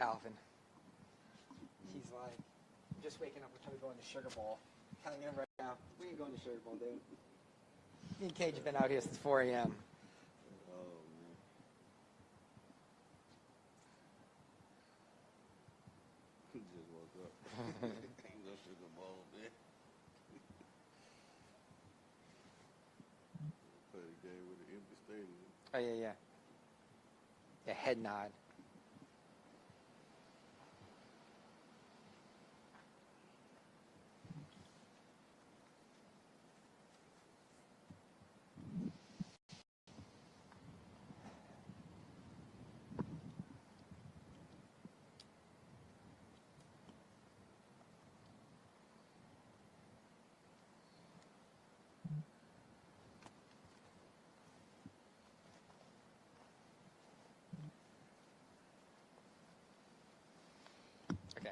Alvin. He's like, I'm just waking up. We're trying to go on the Sugar Bowl. Telling him right now, we ain't going to Sugar Bowl, dude. Me and Cage have been out here since 4 a.m. Oh, man. He just woke up. He go to the bowl, man. Played a game with an empty stadium. Oh, yeah. Yeah, head nod. Okay.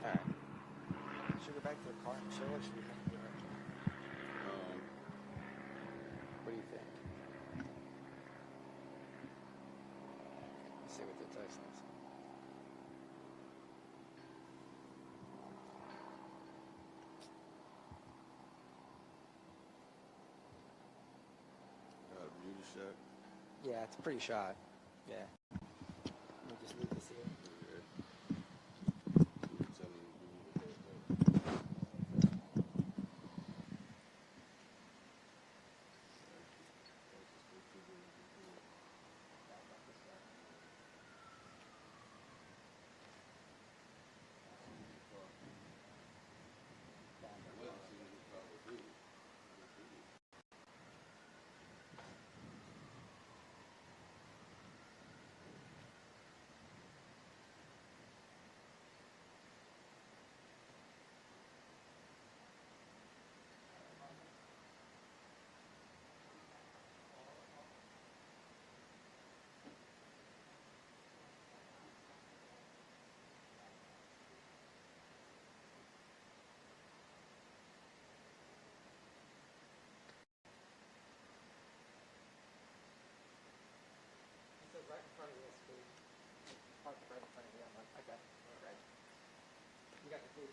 All right. Should we go back to the car and chill, or should we come here? What do you think? Let's see what the text is. Beauty shot. Yeah, it's a pretty shot. Yeah. Let me just leave this here. Right in front of this food. Parked right in front of you. I'm like, okay, all right. You got the food.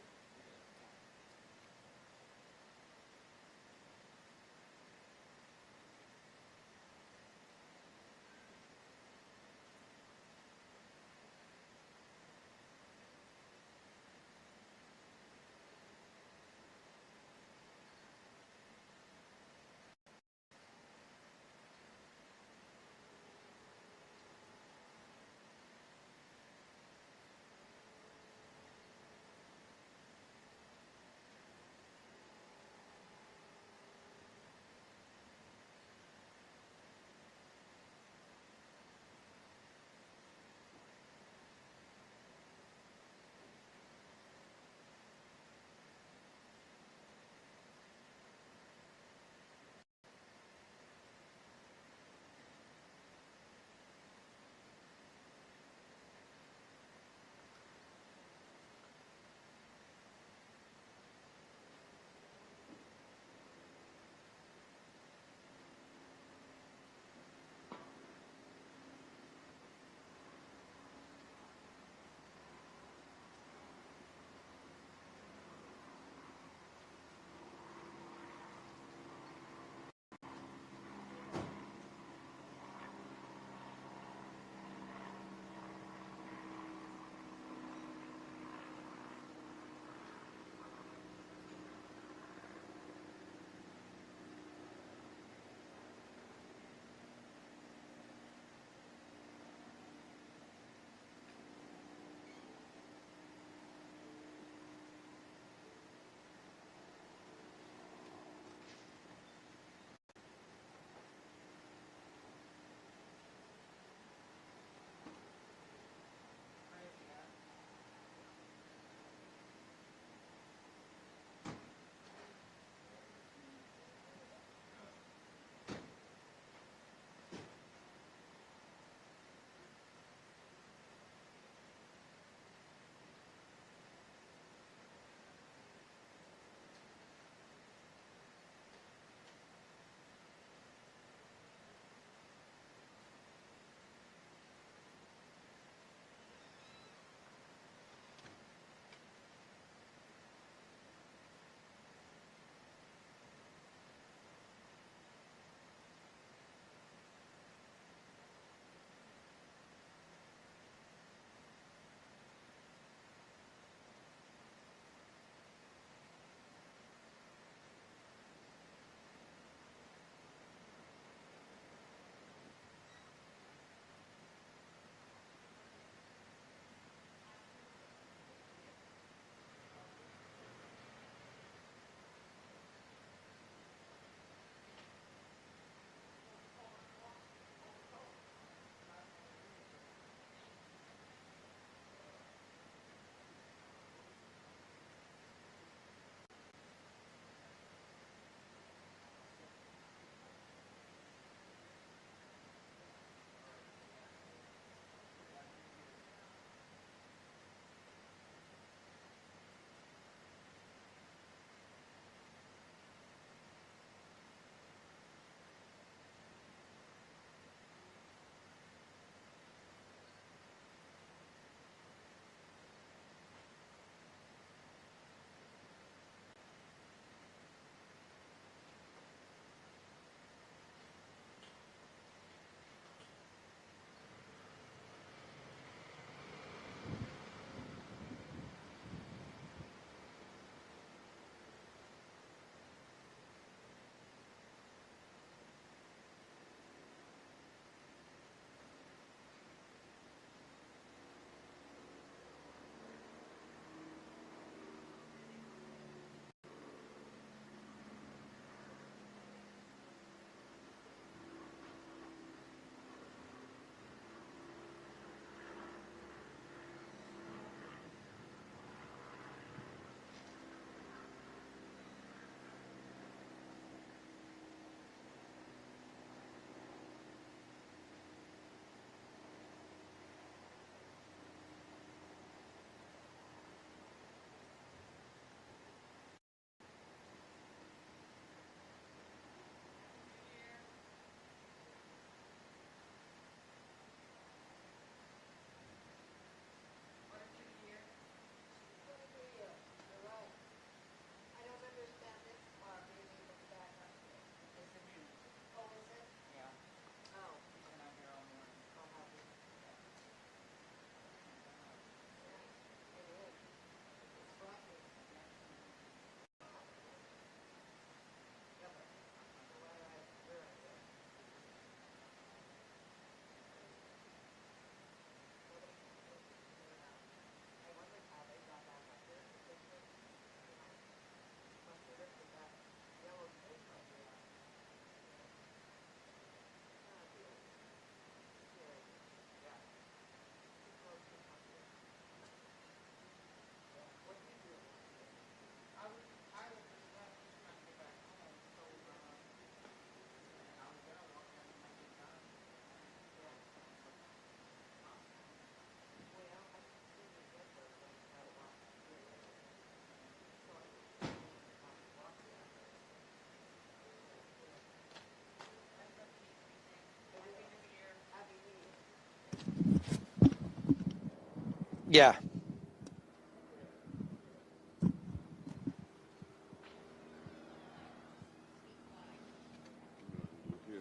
Yeah.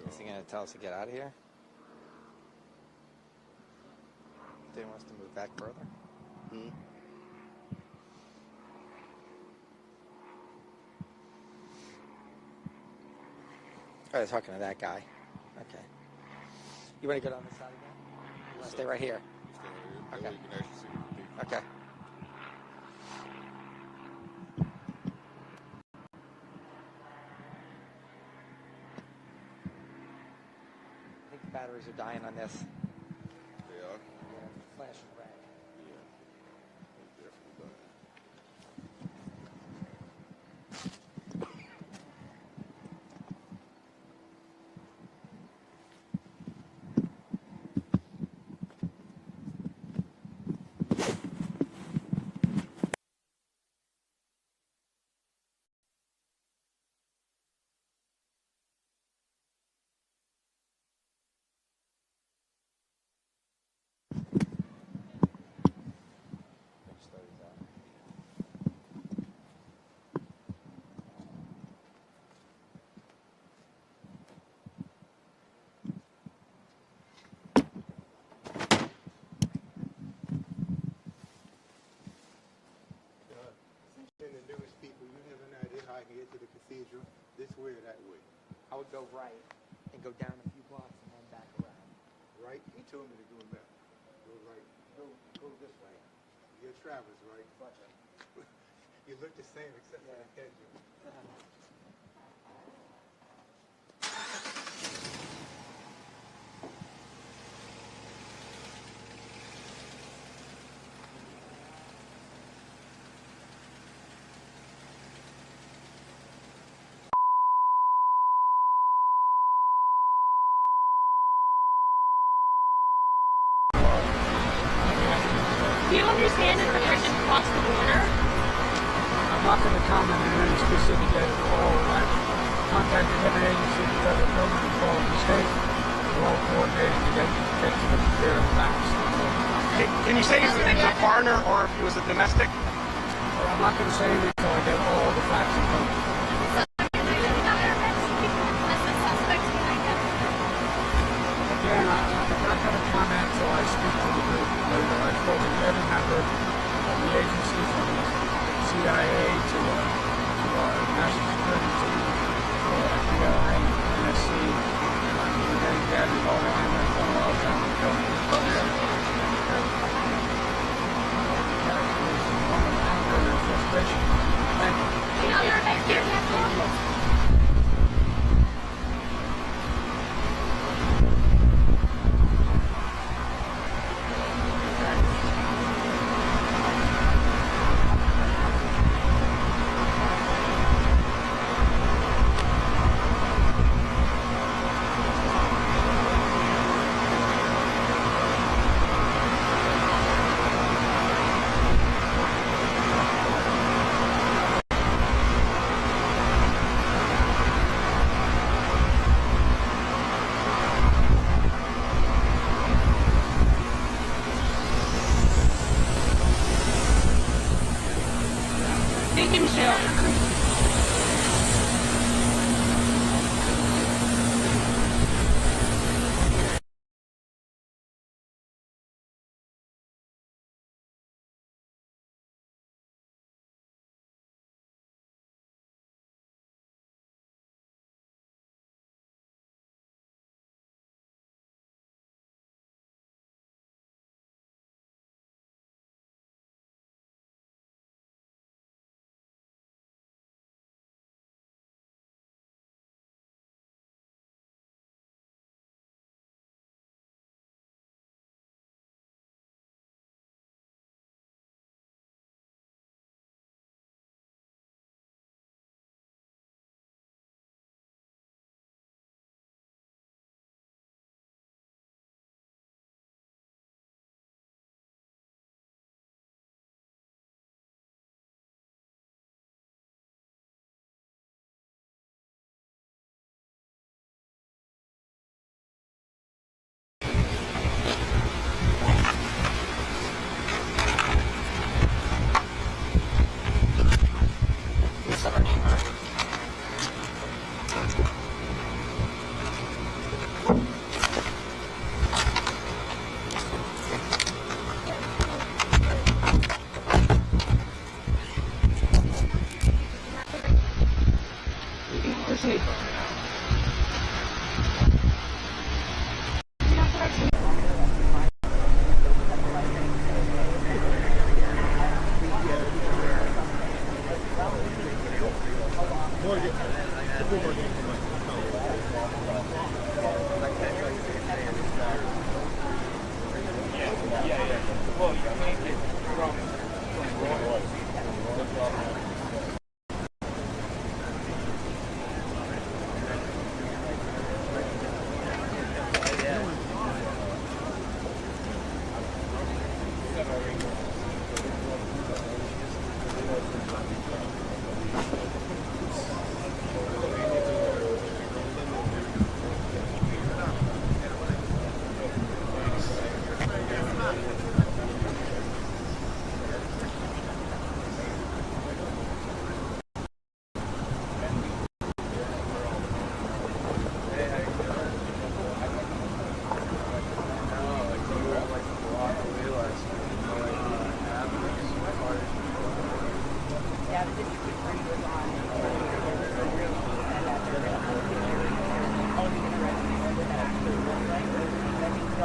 Is he going to tell us to get out of here? Do he want us to move back further? Oh, they're talking to that guy. Okay. You want to go down this side again? You want to stay right here? Okay. Okay. I think the batteries are dying on this. They are? Yeah, flashing red. Yeah. They definitely dying. In the newest people, you have an idea how I can get to the cathedral, this way or that way? I would go right and go down a few blocks and then back around. Right? He told me to go left. Go right. Go this way. You're Travis, right? You look the same except for the head. Do you understand that the person crossed the border? I'm not going to comment on any specific at all. I've contacted every agency, the federal government, all the state. We're all coordinating to get to the clear facts. Can you say if he was a foreigner or if he was a domestic? Well, I'm not going to say anything until I get all the facts in front of me. Again, I'm not going to comment until I speak to the group. I've spoken to every member of the agency, from the CIA to our national security team, to FBI, NSC. We're getting gathered all around that phone all the time. Frustration. Thank you. You know you're next year,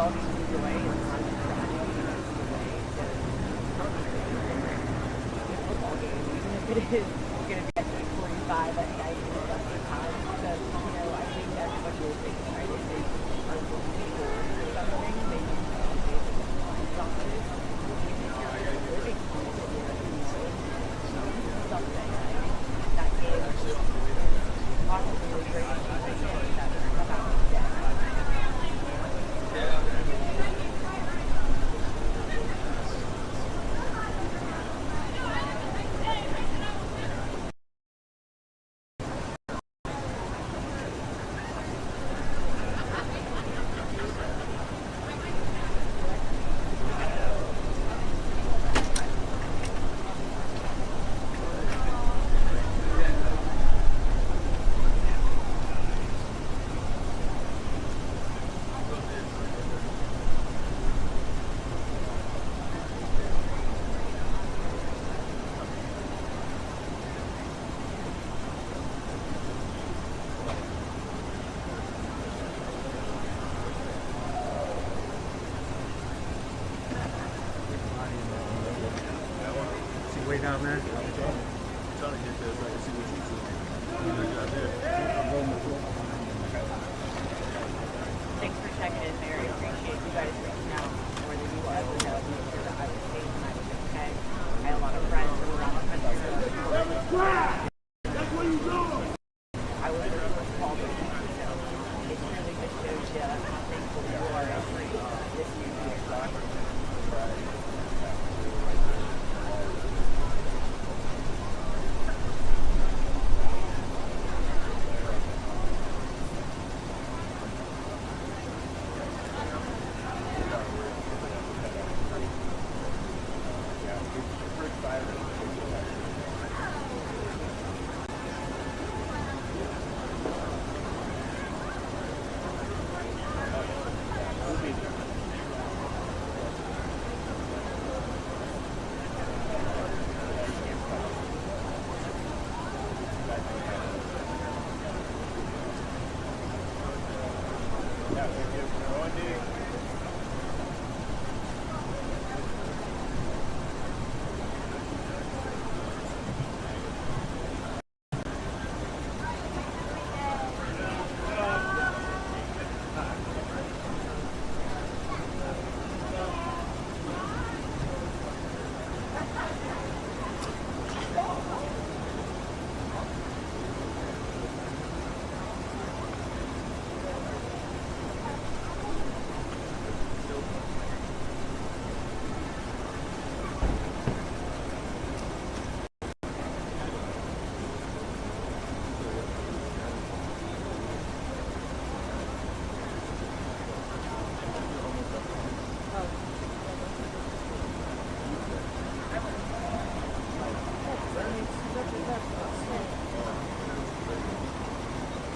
all just moved away and decided to travel and moved away to football game, even if it is going to be at 8:45 at night in the dusty time. Because, you know, I think everybody is excited. They are looking forward to something. They need to be able to find something. Even if you're living in the city of New Orleans, something. I think that game is just possibly the greatest thing that's come out of death. Way down there. I'm trying to get there so I can see what you see. Thanks for checking in, Mary. Appreciate you guys reaching out more than you ever know. Make sure that I was safe and I was okay. I had a lot of friends who were around the country. That's what you doing. I was the first call to you, so it really just shows you how thankful you are every this new year.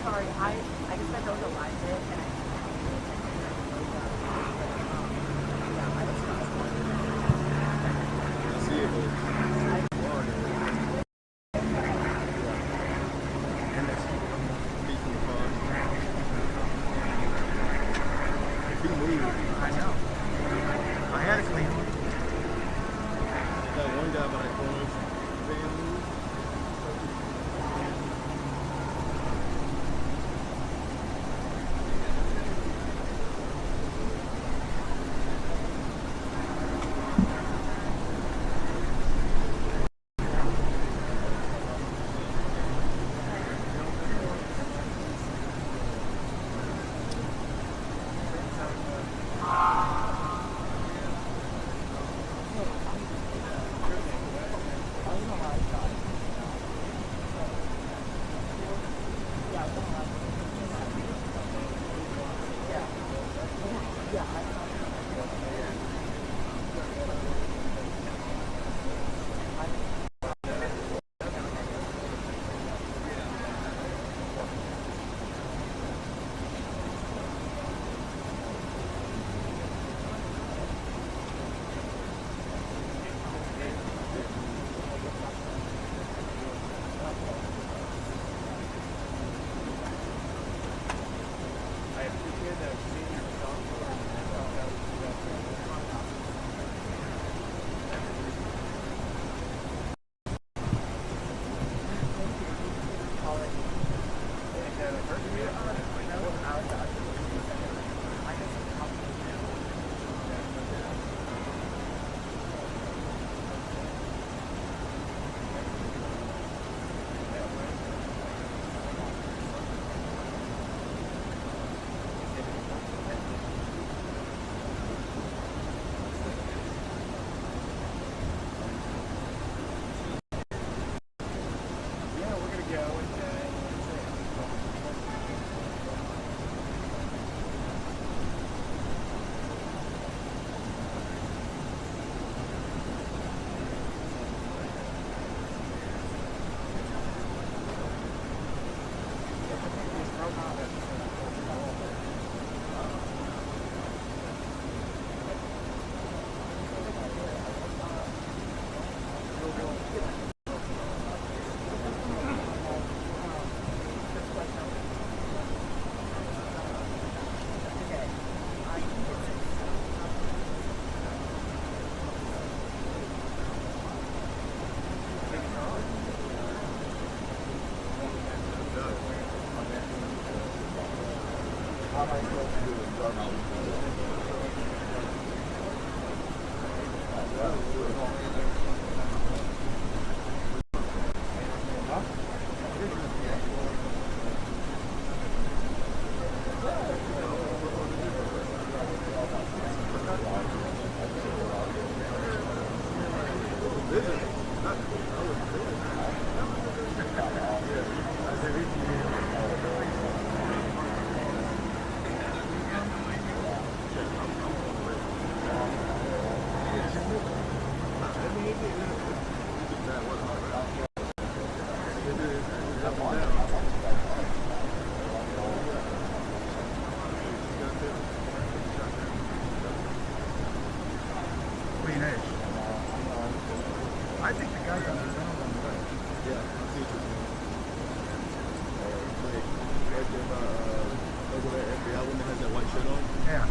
Sorry, I guess I don't realize it, and I know. I had to clean one. That one guy by the corner van moved. Clean edge. I think the guy got it on the way. Yeah, I see what you're saying. Right there by, over there, FBI woman that has that white shirt on. Yeah.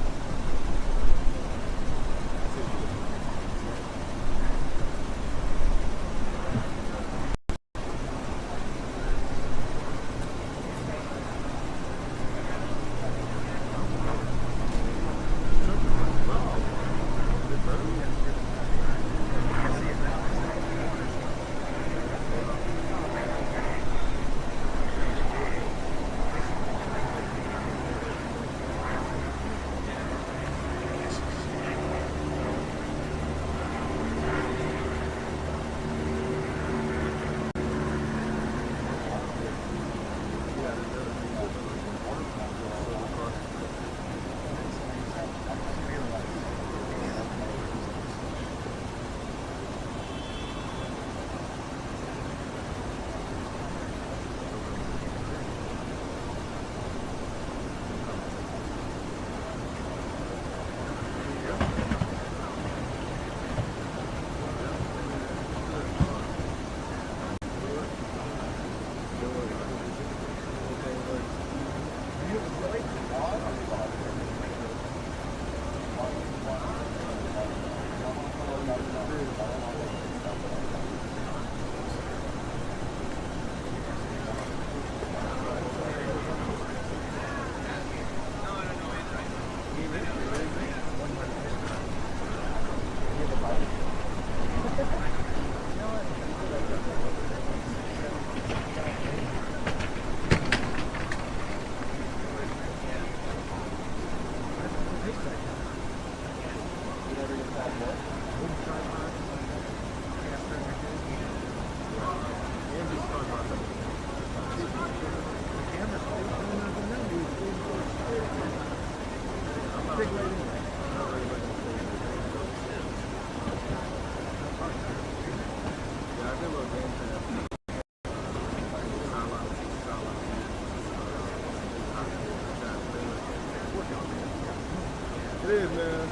It is, man.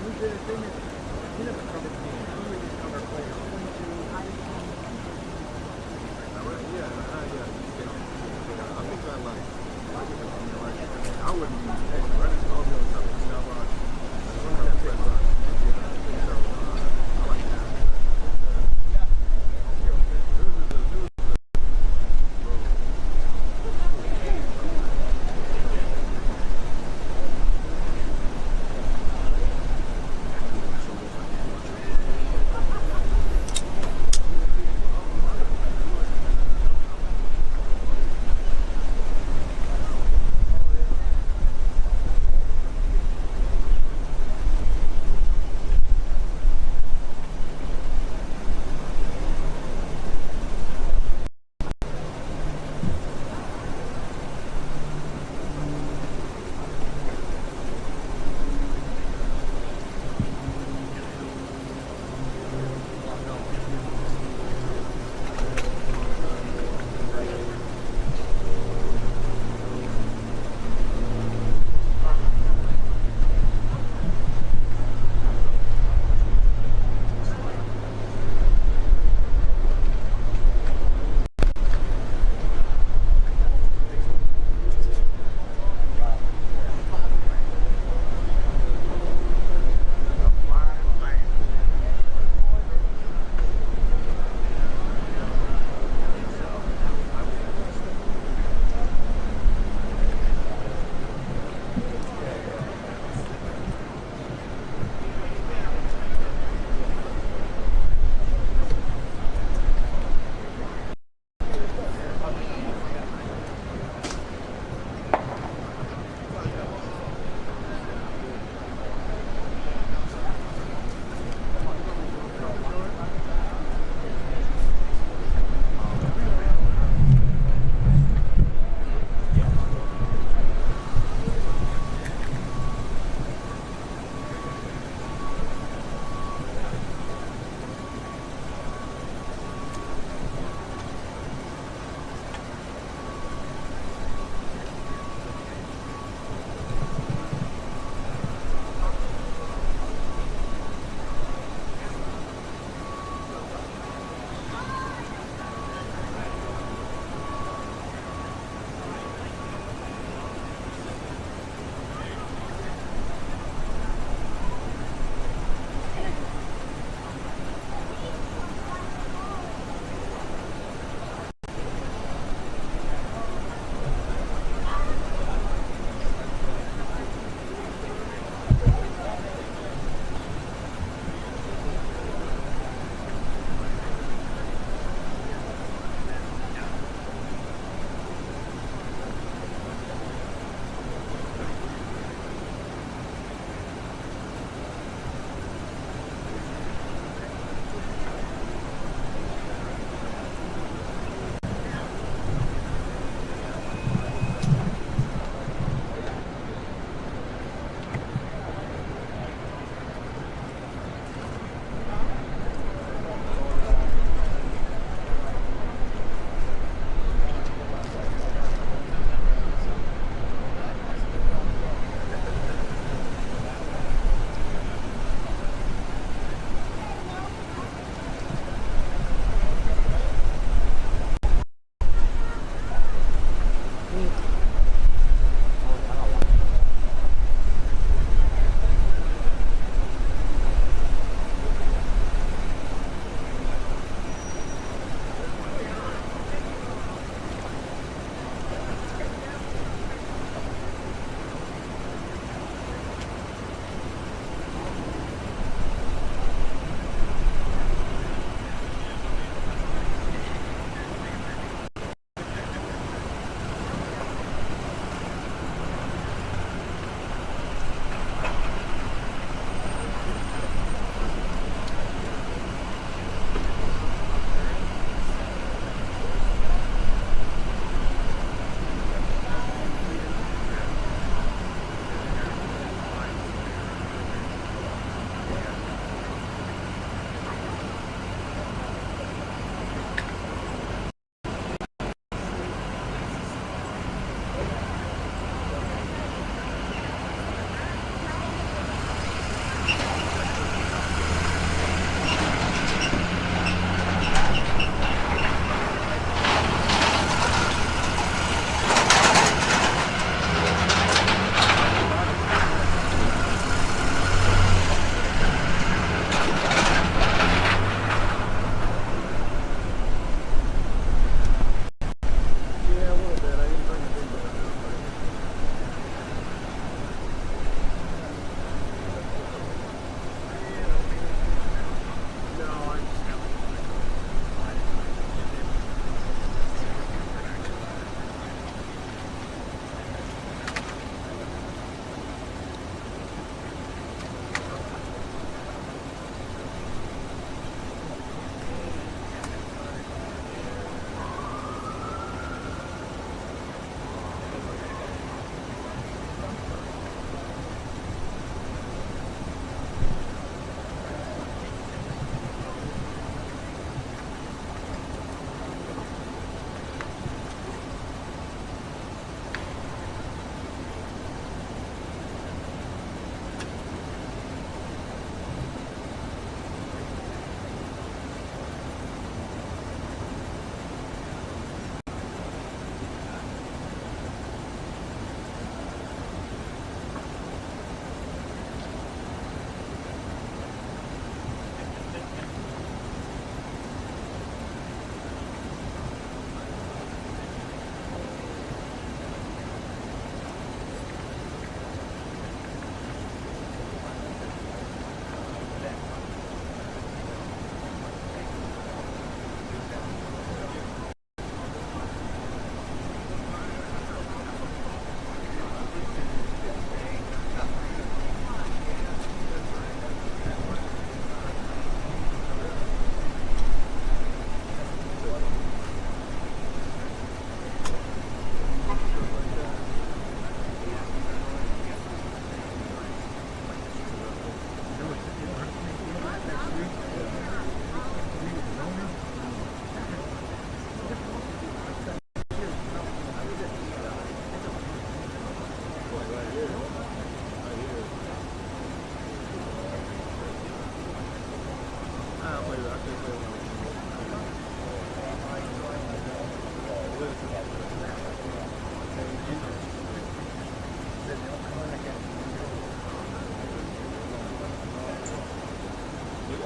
We did a thing that we never covered the game. We really just covered players 22. Yeah. I think I like I wouldn't be running all the other stuff in the box. I like that.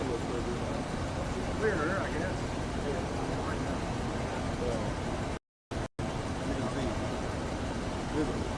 looks pretty good. Clearer, I guess. You can see visibly.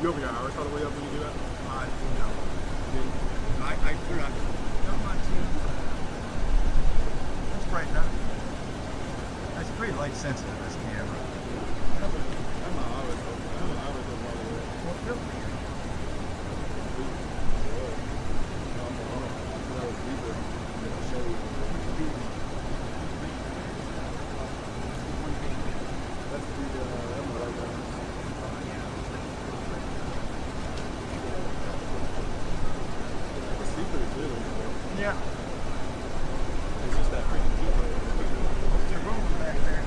You open your hours all the way up when you do that? No. I put on, don't mind seeing. That's bright enough. That's pretty light sensitive, this camera. I'm not always open. I'm not always open all the way. Well, feel free. Yeah. It's just that freaking heat. What's the room back there?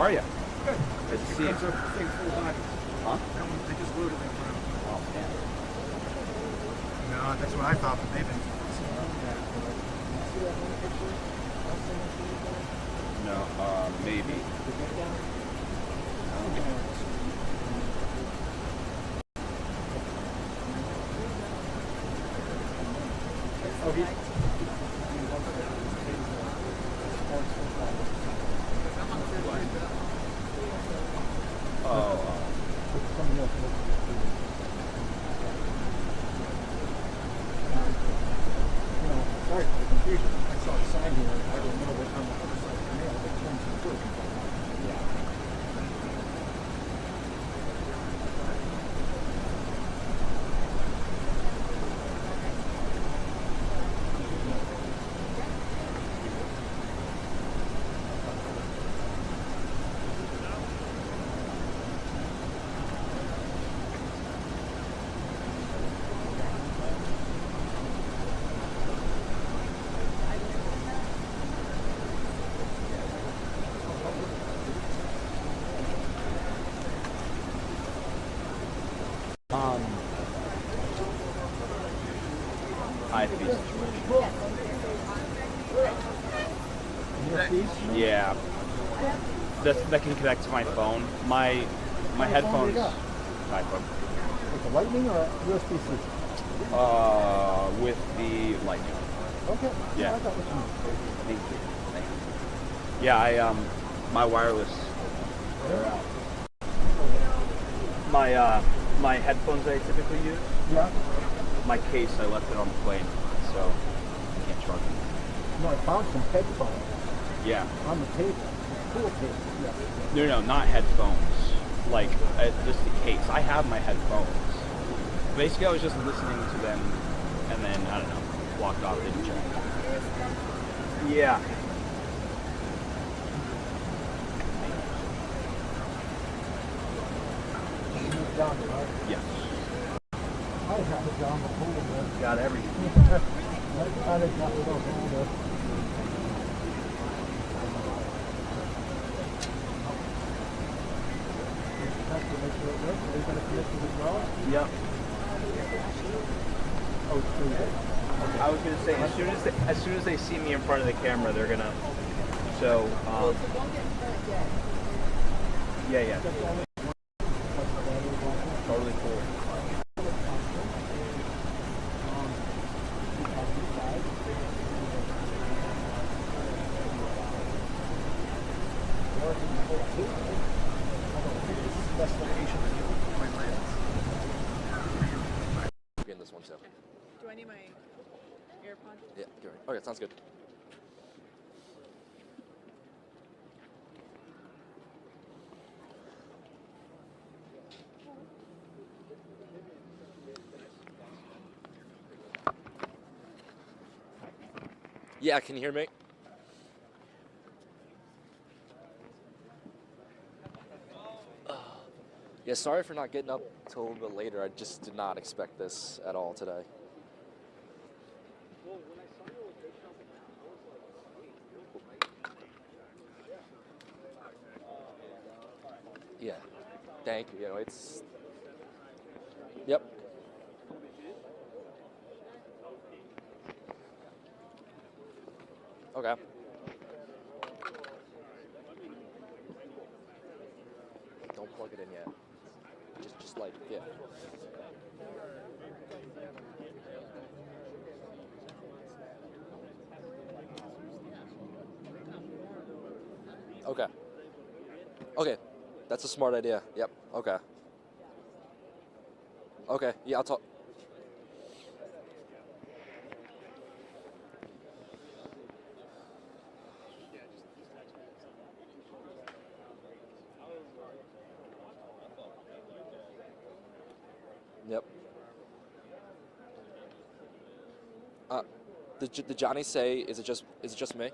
are you? Good. Good to see you. Comes up the thing full body. Huh? That one, they just loaded it around. Oh, man. No, that's what I thought, but they've been. No, maybe. Oh, he's. Sorry for the confusion. I saw a sign here. I didn't know that on the other side of the mail that turns to food. IP situation. Yeah. That can connect to my phone. My headphones. iPhone. With the lightning or USB-C? With the lightning. Okay. Yeah. I got what you mean. Thank you. Thank you. Yeah, my wireless. My headphones I typically use. Yeah. My case, I left it on the plane, so I can't charge them. No, I found some headphones. Yeah. On the table. Cool table. Yeah. No, not headphones. Like, just the case. I have my headphones. Basically, I was just listening to them, and then, I don't know, walked off, didn't check. Yeah. Down there, right? Yes. I have it down the hole. Got everything. I kind of got it over there. Are you going to connect to this well? Yep. Oh, it's through there. Okay. I was gonna say as soon as they see me in front of the camera, they're gonna. So. Yeah. Totally cool. In this one too. Do I need my AirPods? Yeah, good. Okay, sounds good. Yeah, can you hear me? Yeah, sorry for not getting up till a little bit later. I just did not expect this at all today. Yeah, thank you. You know, it's... Yep. Okay. Don't plug it in yet. Just like, yeah. Okay. Okay. That's a smart idea. Yep. Okay. Okay. Yeah, I'll talk. Yep. Did Johnny say, is it just me?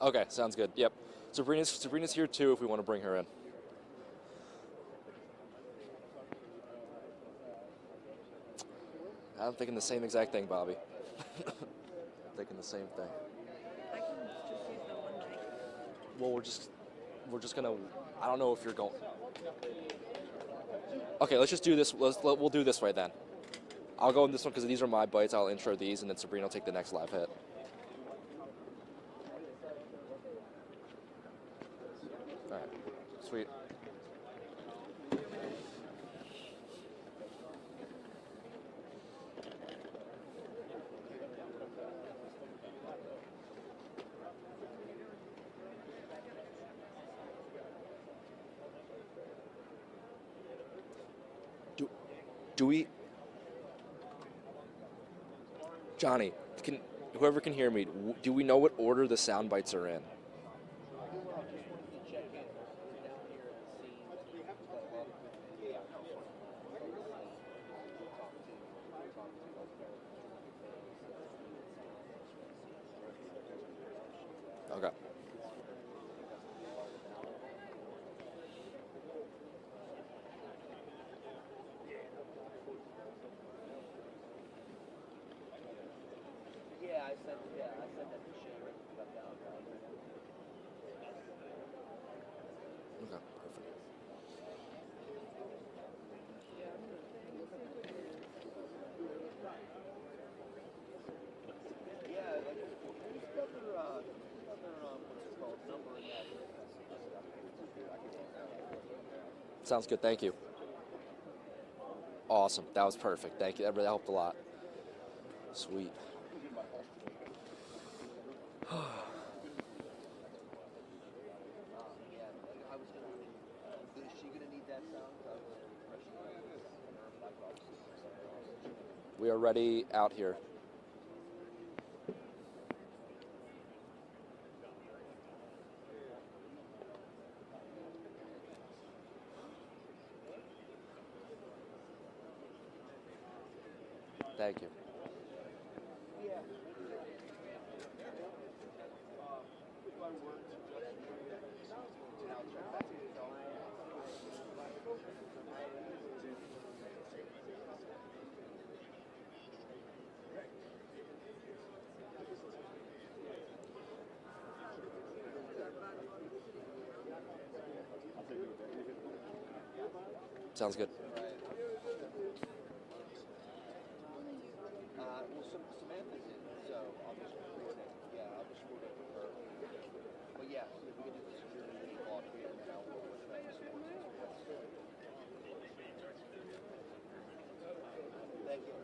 Okay, sounds good. Yep. Sabrina's here too if we want to bring her in. I'm thinking the same exact thing, Bobby. Thinking the same thing. I can just use the one mic. Well, we're just gonna. I don't know if you're going. Okay, let's just do this. We'll do this way then. I'll go in this one because these are my bites. I'll intro these, and then Sabrina will take the next live hit. All right, sweet. Do we, Johnny? Whoever can hear me, do we know what order the sound bites are in? Okay. I said that to Sharon. Okay, perfect. Yeah, like, who's got their, what's it called, number in that? Sounds good. Thank you. Awesome. That was perfect. Thank you. That really helped a lot. Sweet. Is she gonna need that sound? We are ready out here. Thank you. Sounds good. Well, Samantha's in, so I'll just record it. Yeah, I'll just record it with her. But yeah, if we can do the security block here, and then I'll work with that. Thank you.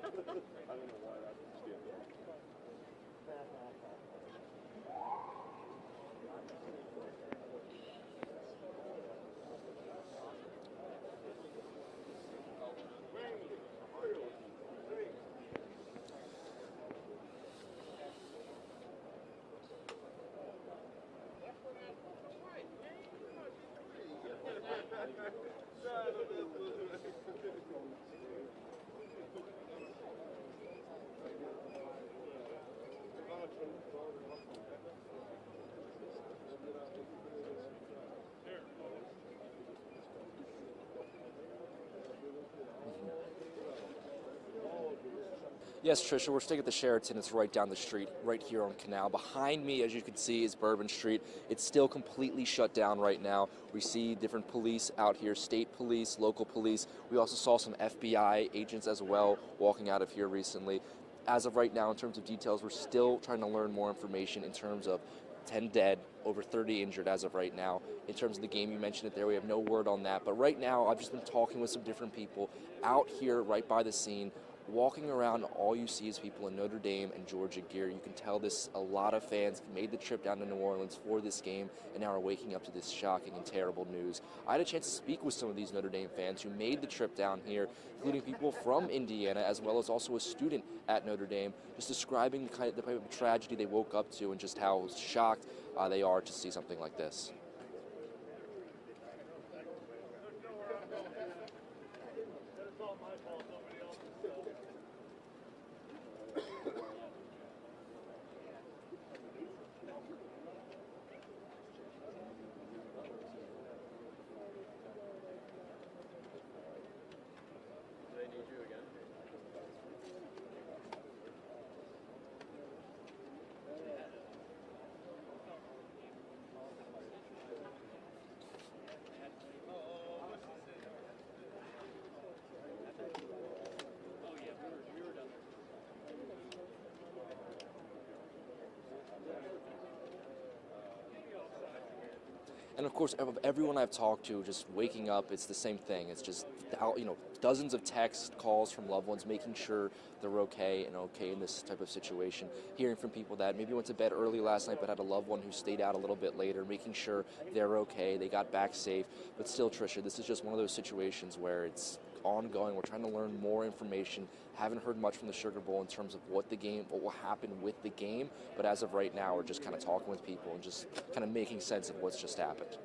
I don't know why I stand there. Yes, Trisha, we're staying at the Sheraton. It's right down the street, right here on Canal. Behind me, as you can see, is Bourbon Street. It's still completely shut down right now. We see different police out here, state police, local police. We also saw some FBI agents as well walking out of here recently. as of right now, in terms of details, we're still trying to learn more information in terms of 10 dead, over 30 injured as of right now. In terms of the game, you mentioned it there, we have no word on that. But right now, I've just been talking with some different people out here right by the scene. Walking around, all you see is people in Notre Dame and Georgia gear. You can tell a lot of fans made the trip down to New Orleans for this game and now are waking up to this shocking and terrible news. I had a chance to speak with some of these Notre Dame fans who made the trip down here, including people from Indiana, as well as also a student at Notre Dame, just describing the type of tragedy they woke up to and just how shocked they are to see something like this. And of course, of everyone I've talked to, just waking up, it's the same thing. It's just, dozens of text calls from loved ones, making sure they're okay in this type of situation. Hearing from people that maybe went to bed early last night but had a loved one who stayed out a little bit later, making sure they're okay, they got back safe. But still, Tricia, this is just one of those situations where it's ongoing. We're trying to learn more information. Haven't heard much from the Sugar Bowl in terms of what will happen with the game, but as of right now, we're just kind of talking with people and just kind of making sense of what's just happened.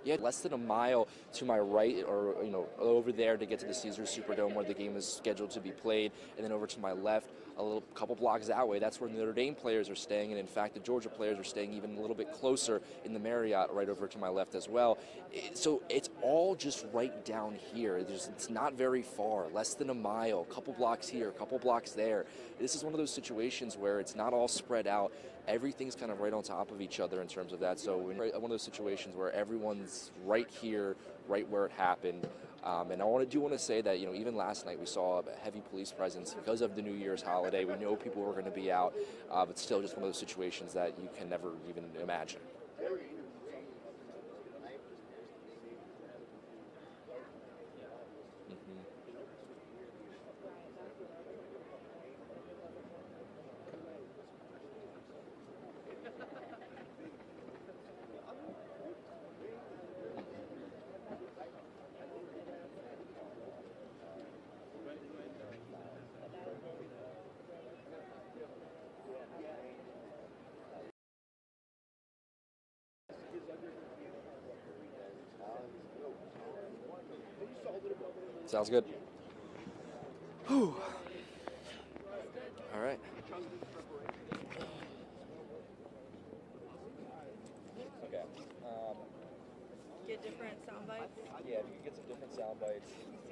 Yeah, less than a mile to my right, or over there to get to the Caesars Superdome where the game is scheduled to be played, and then over to my left, couple blocks that way, that's where the Notre Dame players are staying, and in fact the Georgia players are staying even a little bit closer in the Marriott right over to my left as well. So it's all just right down here. It's not very far, less than a mile, a couple blocks here, a couple blocks there. This is one of those situations where it's not all spread out. Everything's kind of right on top of each other in terms of that. So we're in one of those situations where everyone's right here, right where it happened. And I do want to say that, even last night we saw a heavy police presence because of the New Year's holiday. We know people were going to be out, but still just one of those situations that you can never even imagine. Sounds good. Whew. All right. Okay. Get different sound bites? Yeah, if you can get some different sound bites. I need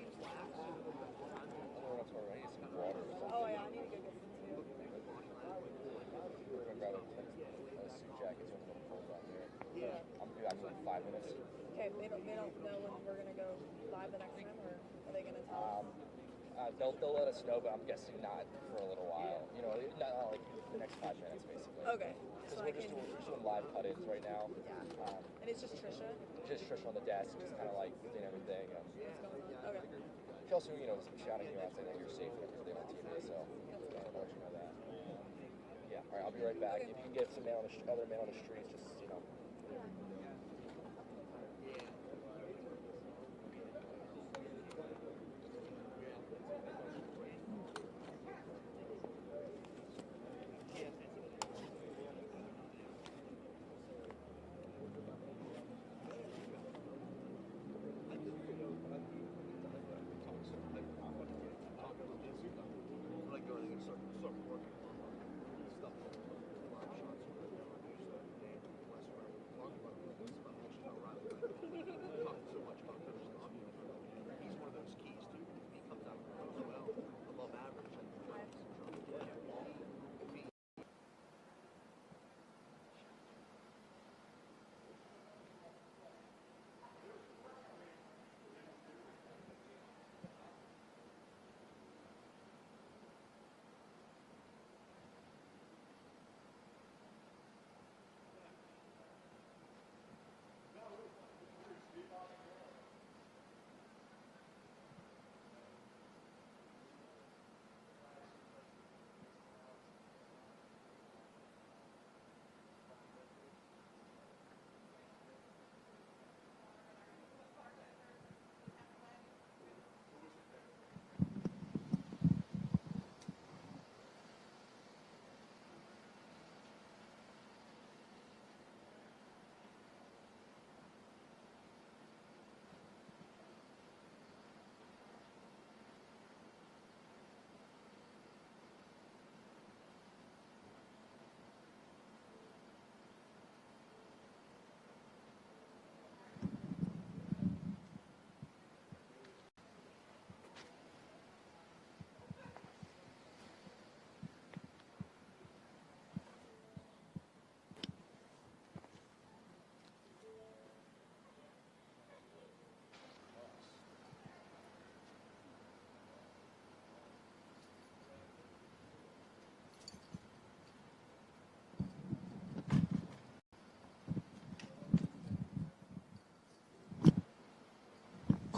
some water or something. Oh, yeah, I need to go get some too. We're going to grab a suit jacket, so I'm going to pull down there. Yeah. I'm doing 5 minutes. Okay, they don't know when we're going to go live the next time, or are they going to tell us? They'll let us know, but I'm guessing not for a little while. Not like the next 5 minutes, basically. Okay. Because we're just doing live cut-ins right now. Yeah. And it's just Trisha? Just Trisha on the desk, just kind of like doing everything. Okay. She also, shouting you out saying that you're safe and everything on TV, so I'll let you know that. Yeah, all right, I'll be right back. If you can get some other man on the streets, just,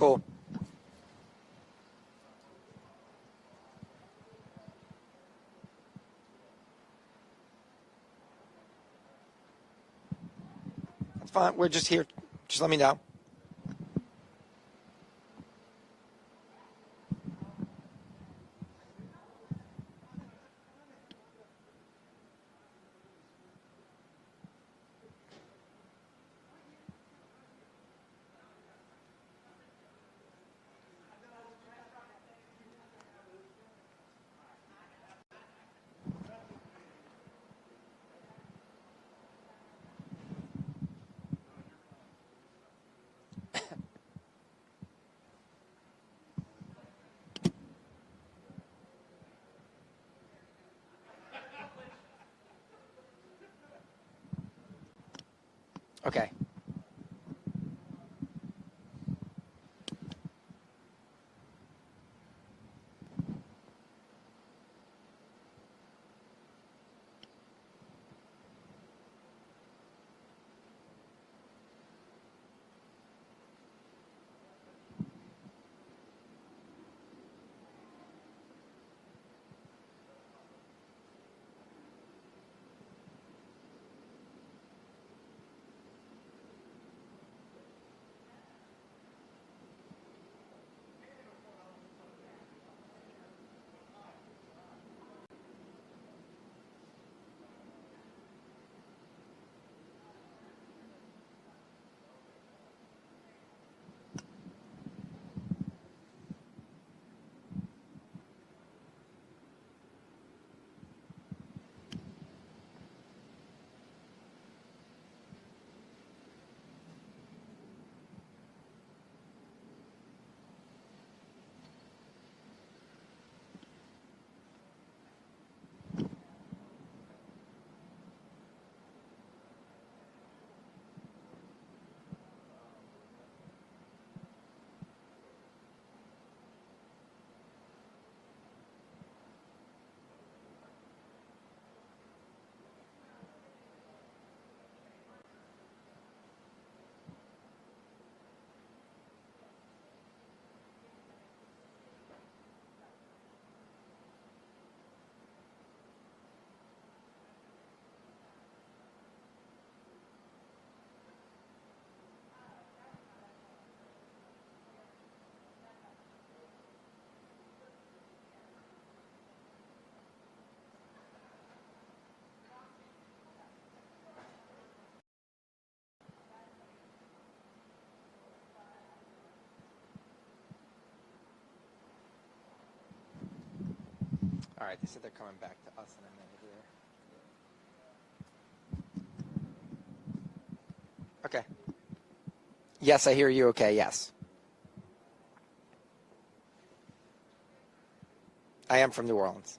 Cool. That's fine. We're just here. Just let me know. Okay. All right, they said they're coming back to us in a minute here. Okay. Yes, I hear you okay, yes. I am from New Orleans.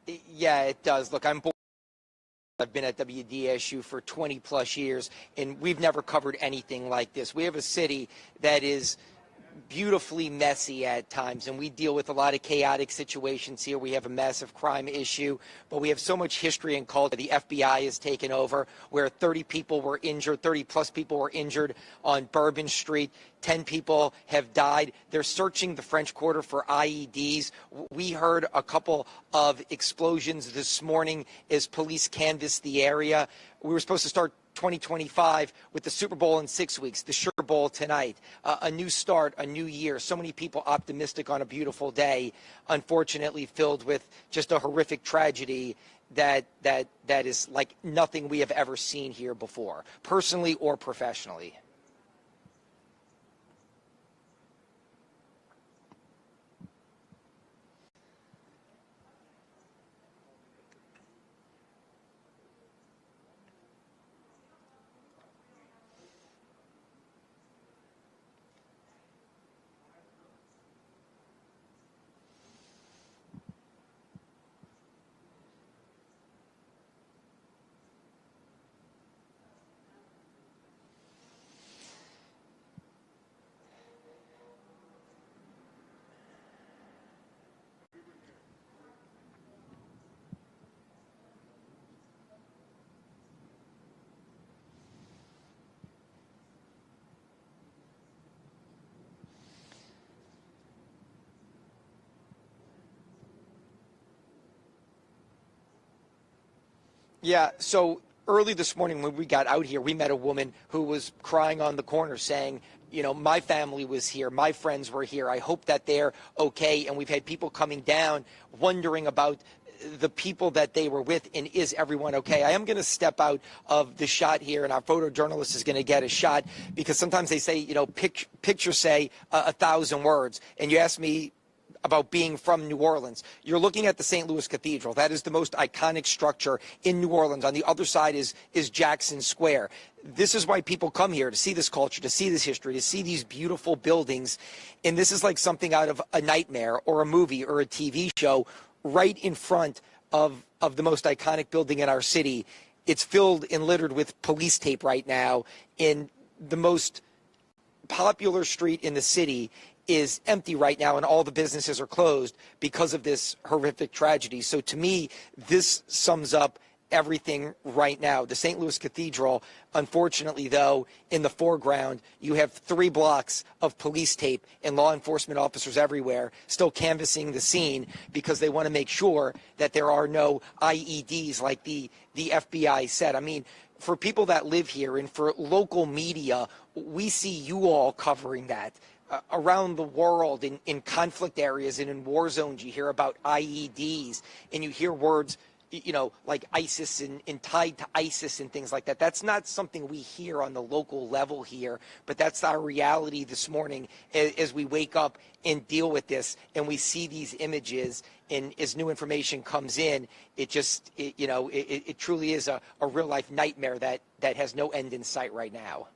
Yeah, it does. Look, I've been at WDSU for 20 plus years, and we've never covered anything like this. We have a city that is beautifully messy at times, and we deal with a lot of chaotic situations here. We have a massive crime issue, but we have so much history and culture. The FBI has taken over, where 30 people were injured, 30 plus people were injured on Bourbon Street. 10 people have died. They're searching the French Quarter for IEDs. We heard a couple of explosions this morning as police canvassed the area. We were supposed to start 2025 with the Super Bowl in 6 weeks, the Sugar Bowl tonight, a new start, a new year. So many people optimistic on a beautiful day, unfortunately filled with just a horrific tragedy that is like nothing we have ever seen here before, personally or professionally. Yeah, so early this morning when we got out here, we met a woman who was crying on the corner saying, you know, my family was here, my friends were here, I hope that they're okay. And we've had people coming down wondering about the people that they were with and is everyone okay. I am going to step out of the shot here, and our photojournalist is going to get a shot, because sometimes they say, you know, pictures say 1,000 words. And you ask me about being from New Orleans. You're looking at the St. Louis Cathedral. That is the most iconic structure in New Orleans. On the other side is Jackson Square. This is why people come here, to see this culture, to see this history, to see these beautiful buildings. And this is like something out of a nightmare or a movie or a TV show, right in front of the most iconic building in our city. It's filled and littered with police tape right now. In the most popular street in the city is empty right now, and all the businesses are closed because of this horrific tragedy. So to me, this sums up everything right now. The St. Louis Cathedral, unfortunately, though, in the foreground, you have 3 blocks of police tape and law enforcement officers everywhere still canvassing the scene because they want to make sure that there are no IEDs like the FBI said. I mean, for people that live here and for local media, we see you all covering that. Around the world in conflict areas and in war zones, you hear about IEDs and you hear words, you know, like ISIS and tied to ISIS and things like that. That's not something we hear on the local level here, but that's our reality this morning as we wake up and deal with this and we see these images. And as new information comes in, it truly is a real life nightmare that has no end in sight right now.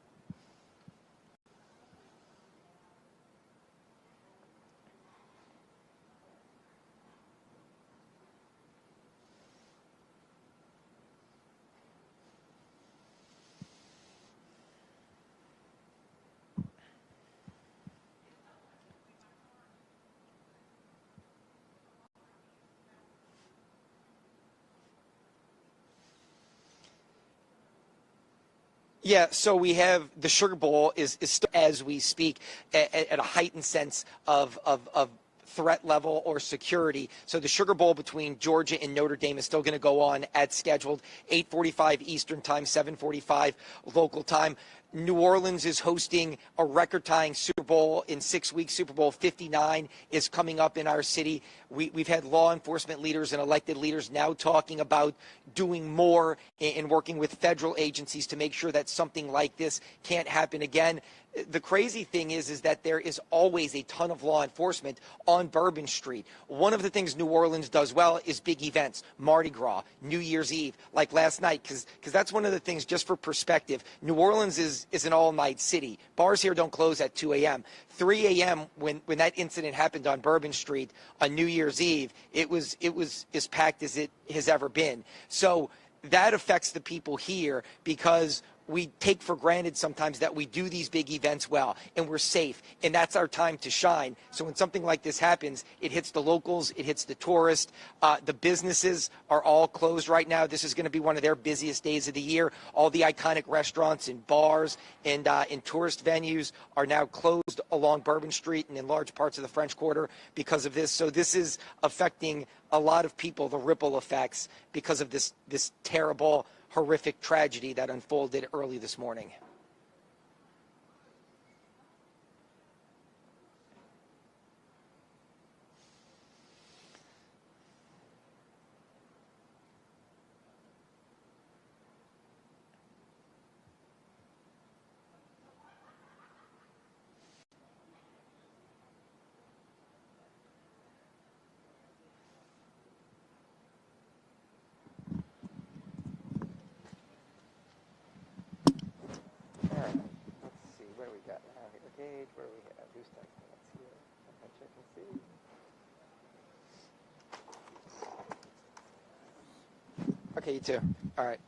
Yeah, so we have the Sugar Bowl is still, as we speak, at a heightened sense of threat level or security. So the Sugar Bowl between Georgia and Notre Dame is still going to go on as scheduled, 8:45 Eastern time, 7:45 local time. New Orleans is hosting a record-tying Super Bowl in 6 weeks. Super Bowl 59 is coming up in our city. We've had law enforcement leaders and elected leaders now talking about doing more and working with federal agencies to make sure that something like this can't happen again. The crazy thing is that there is always a ton of law enforcement on Bourbon Street. One of the things New Orleans does well is big events, Mardi Gras, New Year's Eve, like last night, because that's one of the things, just for perspective. New Orleans is an all-night city. Bars here don't close at 2 a.m. 3 a.m. when that incident happened on Bourbon Street on New Year's Eve, it was as packed as it has ever been. So that affects the people here because we take for granted sometimes that we do these big events well and we're safe, and that's our time to shine. So when something like this happens, it hits the locals, it hits the tourists. The businesses are all closed right now. This is going to be one of their busiest days of the year. All the iconic restaurants and bars and tourist venues are now closed along Bourbon Street and in large parts of the French Quarter because of this. So this is affecting a lot of people, the ripple effects, because of this terrible, horrific tragedy that unfolded early this morning. All right, let's see, what do we got now here? Gauge, where do we have? Who's texting us here? I'll check and see. Okay, you too. All right.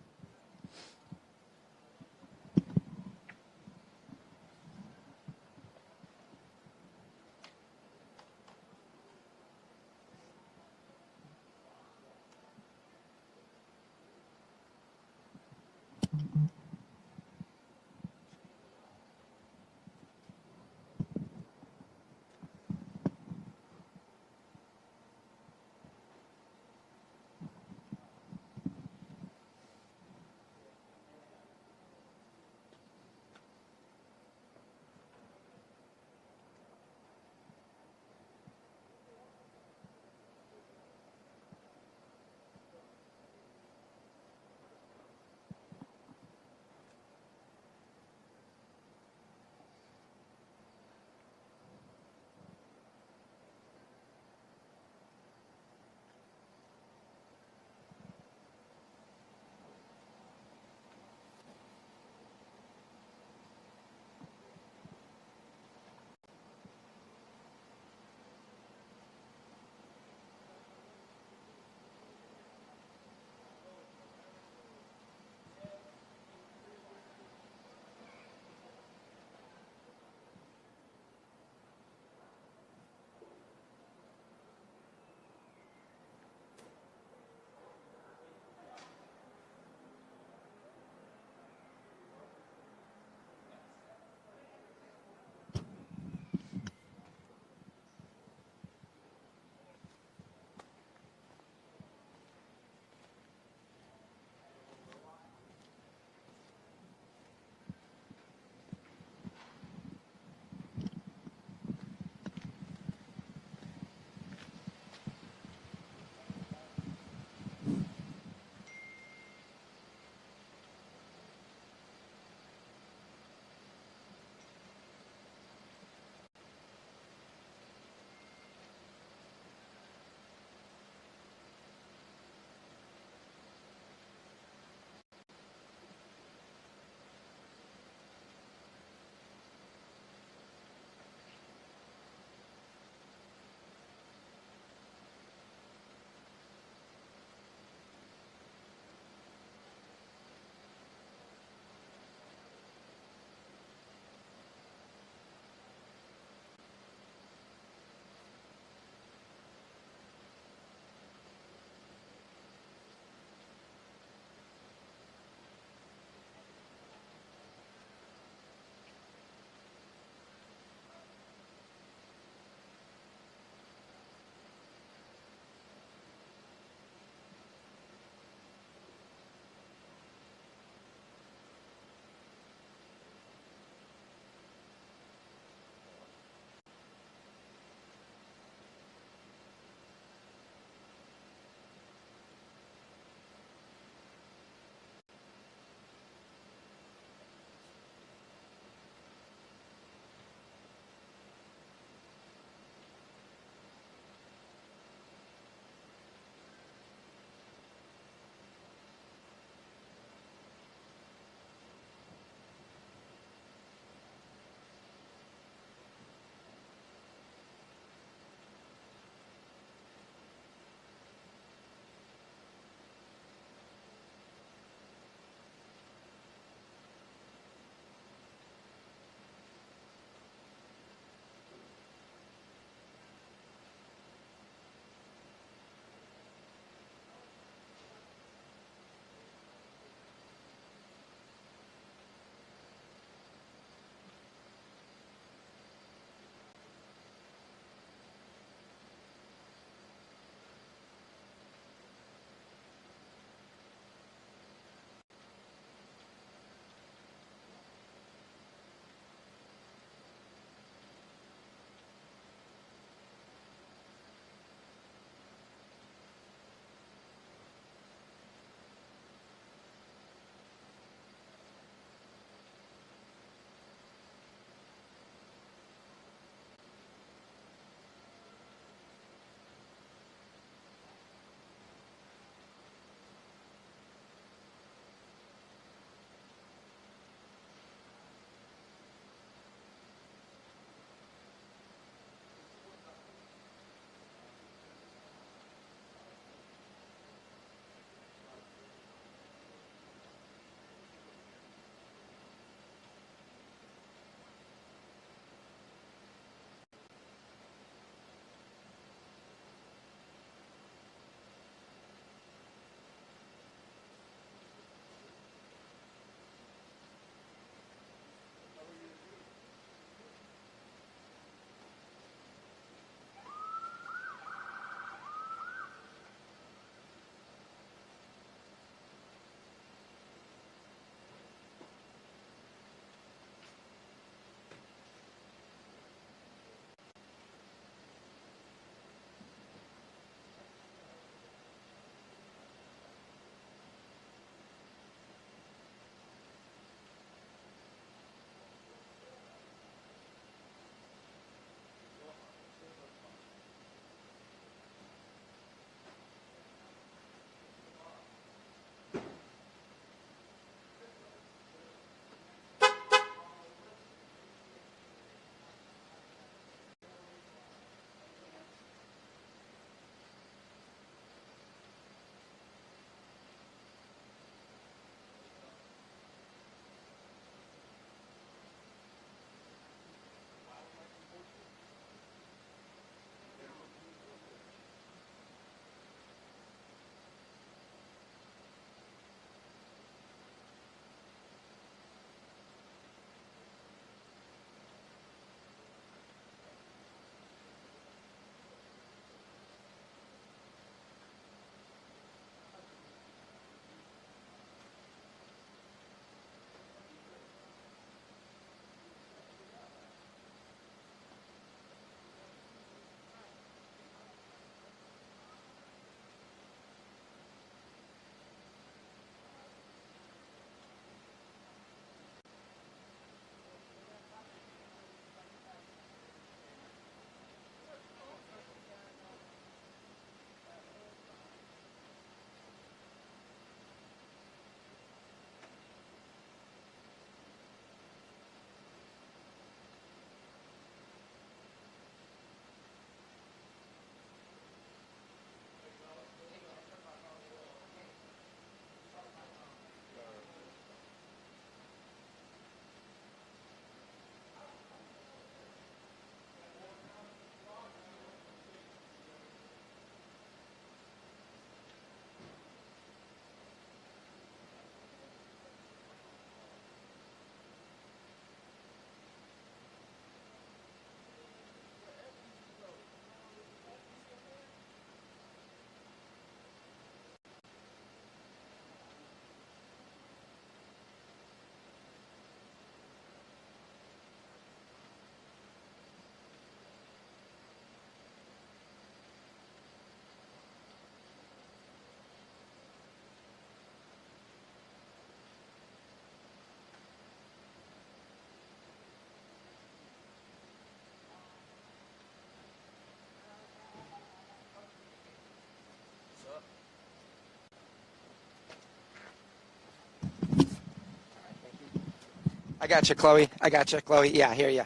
I got you, Chloe. I got you, Chloe. Yeah, I hear you.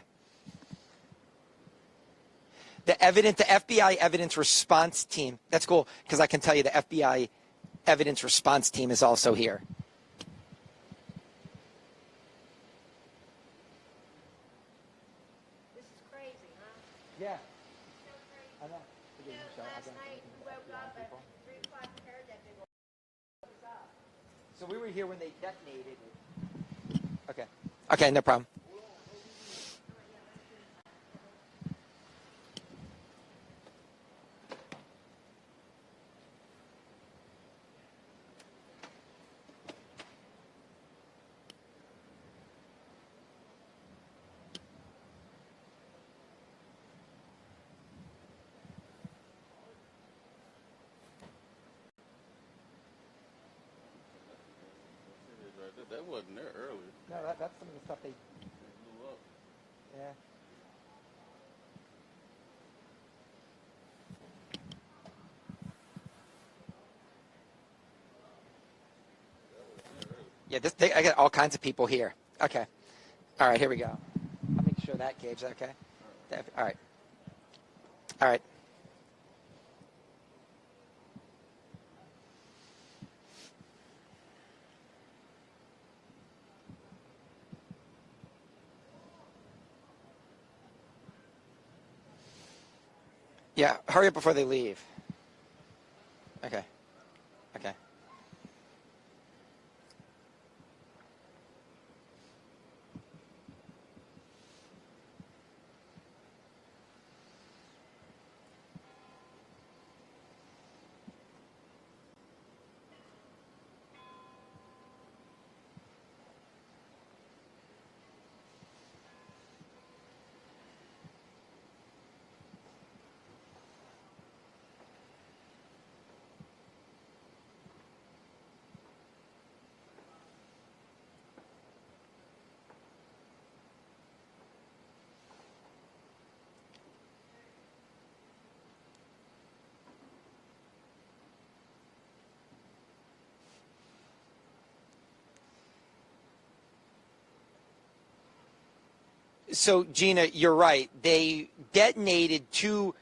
The FBI evidence response team. That's cool, because I can tell you the FBI evidence response team is also here. This is crazy, huh? Yeah. So crazy. I know. You know, last night we woke up at 3 o'clock and heard that big old up. So we were here when they detonated it. Okay. Okay, no problem. That wasn't there earlier. No, that's some of the stuff they blew up. Yeah. Yeah, I got all kinds of people here. Okay. All right, here we go. I'll make sure that Gabe's okay. All right. All right. Yeah, hurry up before they leave. Okay. Okay. So, Gina, you're right. They detonated two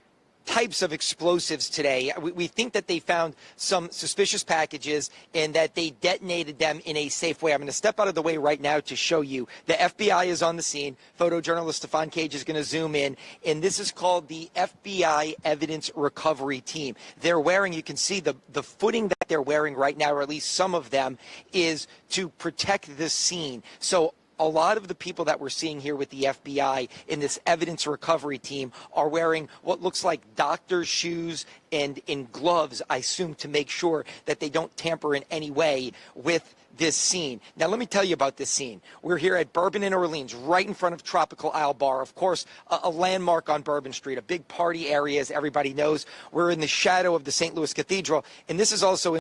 types of explosives today. We think that they found some suspicious packages and that they detonated them in a safe way. I'm going to step out of the way right now to show you. The FBI is on the scene. Photojournalist Stefan Cage is going to zoom in. And this is called the FBI Evidence Recovery Team. They're wearing, you can see the footing that they're wearing right now, or at least some of them, is to protect the scene. So a lot of the people that we're seeing here with the FBI in this evidence recovery team are wearing what looks like doctor's shoes and in gloves, I assume, to make sure that they don't tamper in any way with this scene. Now, let me tell you about this scene. We're here at Bourbon in Orleans, right in front of Tropical Isle Bar. Of course, a landmark on Bourbon Street, a big party area, as everybody knows. We're in the shadow of the St. Louis Cathedral, and this is also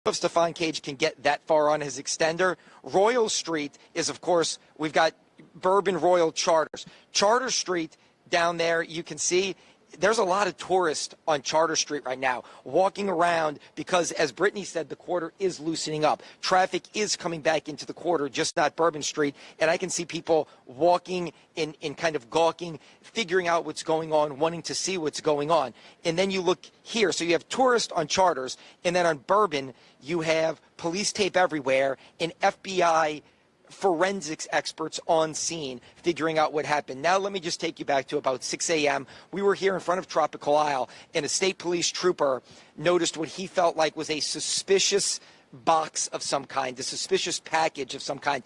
if Stefan Cage can get that far on his extender. Royal Street is, of course, we've got Bourbon Royal Charters. Charter Street down there, you can see there's a lot of tourists on Charter Street right now walking around because, as Brittany said, the quarter is loosening up. Traffic is coming back into the quarter, just not Bourbon Street. And I can see people walking in kind of gawking, figuring out what's going on, wanting to see what's going on. And then you look here. So you have tourists on Charters. And then on Bourbon, you have police tape everywhere and FBI forensics experts on scene figuring out what happened. Now let me just take you back to about 6 a.m. We were here in front of Tropical Isle, and a state police trooper noticed what he felt like was a suspicious box of some kind, a suspicious package of some kind.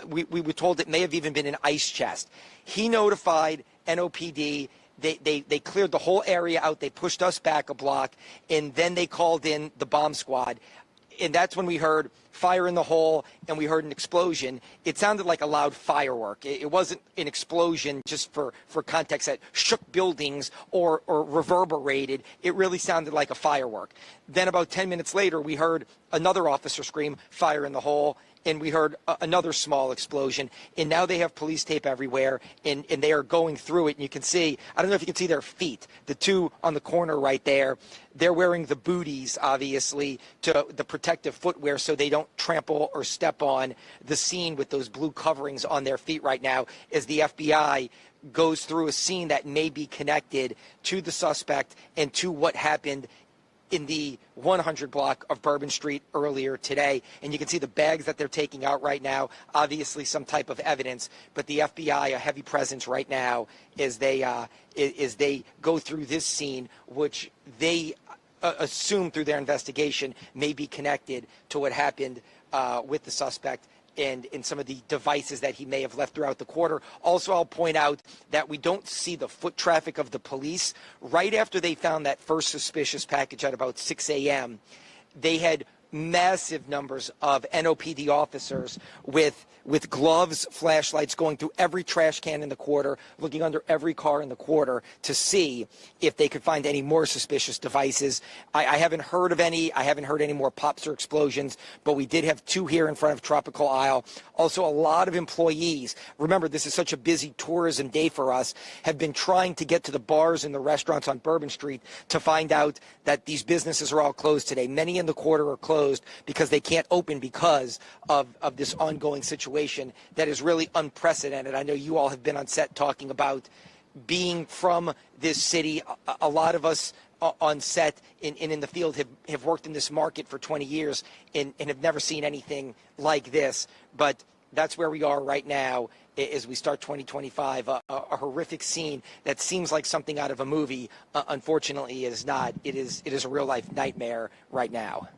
We were told it may have even been an ice chest. He notified NOPD. They cleared the whole area out. They pushed us back a block, and then they called in the bomb squad. And that's when we heard fire in the hole and we heard an explosion. It sounded like a loud firework. It wasn't an explosion, just for context, that shook buildings or reverberated. It really sounded like a firework. Then about 10 minutes later, we heard another officer scream, fire in the hole. and we heard another small explosion, and now they have police tape everywhere, and they are going through it, and you can see, I don't know if you can see their feet, the two on the corner right there, they're wearing the booties, obviously, to the protective footwear so they don't trample or step on the scene with those blue coverings on their feet right now as the FBI goes through a scene that may be connected to the suspect and to what happened in the 100 block of Bourbon Street earlier today. And you can see the bags that they're taking out right now, obviously some type of evidence, but the FBI, a heavy presence right now as they go through this scene, which they assume through their investigation may be connected to what happened with the suspect and in some of the devices that he may have left throughout the quarter. Also, I'll point out that we don't see the foot traffic of the police. Right after they found that first suspicious package at about 6 a.m., they had massive numbers of NOPD officers with gloves, flashlights, going through every trash can in the quarter, looking under every car in the quarter to see if they could find any more suspicious devices. I haven't heard of any. I haven't heard any more pops or explosions, but we did have two here in front of Tropical Isle. Also, a lot of employees, remember this is such a busy tourism day for us, have been trying to get to the bars and the restaurants on Bourbon Street to find out that these businesses are all closed today. Many in the quarter are closed because they can't open because of this ongoing situation that is really unprecedented. I know you all have been on set talking about being from this city. A lot of us on set and in the field have worked in this market for 20 years and have never seen anything like this. But that's where we are right now as we start 2025, a horrific scene that seems like something out of a movie. Unfortunately, it is not. It is a real-life nightmare right now.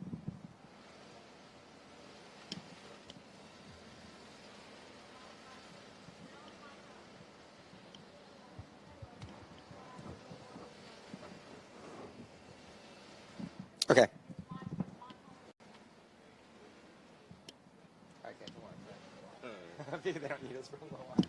Okay. Maybe they don't need us for a little while.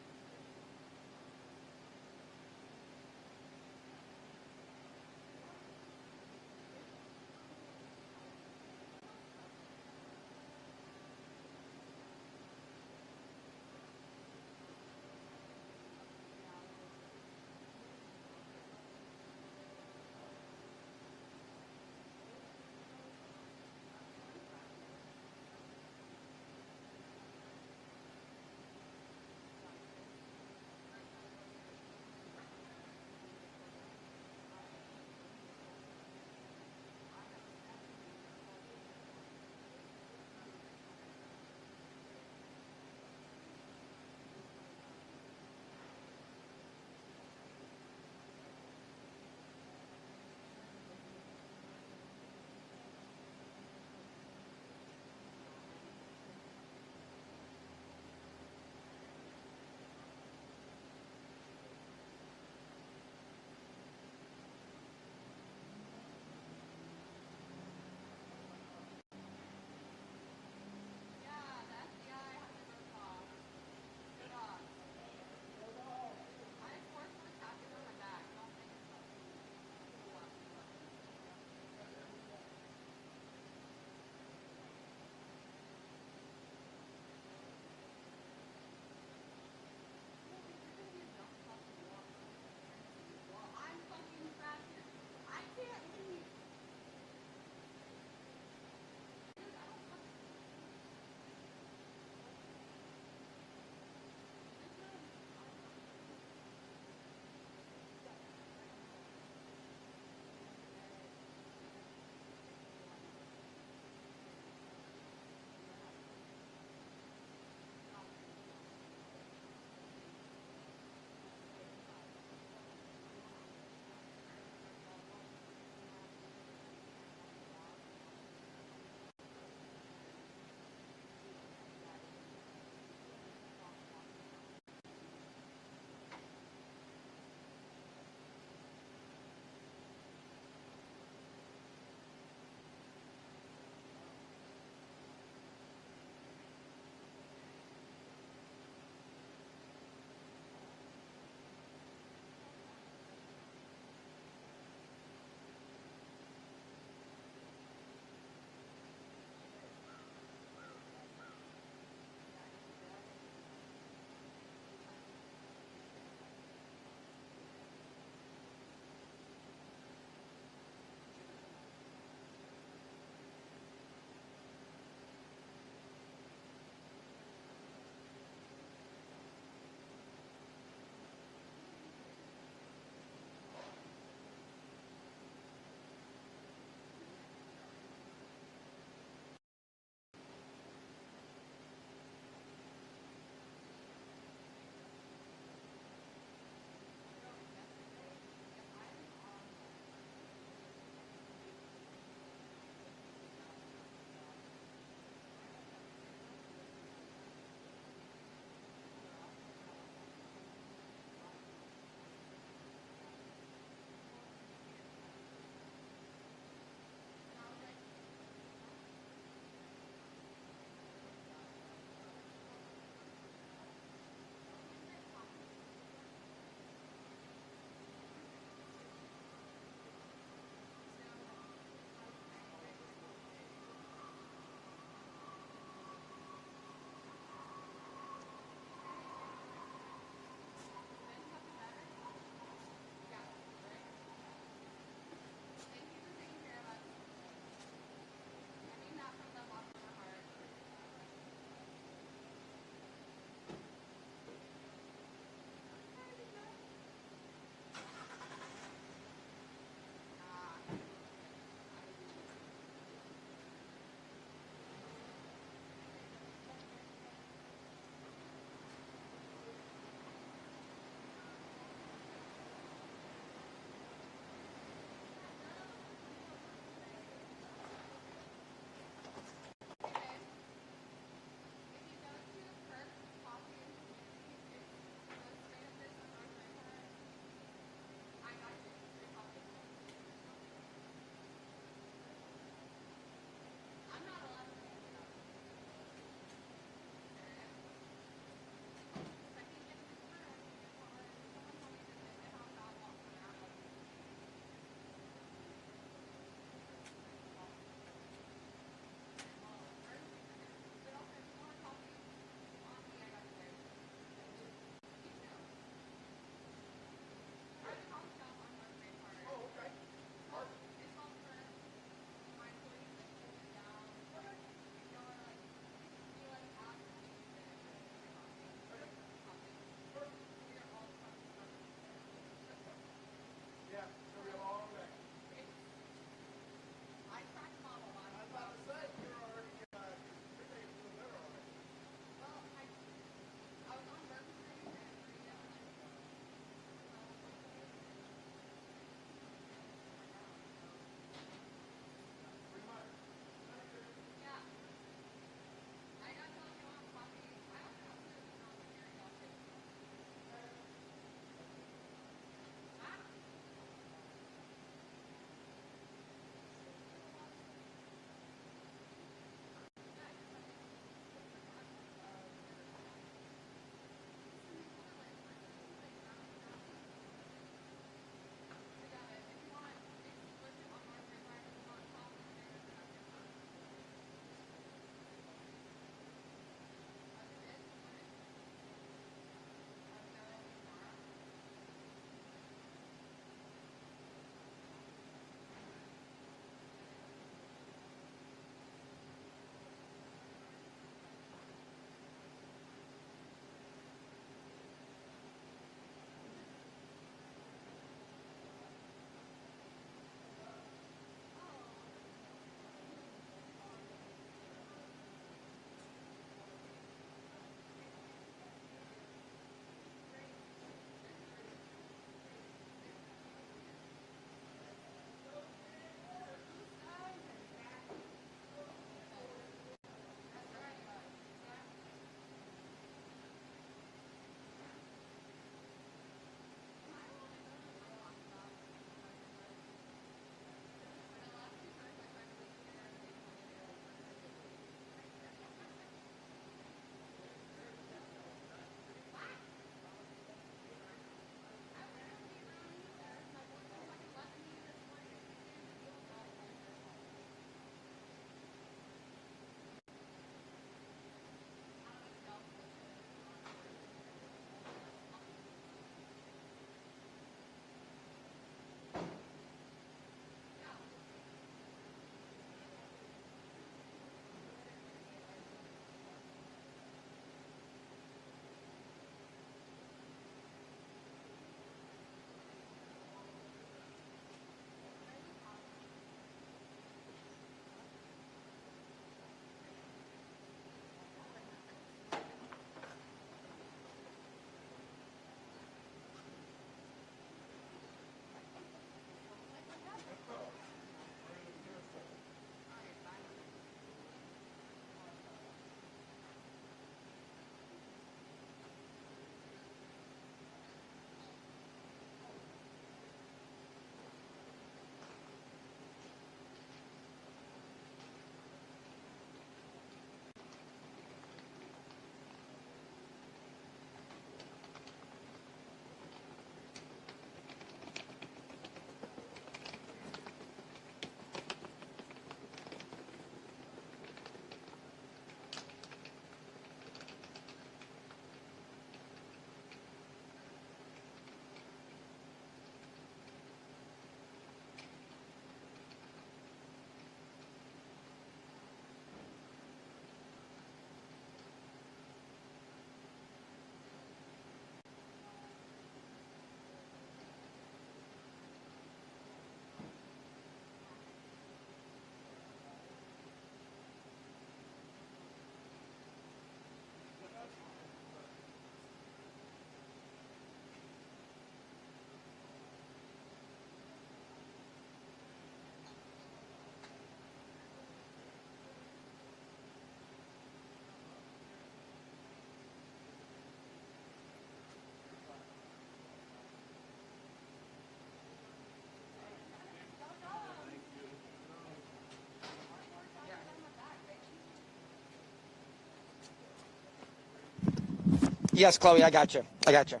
Yes, Chloe, I got you. I got you.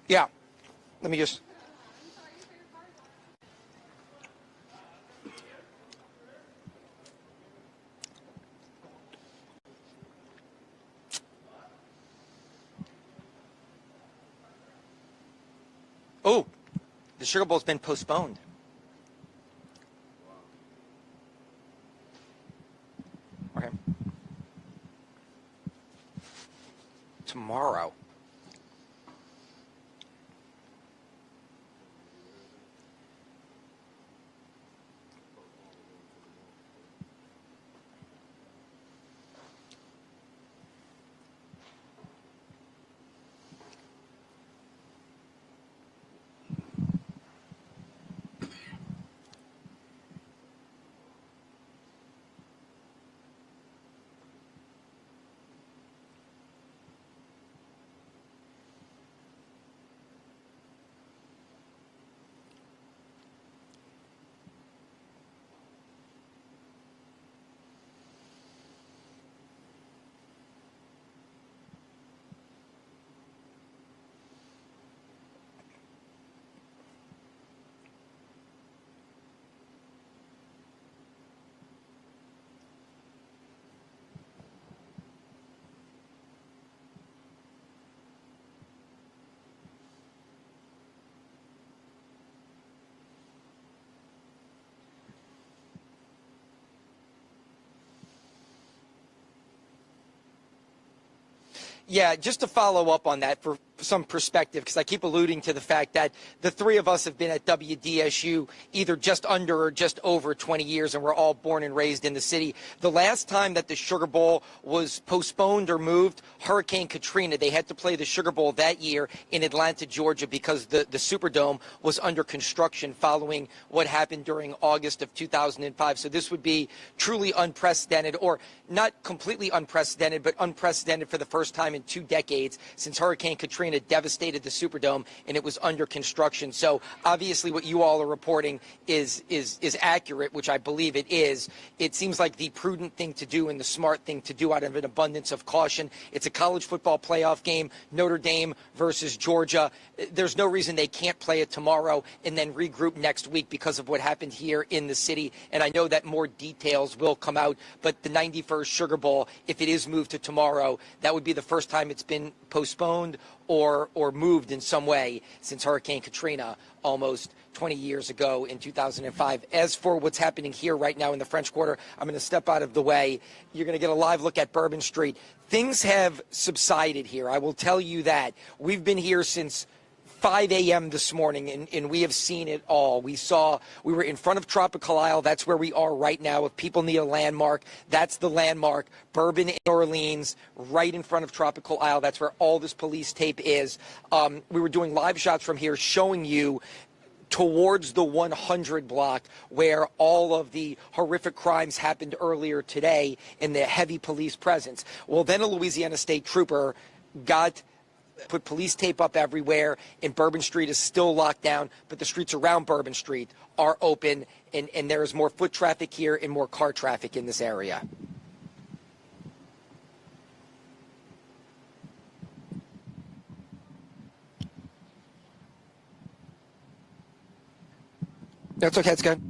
Yeah. Let me just. Oh, the Sugar Bowl's been postponed. Okay. Tomorrow. Yeah, just to follow up on that for some perspective, because I keep alluding to the fact that the three of us have been at WDSU either just under or just over 20 years, and we're all born and raised in the city. The last time that the Sugar Bowl was postponed or moved, Hurricane Katrina, they had to play the Sugar Bowl that year in Atlanta, Georgia, because the Superdome was under construction following what happened during August of 2005. So this would be truly unprecedented, or not completely unprecedented, but unprecedented for the first time in 2 decades since Hurricane Katrina devastated the Superdome and it was under construction. So obviously what you all are reporting is accurate, which I believe it is. It seems like the prudent thing to do and the smart thing to do out of an abundance of caution. It's a college football playoff game, Notre Dame versus Georgia. There's no reason they can't play it tomorrow and then regroup next week because of what happened here in the city. And I know that more details will come out, but the 91st Sugar Bowl, if it is moved to tomorrow, that would be the first time it's been postponed or moved in some way since Hurricane Katrina almost 20 years ago in 2005. As for what's happening here right now in the French Quarter, I'm going to step out of the way. You're going to get a live look at Bourbon Street. Things have subsided here. I will tell you that. We've been here since 5 a.m. this morning, and we have seen it all. We were in front of Tropical Isle. That's where we are right now. If people need a landmark, that's the landmark. Bourbon in Orleans, right in front of Tropical Isle. That's where all this police tape is. We were doing live shots from here showing you towards the 100 block where all of the horrific crimes happened earlier today in the heavy police presence. Well, then a Louisiana state trooper put police tape up everywhere, and Bourbon Street is still locked down, but the streets around Bourbon Street are open, and there is more foot traffic here and more car traffic in this area. That's okay, it's good.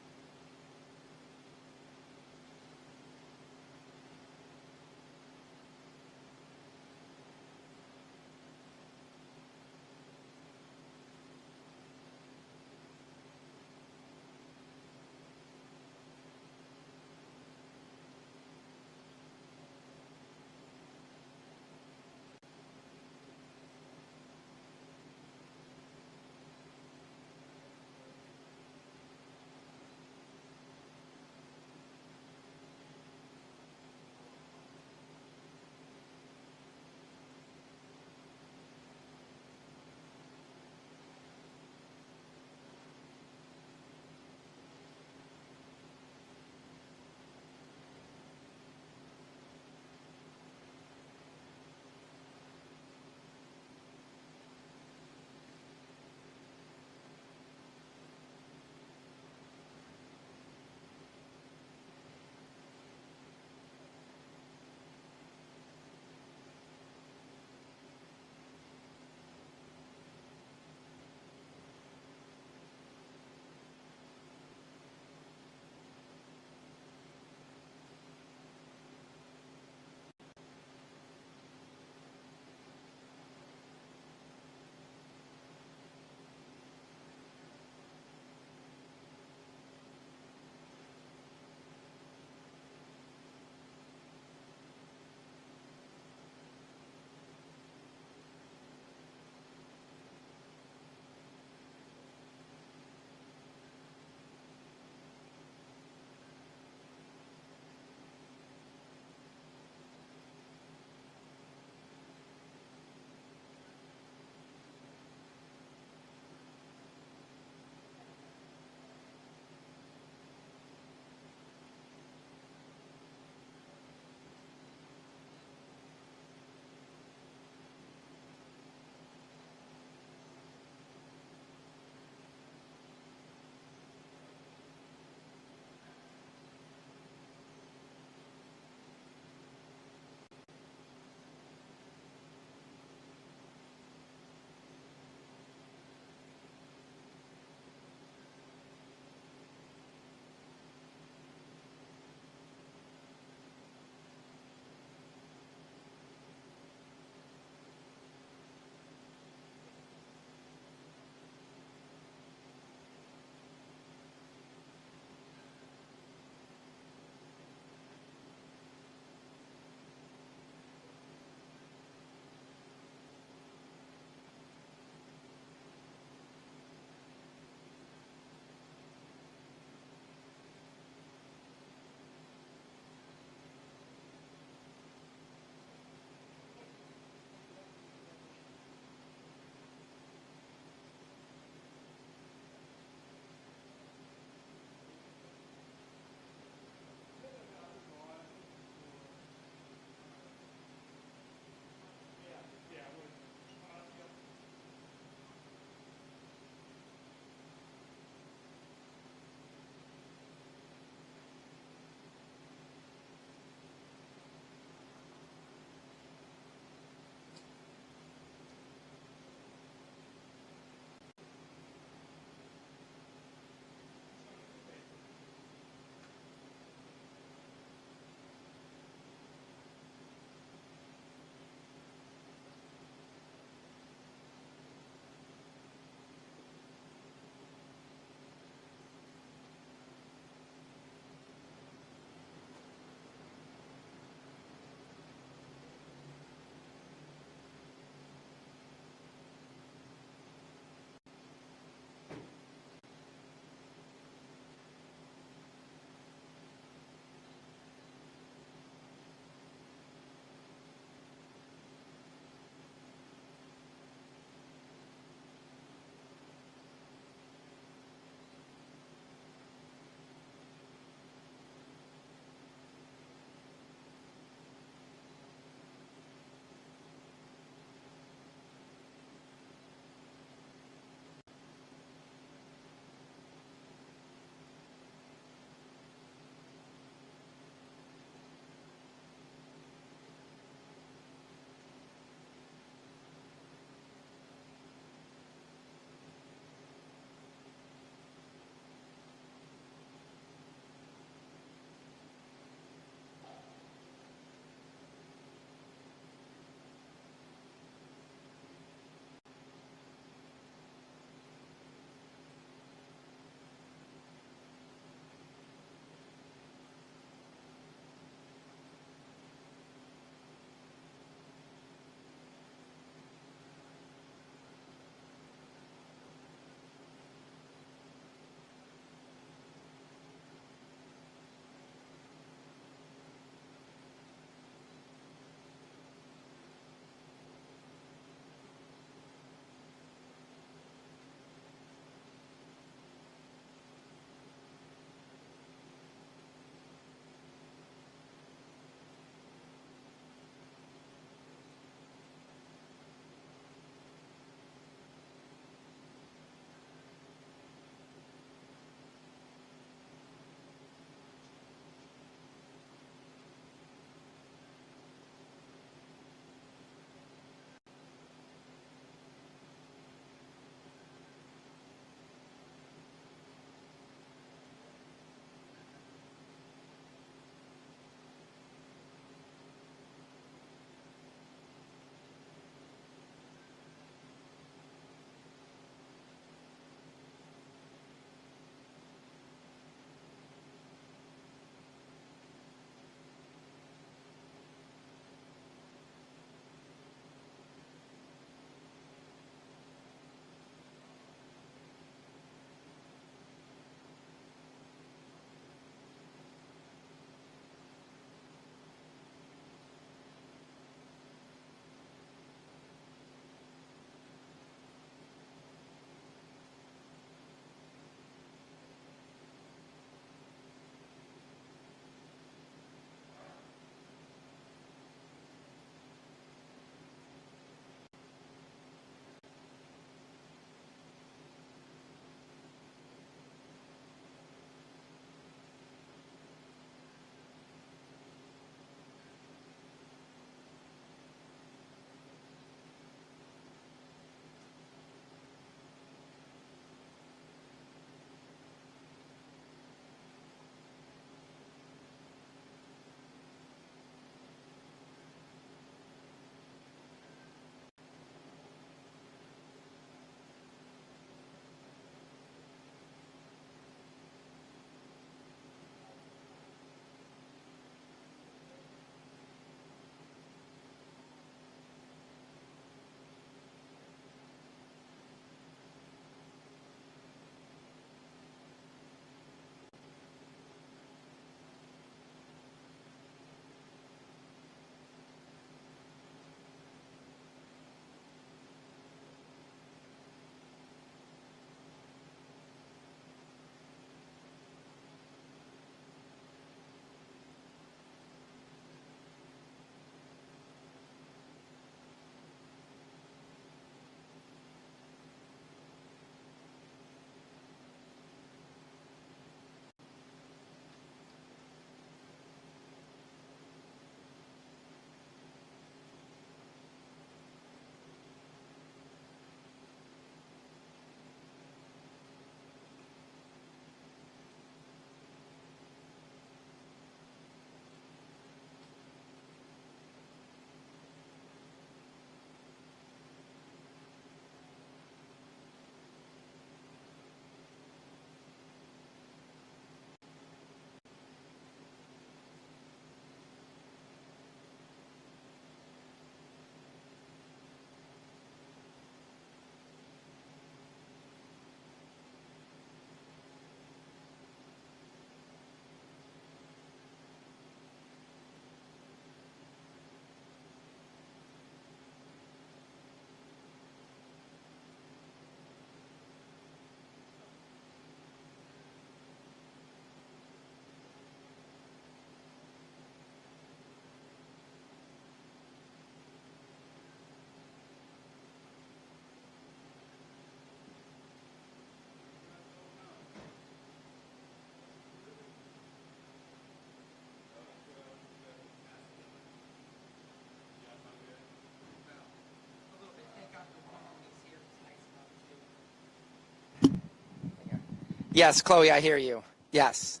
Yes, Chloe, I hear you. Yes.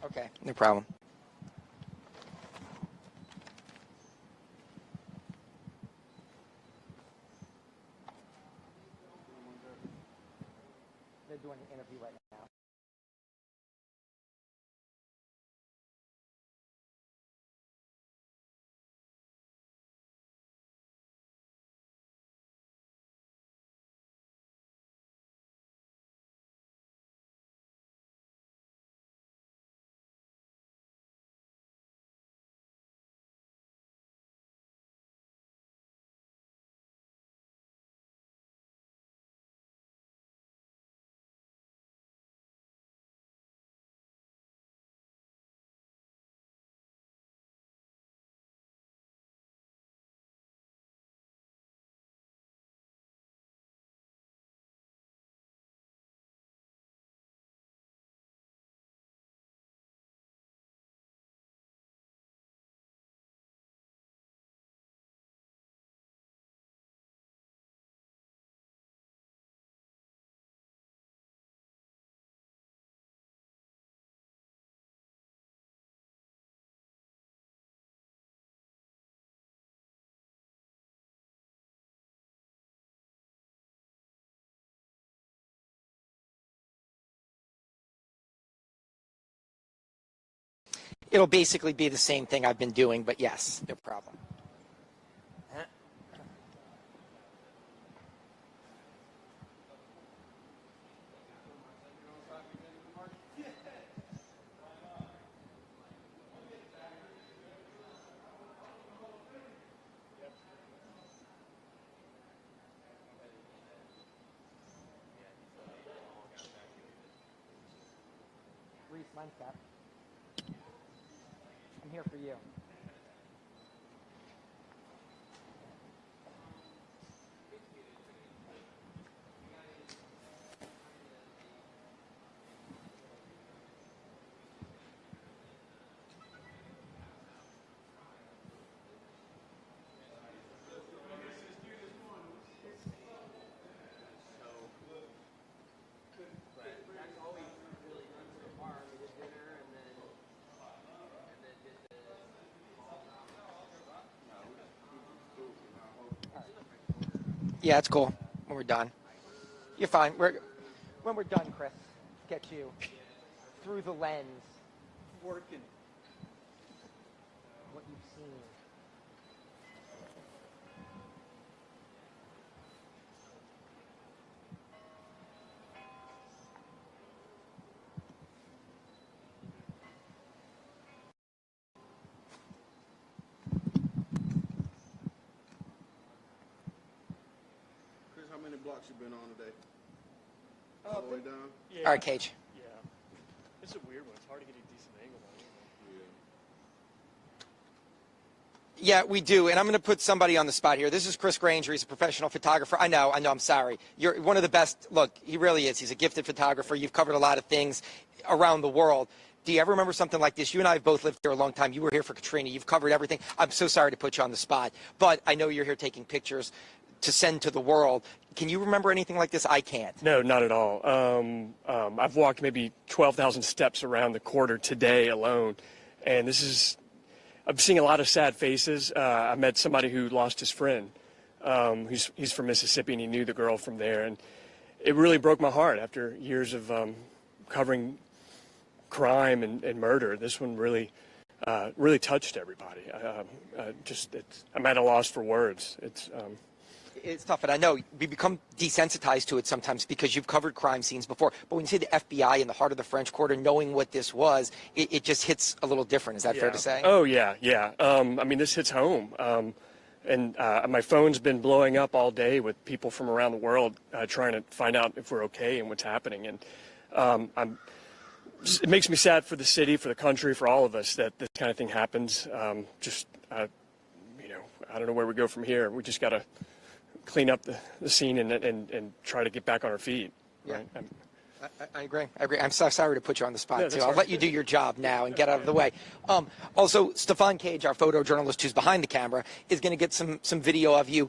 Okay, no problem. They're doing an interview right now. It'll basically be the same thing I've been doing, but yes, no problem. Reese, mine's up. I'm here for you. Yeah, it's cool when we're done. You're fine. When we're done, Chris, get you through the lens. Working. What you've seen. Chris, how many blocks you been on today? All the way down? Yeah. All right, Cage. Yeah. It's a weird one. It's hard to get a decent angle on it. Yeah, we do, and I'm going to put somebody on the spot here. This is Chris Granger. He's a professional photographer. I know, I'm sorry. You're one of the best. Look, he really is. He's a gifted photographer. You've covered a lot of things around the world. Do you ever remember something like this? You and I have both lived here a long time. You were here for Katrina. You've covered everything. I'm so sorry to put you on the spot, but I know you're here taking pictures to send to the world. Can you remember anything like this? I can't. No, not at all. I've walked maybe 12,000 steps around the quarter today alone, and I'm seeing a lot of sad faces. I met somebody who lost his friend. He's from Mississippi, and he knew the girl from there, and it really broke my heart after years of covering crime and murder. This one really touched everybody. I'm at a loss for words. It's tough, and I know we become desensitized to it sometimes because you've covered crime scenes before. But when you say the FBI in the heart of the French Quarter, knowing what this was, it just hits a little different. Is that fair to say? Oh, yeah. I mean, this hits home. And my phone's been blowing up all day with people from around the world trying to find out if we're okay and what's happening. And it makes me sad for the city, for the country, for all of us that this kind of thing happens. I don't know where we go from here. We just got to clean up the scene and try to get back on our feet. Yeah. Right? I agree. I'm so sorry to put you on the spot, No, too. that's I'll all let right. you do your job now and get out of the way. Also, Stefan Cage, our photojournalist who's behind the camera, is going to get some video of you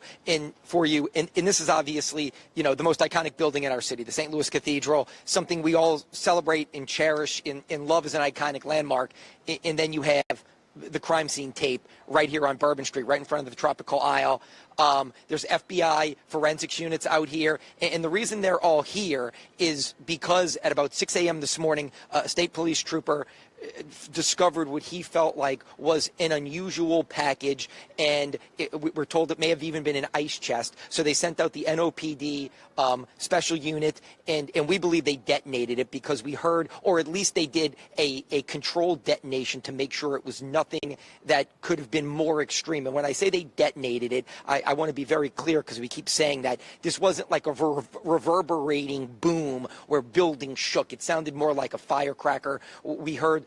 for you. And this is obviously, the most iconic building in our city, the St. Louis Cathedral, something we all celebrate and cherish and love as an iconic landmark. And then you have the crime scene tape right here on Bourbon Street, right in front of the Tropical Isle. There's FBI forensics units out here. And the reason they're all here is because at about 6 a.m. this morning, a state police trooper discovered what he felt like was an unusual package, and we're told it may have even been an ice chest. So they sent out the NOPD special unit, and we believe they detonated it because we heard, or at least they did a controlled detonation to make sure it was nothing that could have been more extreme. And when I say they detonated it, I want to be very clear because we keep saying that this wasn't like a reverberating boom where buildings shook. It sounded more like a firecracker. We heard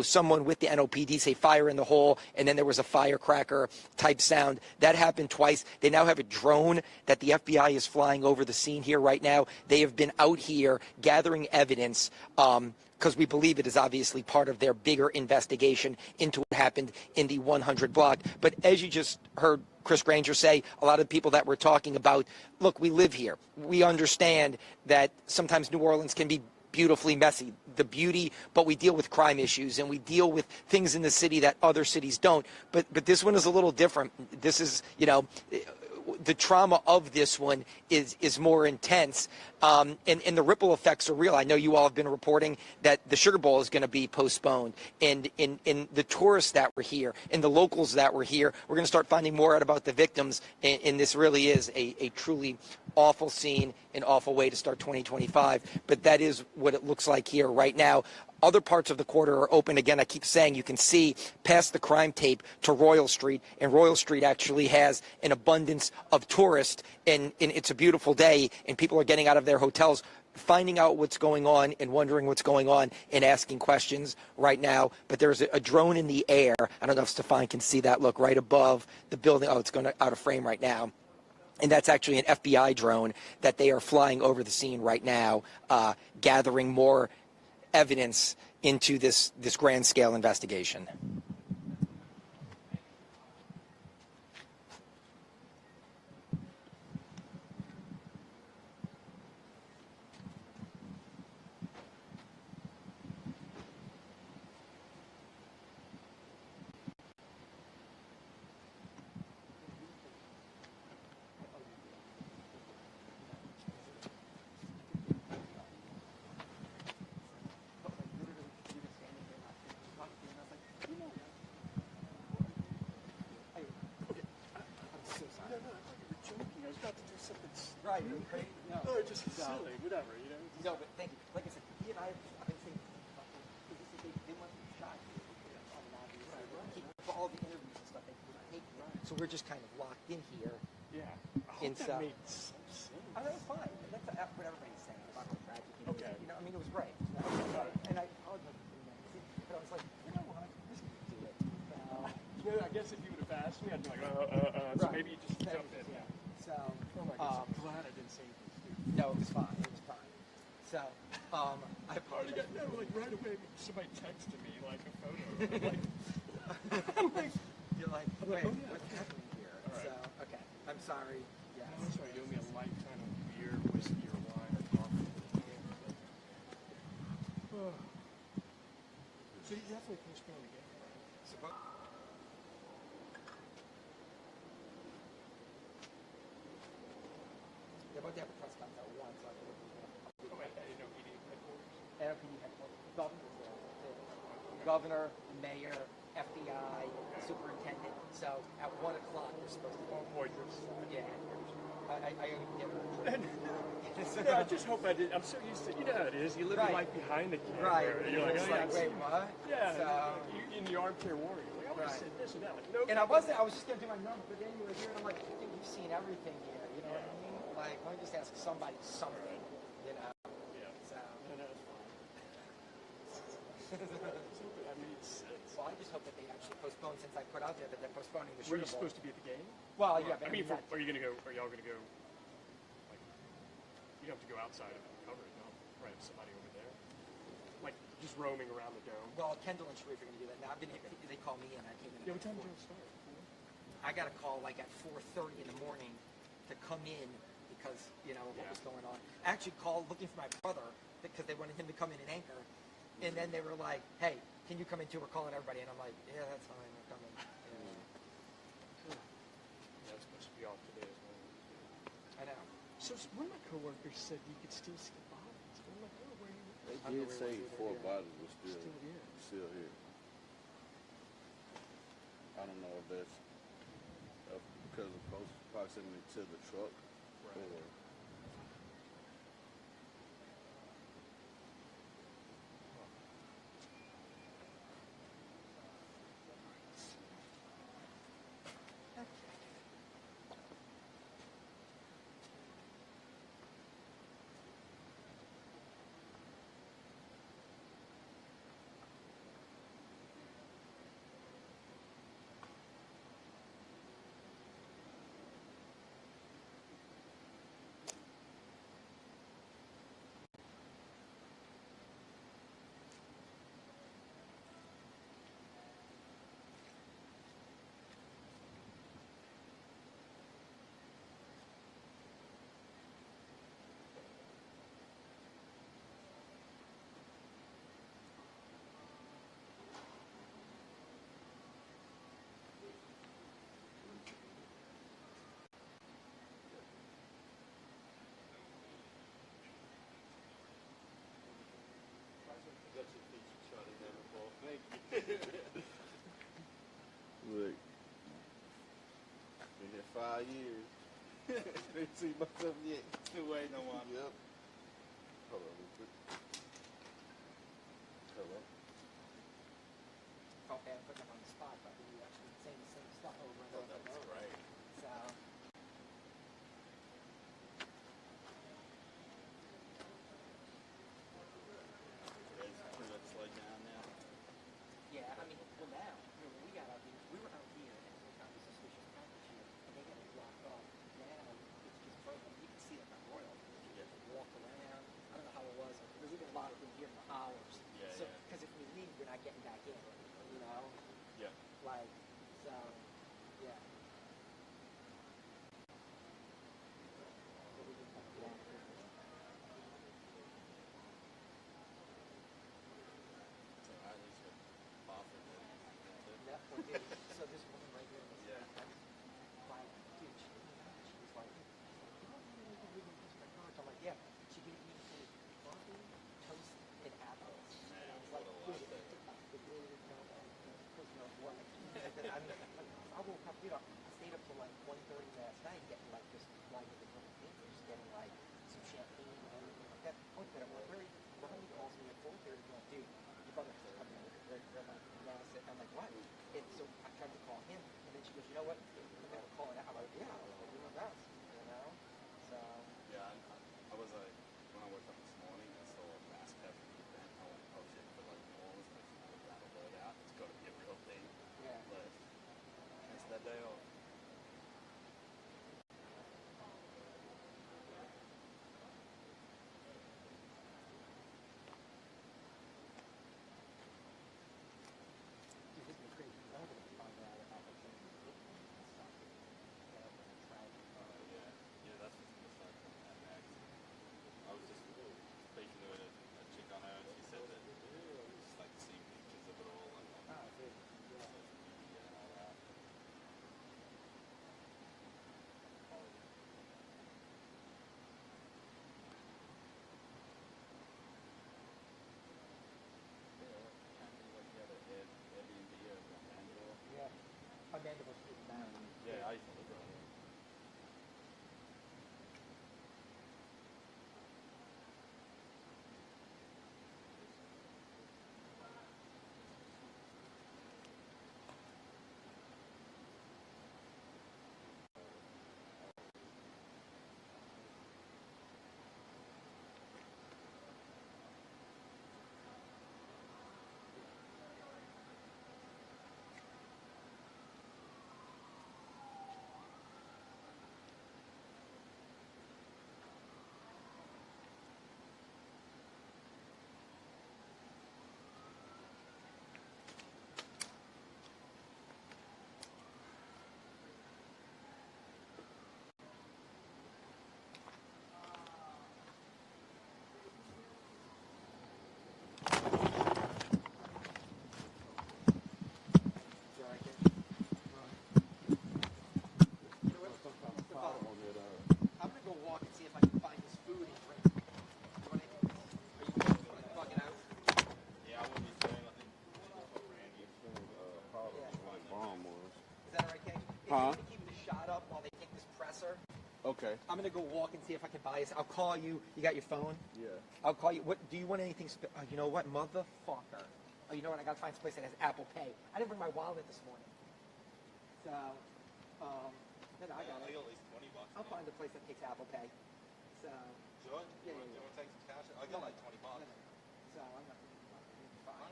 someone with the NOPD say fire in the hole, and then there was a firecracker type sound. That happened twice. They now have a drone that the FBI is flying over the scene here right now. They have been out here gathering evidence because we believe it is obviously part of their bigger investigation into what happened in the 100 block. But as you just heard Chris Granger say, a lot of people that we're talking about, look, we live here. We understand that sometimes New Orleans can be beautifully messy, the beauty, but we deal with crime issues and we deal with things in the city that other cities don't. But this one is a little different. This is, the trauma of this one is more intense, and the ripple effects are real. I know you all have been reporting that the Sugar Bowl is going to be postponed, and the tourists that were here and the locals that were here, we're going to start finding more out about the victims, and this really is a truly awful scene, an awful way to start 2025, but that is what it looks like here right now. Other parts of the quarter are open. Again, I keep saying you can see past the crime tape to Royal Street, and Royal Street actually has an abundance of tourists, and it's a beautiful day, and people are getting out of their hotels, finding out what's going on and wondering what's going on and asking questions right now. But there's a drone in the air. I don't know if Stefan can see that. Look, right above the building. Oh, it's going out of frame right now. And that's actually an FBI drone that they are flying over the scene right now, gathering more evidence into this grand scale investigation. Right, no, just silly, whatever, No, but thank you. Like I said, he and I have been saying, they want to be shot for all the interviews and stuff. They hate me. So we're just kind of locked in here. Yeah. I hope that made some sense. I know, it's fine. That's what everybody's saying about how tragic it is. Okay. I mean, it was great. And I apologize for doing that. But I was like, you know what? I'm just going to do it. I guess if you would have asked me, I'd be like, so Right. maybe you just jump in. Yeah. So, oh my God, I'm glad I didn't say anything stupid. No, it was fine. It was fine. So, I apologize. Right away, somebody texted me like a photo. I'm like, you're like, I'm wait, like, oh, yeah. what's happening here? All right. So, okay. I'm sorry. Yeah. No, that's right. You owe me a lifetime of beer, whiskey, or wine or coffee. So you definitely postponed again, right? They're about to have a press conference at 1, so I can Oh, at NOPD headquarters? NOPD headquarters. Governor, mayor, FBI, superintendent. So at 1 o'clock they're supposed to. Oh, Poitras. Yeah. I only get it. Yeah, I just hope I did. I'm so used to, you know how it is. You live your life behind the camera. Right. And you're like, It's oh, yeah, like, wait, what? Yeah. So, you in the armchair warrior. Like, I would have said this or that. Like, no. and I was just gonna do my number, but then you were here, and I'm like, dude, you've seen everything here. You know what I mean? Like, let me just ask somebody something. You know? Yeah. So. No, no, it's fine. I just hope that made sense. Well, I just hope that they actually postpone, since since I put out there that they're postponing the Were Sugar you Bowl. supposed to be at the game? Well, Or- yeah, but I mean, that- are you gonna go? Are y'all gonna go? Like, you don't have to go outside of it and cover it. No, right? Have somebody over there, like just roaming around the dome. Well, Kendall and Sharif are going to do that. Now, they call me in. I came in. Yeah, what at time did 4. you start? I got a call like at 4:30 in the morning to come in because what was going on. I actually called looking for my brother because they wanted him to come in and anchor, and then they were like, "Hey, can you come in too? We're calling everybody." And I'm like, "Yeah, that's fine. I'm coming." Yeah, it's supposed to be off today as well. I know. So one of my coworkers said you could still skip bodies. I'm like, oh, where are you? They I know did where say you were 4 there. bodies were still Still here. I don't know if that's because of close proximity to the truck or. Look, been here 5 years. Ain't seen myself yet. Still waiting on one. Yep. Hold on real quick. Hello. Felt bad putting them on the spot, but we actually saying the same stuff over and over. That's great. So. It's pretty much slowed down now. Yeah, I mean, well now, when we got out here, we were out here and we found this suspicious package here, and they got it blocked off. Now, it's just broken. You can see it on Royal. You can walk around. I don't know how it was. There's even a lot of them here for hours. Yeah, so, yeah. because if we leave, we're not getting back in, Yeah. Like, so, yeah. So we just have to get out here. So I just got offered it. Yeah, well, dude, so this woman right here was Yeah. like, dude, she was like, you don't really think we can use my cards? I'm like, yeah. She gave me coffee, toast, and apples. Man, and I was what like, a dude, latte. it really is not like, personal work. I mean, I woke up, I stayed up till like 1:30 last night getting like just like with the little papers, getting like some champagne and everything like that. I went to bed, I'm like, Ronnie calls me at 4:30, like, dude, your brother has to come in with a great red light. And I'm like, what? And so I tried to call him, and then she goes, you know what? I'm going to call it out. I'm like, yeah, I'll do my best, So, Yeah, I was like, when I woke up this morning, I saw a mass pepper event. I went to post it for like New Orleans, but I got a word out. It's got to be a real thing. yeah. But it's that day off. Dude, this is crazy. I'm going to find out about the thing. Huh? Keep the shot up while they take this presser. Okay. I'm gonna go walk and see if I can buy this. I'll call you. You got your phone? Yeah. I'll call you. What do you want? Anything? You know what, motherfucker? Oh, you know what? I gotta find some place that has Apple Pay. I didn't bring my wallet this morning. So, then I got it. At least $20. I'll find a place that takes Apple Pay. So. Sure. Yeah, You want to take some cash? I got like $20. So I'm not fine.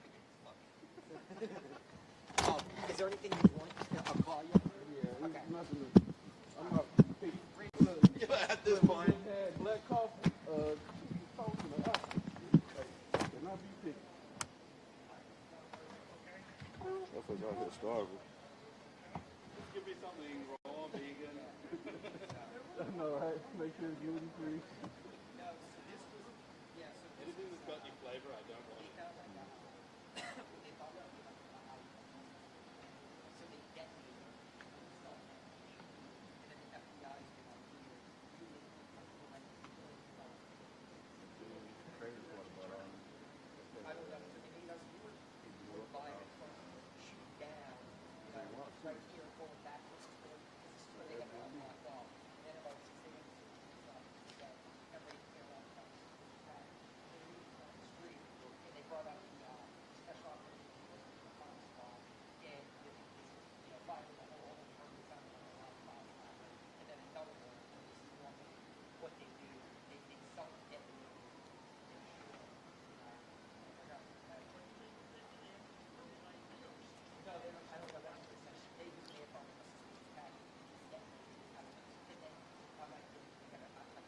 Is there anything you want? I'll call you. Yeah. Okay. Nothing. I'm not. Yeah, at this point. Black coffee. Toast and an apple. Can I be picky? That's what y'all here starving. Just give me something raw, vegan. I know, right? Make sure it's gluten free. Anything that's got any flavor, I don't want it.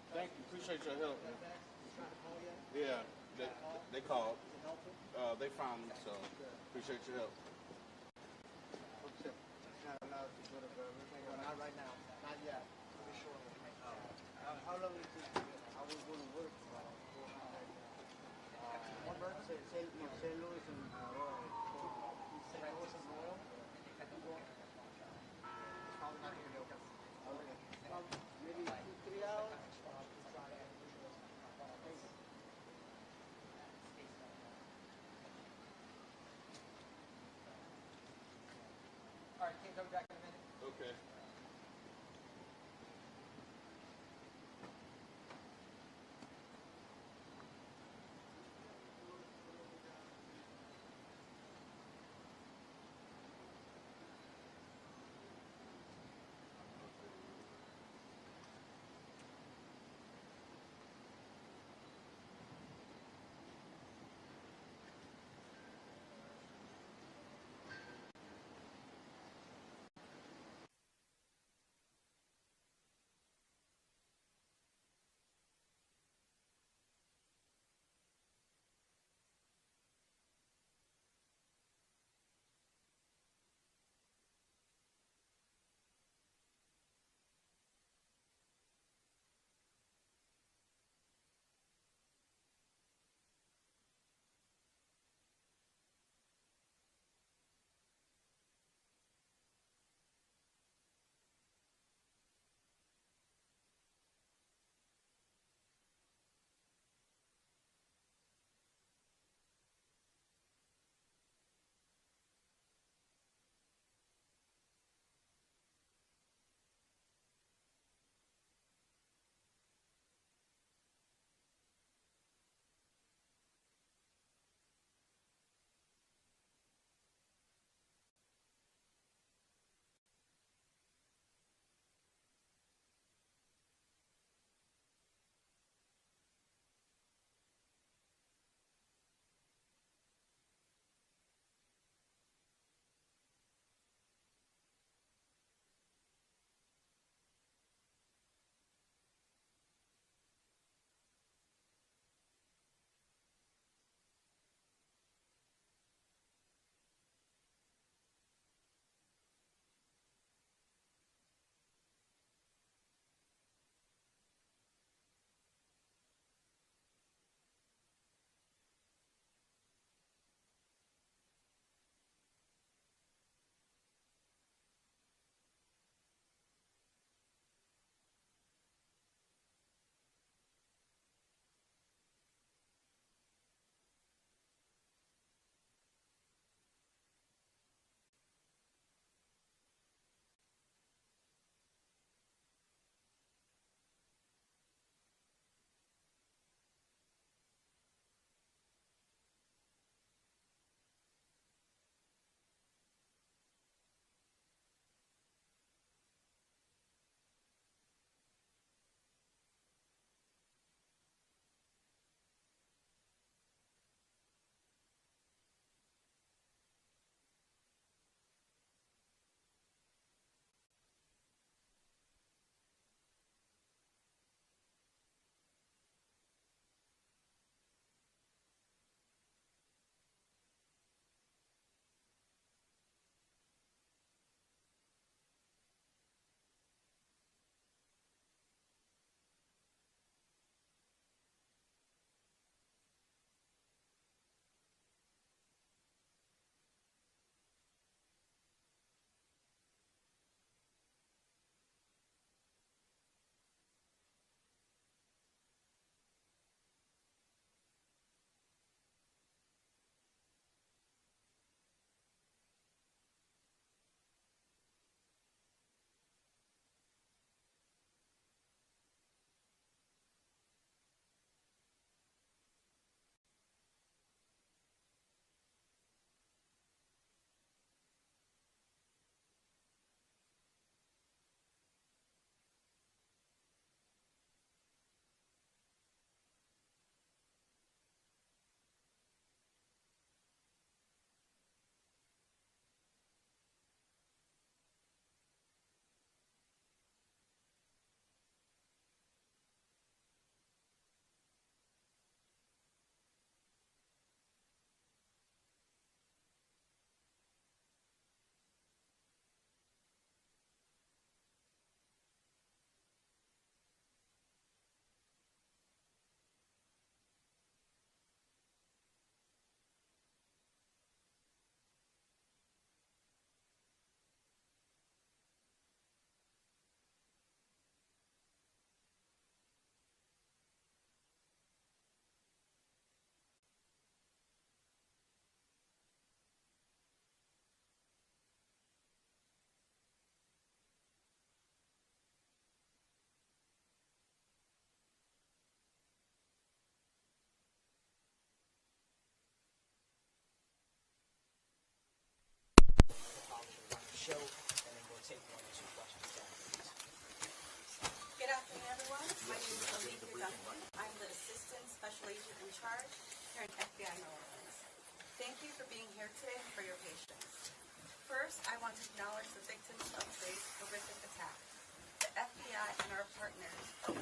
Thank you. Appreciate your help. Yeah, they called. They found them, so appreciate your help. Not right now. Not yet. Pretty shortly. How long is it? I was going to work. St. Louis and Royal. St. Louis and Royal? Maybe 2-3 hours? All right, can you come back in a minute? Okay.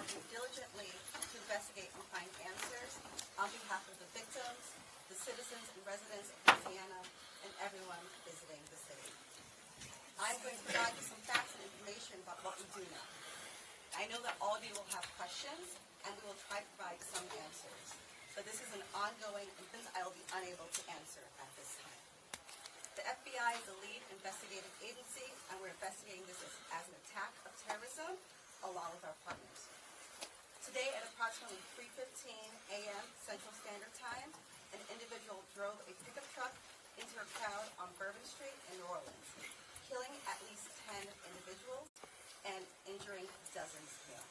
working diligently to investigate and find answers on behalf of the victims, the citizens and residents of Louisiana, and everyone visiting the city. I'm going to provide you some facts and information about what we do know. I know that all of you will have questions, and we will try to provide some answers. But this is an ongoing, and things I will be unable to answer at this time. The FBI is the lead investigative agency, and we're investigating this as an attack of terrorism, along with our partners. Today at approximately 3:15 a.m. Central Standard Time, an individual drove a pickup truck into a crowd on Bourbon Street in New Orleans, killing at least 10 individuals and injuring dozens more.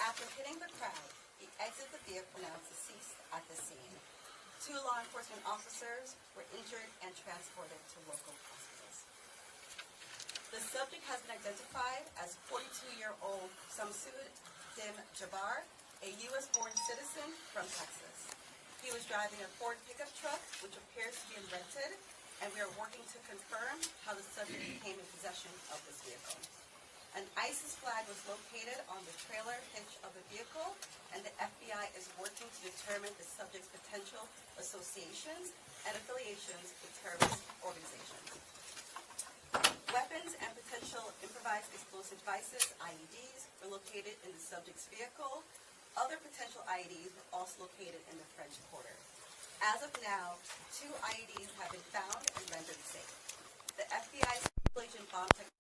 After hitting the crowd, he exited the vehicle announced deceased at the scene. 2 law enforcement officers were injured and transported to local hospitals. The subject has been identified as 42-year-old Samsud Dim Jabbar, a U.S.-born citizen from Texas. He was driving a Ford pickup truck, which appears to be rented, and we are working to confirm how the subject came in possession of this vehicle. An ISIS flag was located on the trailer hitch of the vehicle, and the FBI is working to determine the subject's potential associations and affiliations with terrorist organizations. Weapons and potential improvised explosive devices, IEDs, were located in the subject's vehicle. Other potential IEDs were also located in the French Quarter. As of now, 2 IEDs have been found and rendered safe. The FBI's agent bomb technology,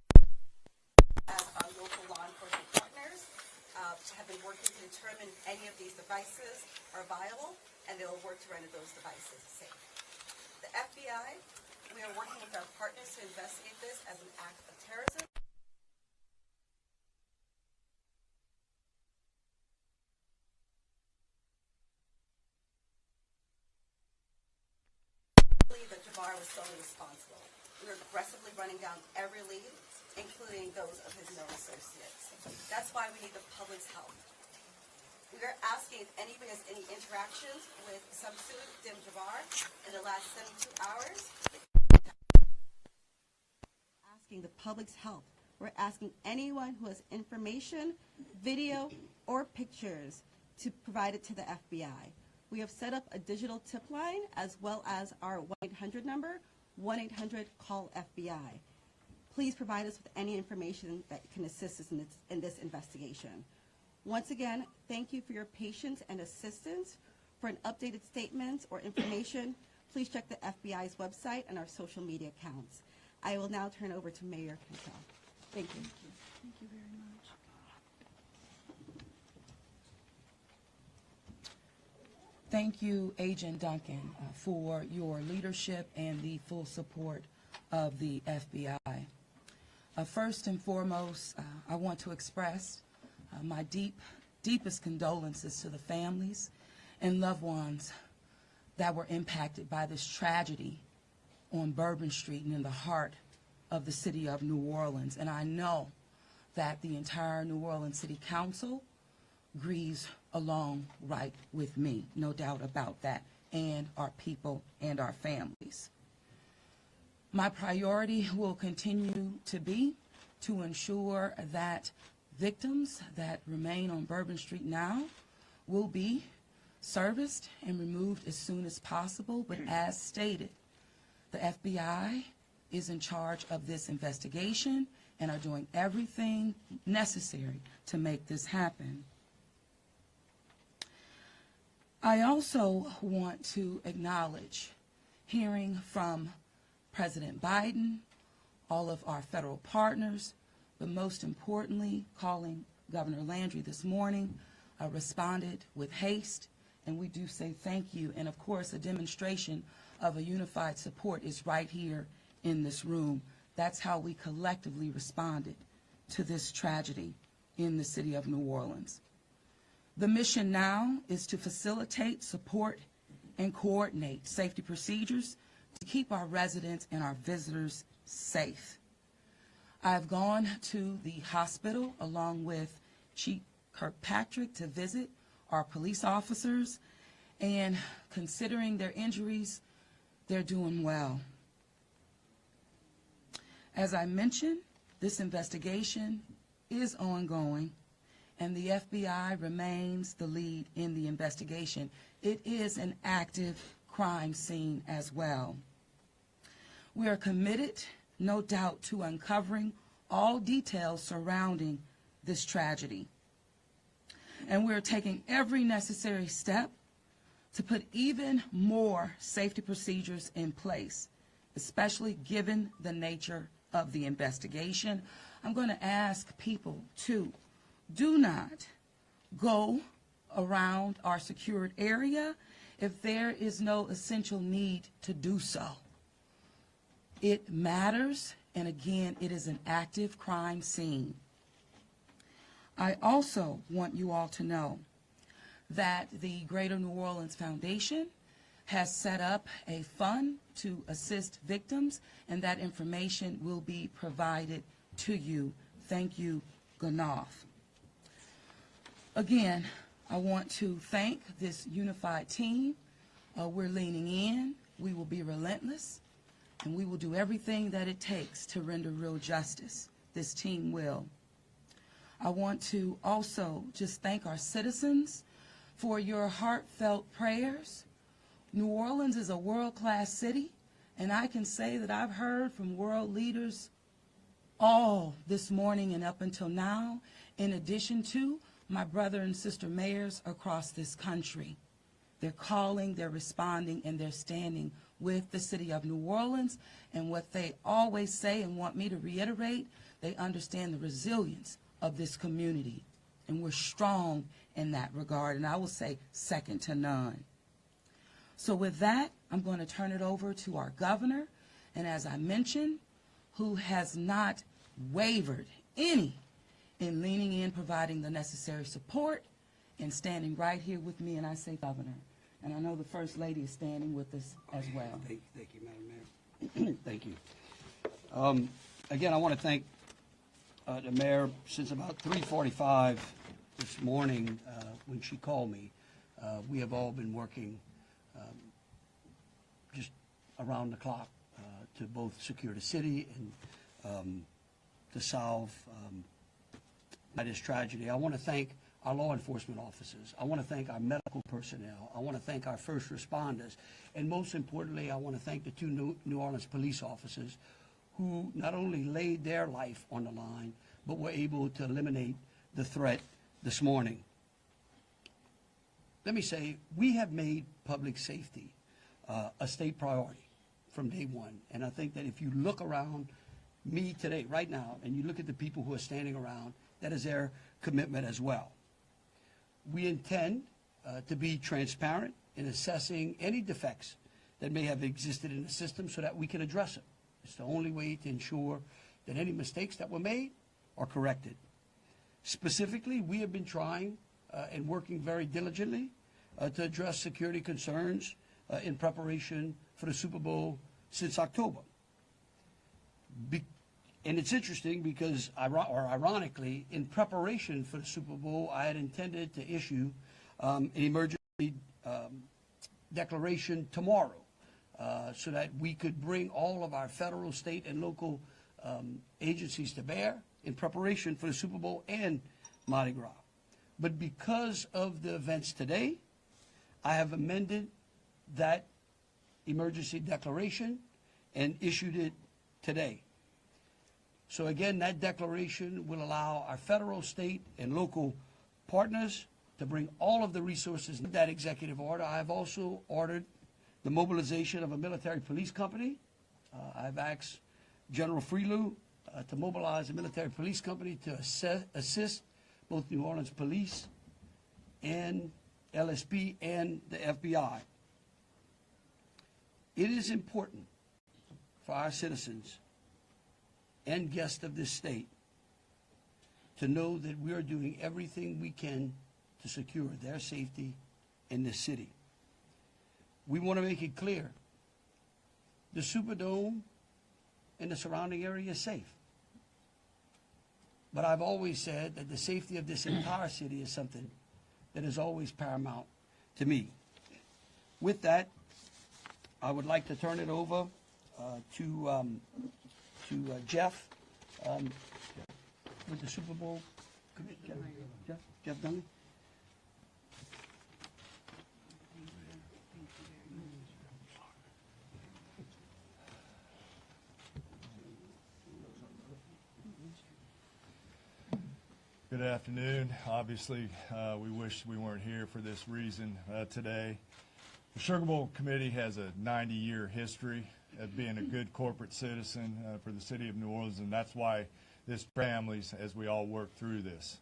as our local law enforcement partners, have been working to determine if any of these devices are viable, and they will work to render those devices safe. The FBI, we are working with our partners to investigate this as an act of terrorism. I believe that Jabbar was solely responsible. We are aggressively running down every lead, including those of his known associates. That's why we need the public's help. We are asking if anybody has any interactions with Samsud Dim Jabbar in the last 72 hours. Asking the public's help. We're asking anyone who has information, video, or pictures to provide it to the FBI. We have set up a digital tip line as well as our 1-800 number, 1-800-CALL-FBI. Please provide us with any information that can assist us in this investigation. Once again, thank you for your patience and assistance. For an updated statement or information, please check the FBI's website and our social media accounts. I will now turn over to Mayor Contextual. Thank you. Thank you very much. Thank you, Agent Duncan, for your leadership and the full support of the FBI. First and foremost, I want to express my deepest condolences to the families and loved ones that were impacted by this tragedy on Bourbon Street and in the heart of the city of New Orleans. And I know that the entire New Orleans City Council grieves along right with me, no doubt about that, and our people and our families. My priority will continue to be to ensure that victims that remain on Bourbon Street now will be serviced and removed as soon as possible. But as stated, the FBI is in charge of this investigation and are doing everything necessary to make this happen. I also want to acknowledge hearing from President Biden, all of our federal partners, but most importantly, calling Governor Landry this morning, responded with haste, and we do say thank you. And of course, a demonstration of a unified support is right here in this room. That's how we collectively responded to this tragedy in the city of New Orleans. The mission now is to facilitate, support, and coordinate safety procedures to keep our residents and our visitors safe. I've gone to the hospital along with Chief Kirkpatrick to visit our police officers, and considering their injuries, they're doing well. As I mentioned, this investigation is ongoing, and the FBI remains the lead in the investigation. It is an active crime scene as well. We are committed, no doubt, to uncovering all details surrounding this tragedy. And we're taking every necessary step to put even more safety procedures in place, especially given the nature of the investigation. I'm going to ask people to do not go around our secured area if there is no essential need to do so. It matters, and again, it is an active crime scene. I also want you all to know that the Greater New Orleans Foundation has set up a fund to assist victims, and that information will be provided to you. Thank you, Ganoff. Again, I want to thank this unified team. We're leaning in. We will be relentless, and we will do everything that it takes to render real justice. This team will. I want to also just thank our citizens for your heartfelt prayers. New Orleans is a world-class city, and I can say that I've heard from world leaders all this morning and up until now, in addition to my brother and sister mayors across this country. They're calling, they're responding, and they're standing with the city of New Orleans. And what they always say and want me to reiterate, they understand the resilience of this community. And we're strong in that regard, and I will say second to none. So with that, I'm going to turn it over to our governor, and as I mentioned, who has not wavered any in leaning in, providing the necessary support, and standing right here with me, and I say governor. And I know the First Lady is standing with us as well. Thank you, Madam Mayor. Thank you. Again, I want to thank the mayor. Since about 3:45 this morning, when she called me, we have all been working just around the clock to both secure the city and to solve this tragedy. I want to thank our law enforcement officers. I want to thank our medical personnel. I want to thank our first responders. And most importantly, I want to thank the two New Orleans police officers who not only laid their life on the line, but were able to eliminate the threat this morning. Let me say, we have made public safety a state priority from day one. And I think that if you look around me today, right now, and you look at the people who are standing around, that is their commitment as well. We intend to be transparent in assessing any defects that may have existed in the system so that we can address them. It's the only way to ensure that any mistakes that were made are corrected. Specifically, we have been trying and working very diligently to address security concerns in preparation for the Super Bowl since October. And it's interesting because, ironically, in preparation for the Super Bowl, I had intended to issue an emergency declaration tomorrow so that we could bring all of our federal, state, and local agencies to bear in preparation for the Super Bowl and Mardi Gras. But because of the events today, I have amended that emergency declaration and issued it today. So again, that declaration will allow our federal, state, and local partners to bring all of the resources in that executive order. I have also ordered the mobilization of a military police company. I've asked General Freelou to mobilize a military police company to assist both New Orleans Police and LSP and the FBI. It is important for our citizens and guests of this state to know that we are doing everything we can to secure their safety in this city. We want to make it clear, the Superdome and the surrounding area is safe. But I've always said that the safety of this entire city is something that is always paramount to me. With that, I would like to turn it over to Jeff with the Super Bowl Jeff Duncan? Good afternoon. Obviously, we wish we weren't here for this reason today. The Sugar Bowl Committee has a 90-year history of being a good corporate citizen for the city of New Orleans, and that's why this families as we all work through this.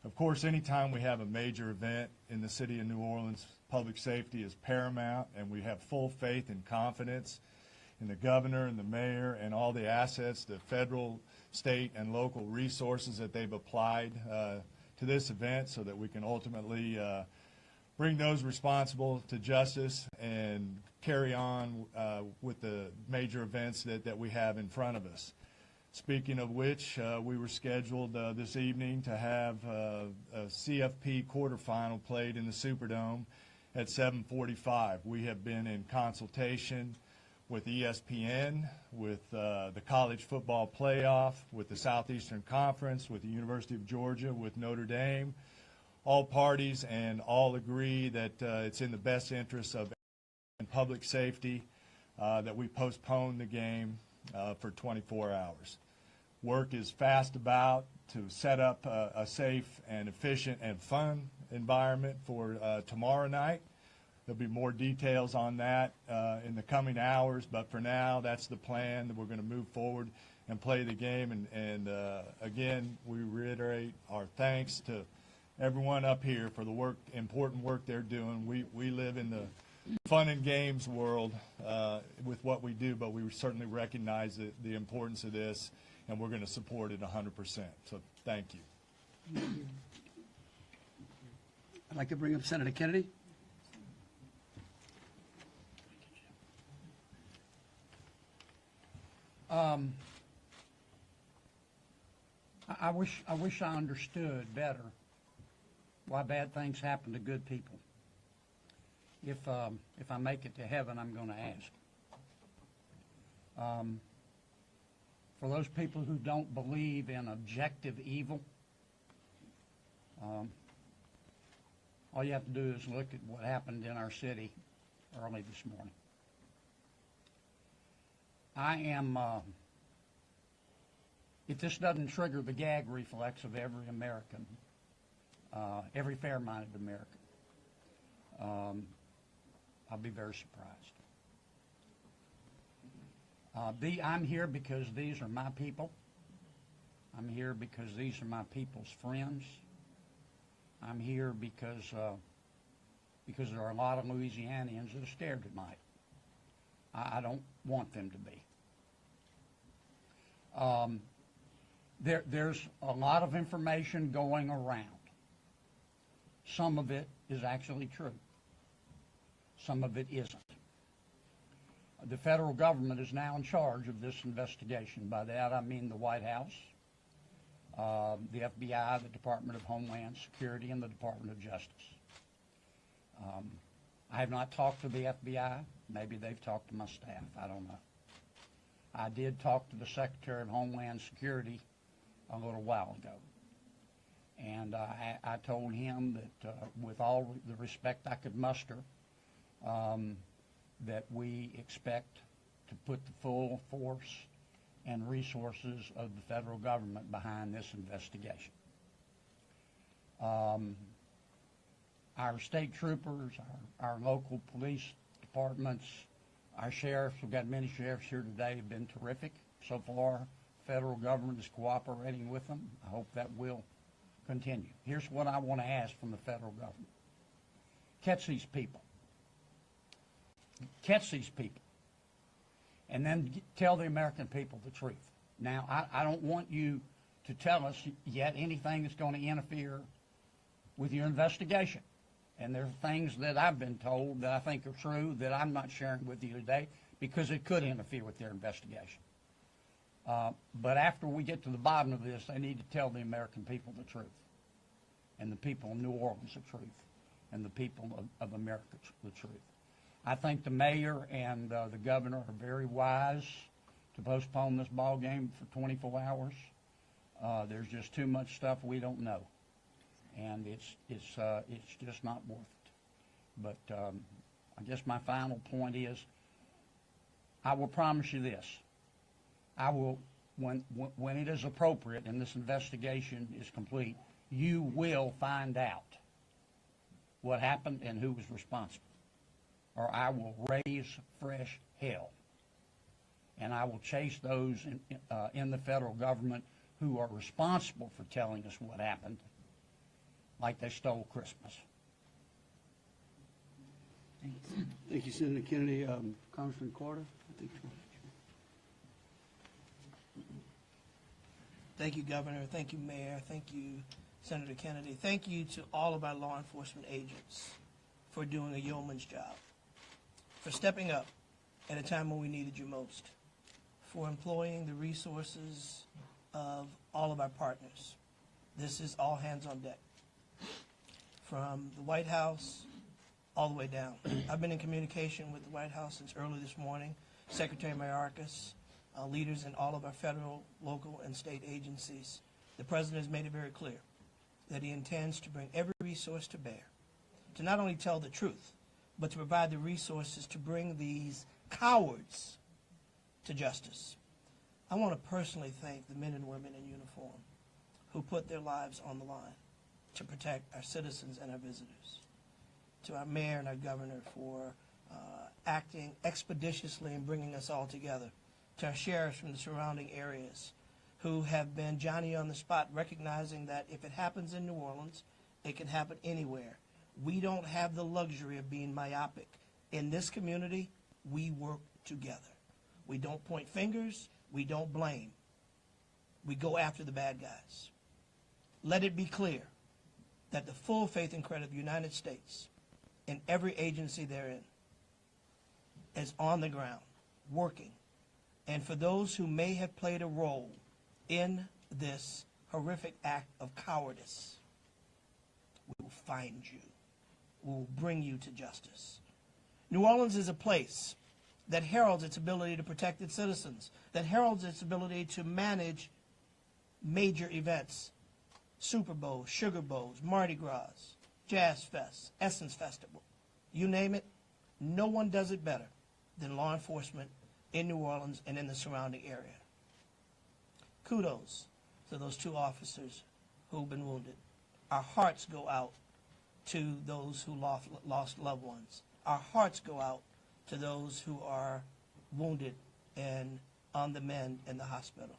Of course, anytime we have a major event in the city of New Orleans, public safety is paramount, and we have full faith and confidence in the governor and the mayor and all the assets, the federal, state, and local resources that they've applied to this event so that we can ultimately bring those responsible to justice and carry on with the major events that we have in front of us. Speaking of which, we were scheduled this evening to have a CFP quarterfinal played in the Superdome at 7:45. We have been in consultation with ESPN, with the College Football Playoff, with the Southeastern Conference, with the University of Georgia, with Notre Dame, all parties, and all agree that it's in the best interest of public safety that we postpone the game for 24 hours. Work is fast about to set up a safe and efficient and fun environment for tomorrow night. There'll be more details on that in the coming hours, but for now, that's the plan, that we're going to move forward and play the game. And again, we reiterate our thanks to everyone up here for the important work they're doing. We live in the fun and games world with what we do, but we certainly recognize the importance of this, and we're going to support it 100%. So thank you. I'd like to bring up Senator Kennedy. I wish I understood better why bad things happen to good people. If I make it to heaven, I'm going to ask. For those people who don't believe in objective evil, all you have to do is look at what happened in our city early this morning. I am, if this doesn't trigger the gag reflex of every American, every fair-minded American, I'll be very surprised. I'm here because these are my people. I'm here because these are my people's friends. I'm here because there are a lot of Louisianians that are scared tonight. I don't want them to be. There's a lot of information going around. Some of it is actually true. Some of it isn't. The federal government is now in charge of this investigation. By that I mean the White House, the FBI, the Department of Homeland Security, and the Department of Justice. I have not talked to the FBI. Maybe they've talked to my staff. I don't know. I did talk to the Secretary of Homeland Security a little while ago. And I told him that with all the respect I could muster, that we expect to put the full force and resources of the federal government behind this investigation. Our state troopers, our local police departments, our sheriffs, we've got many sheriffs here today, have been terrific so far. The federal government is cooperating with them. I hope that will continue. Here's what I want to ask from the federal government. Catch these people. Catch these people. And then tell the American people the truth. Now, I don't want you to tell us yet anything that's going to interfere with your investigation. And there are things that I've been told that I think are true that I'm not sharing with you today because it could interfere with their investigation. But after we get to the bottom of this, they need to tell the American people the truth, and the people of New Orleans the truth, and the people of America the truth. I think the mayor and the governor are very wise to postpone this ball game for 24 hours. There's just too much stuff we don't know. and it's just not worth it. But I guess my final point is, I will promise you this: I will, when it is appropriate and this investigation is complete, you will find out what happened and who was responsible, or I will raise fresh hell. And I will chase those in the federal government who are responsible for telling us what happened, like they stole Christmas. Thank you, Senator Kennedy. Congressman Carter, I think. Thank you, Governor. Thank you, Mayor. Thank you, Senator Kennedy. Thank you to all of our law enforcement agents for doing a yeoman's job, for stepping up at a time when we needed you most, for employing the resources of all of our partners. This is all hands on deck, from the White House all the way down. I've been in communication with the White House since early this morning. Secretary Mayorkas, leaders in all of our federal, local, and state agencies. The President has made it very clear that he intends to bring every resource to bear to not only tell the truth, but to provide the resources to bring these cowards to justice. I want to personally thank the men and women in uniform who put their lives on the line to protect our citizens and our visitors. To our mayor and our governor for acting expeditiously and bringing us all together. To our sheriffs from the surrounding areas who have been Johnny on the spot, recognizing that if it happens in New Orleans, it can happen anywhere. We don't have the luxury of being myopic. In this community, we work together. We don't point fingers. We don't blame. We go after the bad guys. Let it be clear that the full faith and credit of the United States in every agency therein is on the ground, working. And for those who may have played a role in this horrific act of cowardice, we will find you. We will bring you to justice. New Orleans is a place that heralds its ability to protect its citizens, that heralds its ability to manage major events, Super Bowls, Sugar Bowls, Mardi Gras, Jazz Fest, Essence Festival. You name it, no one does it better than law enforcement in New Orleans and in the surrounding area. Kudos to those 2 officers who've been wounded. Our hearts go out to those who lost loved ones. Our hearts go out to those who are wounded and on the mend in the hospital.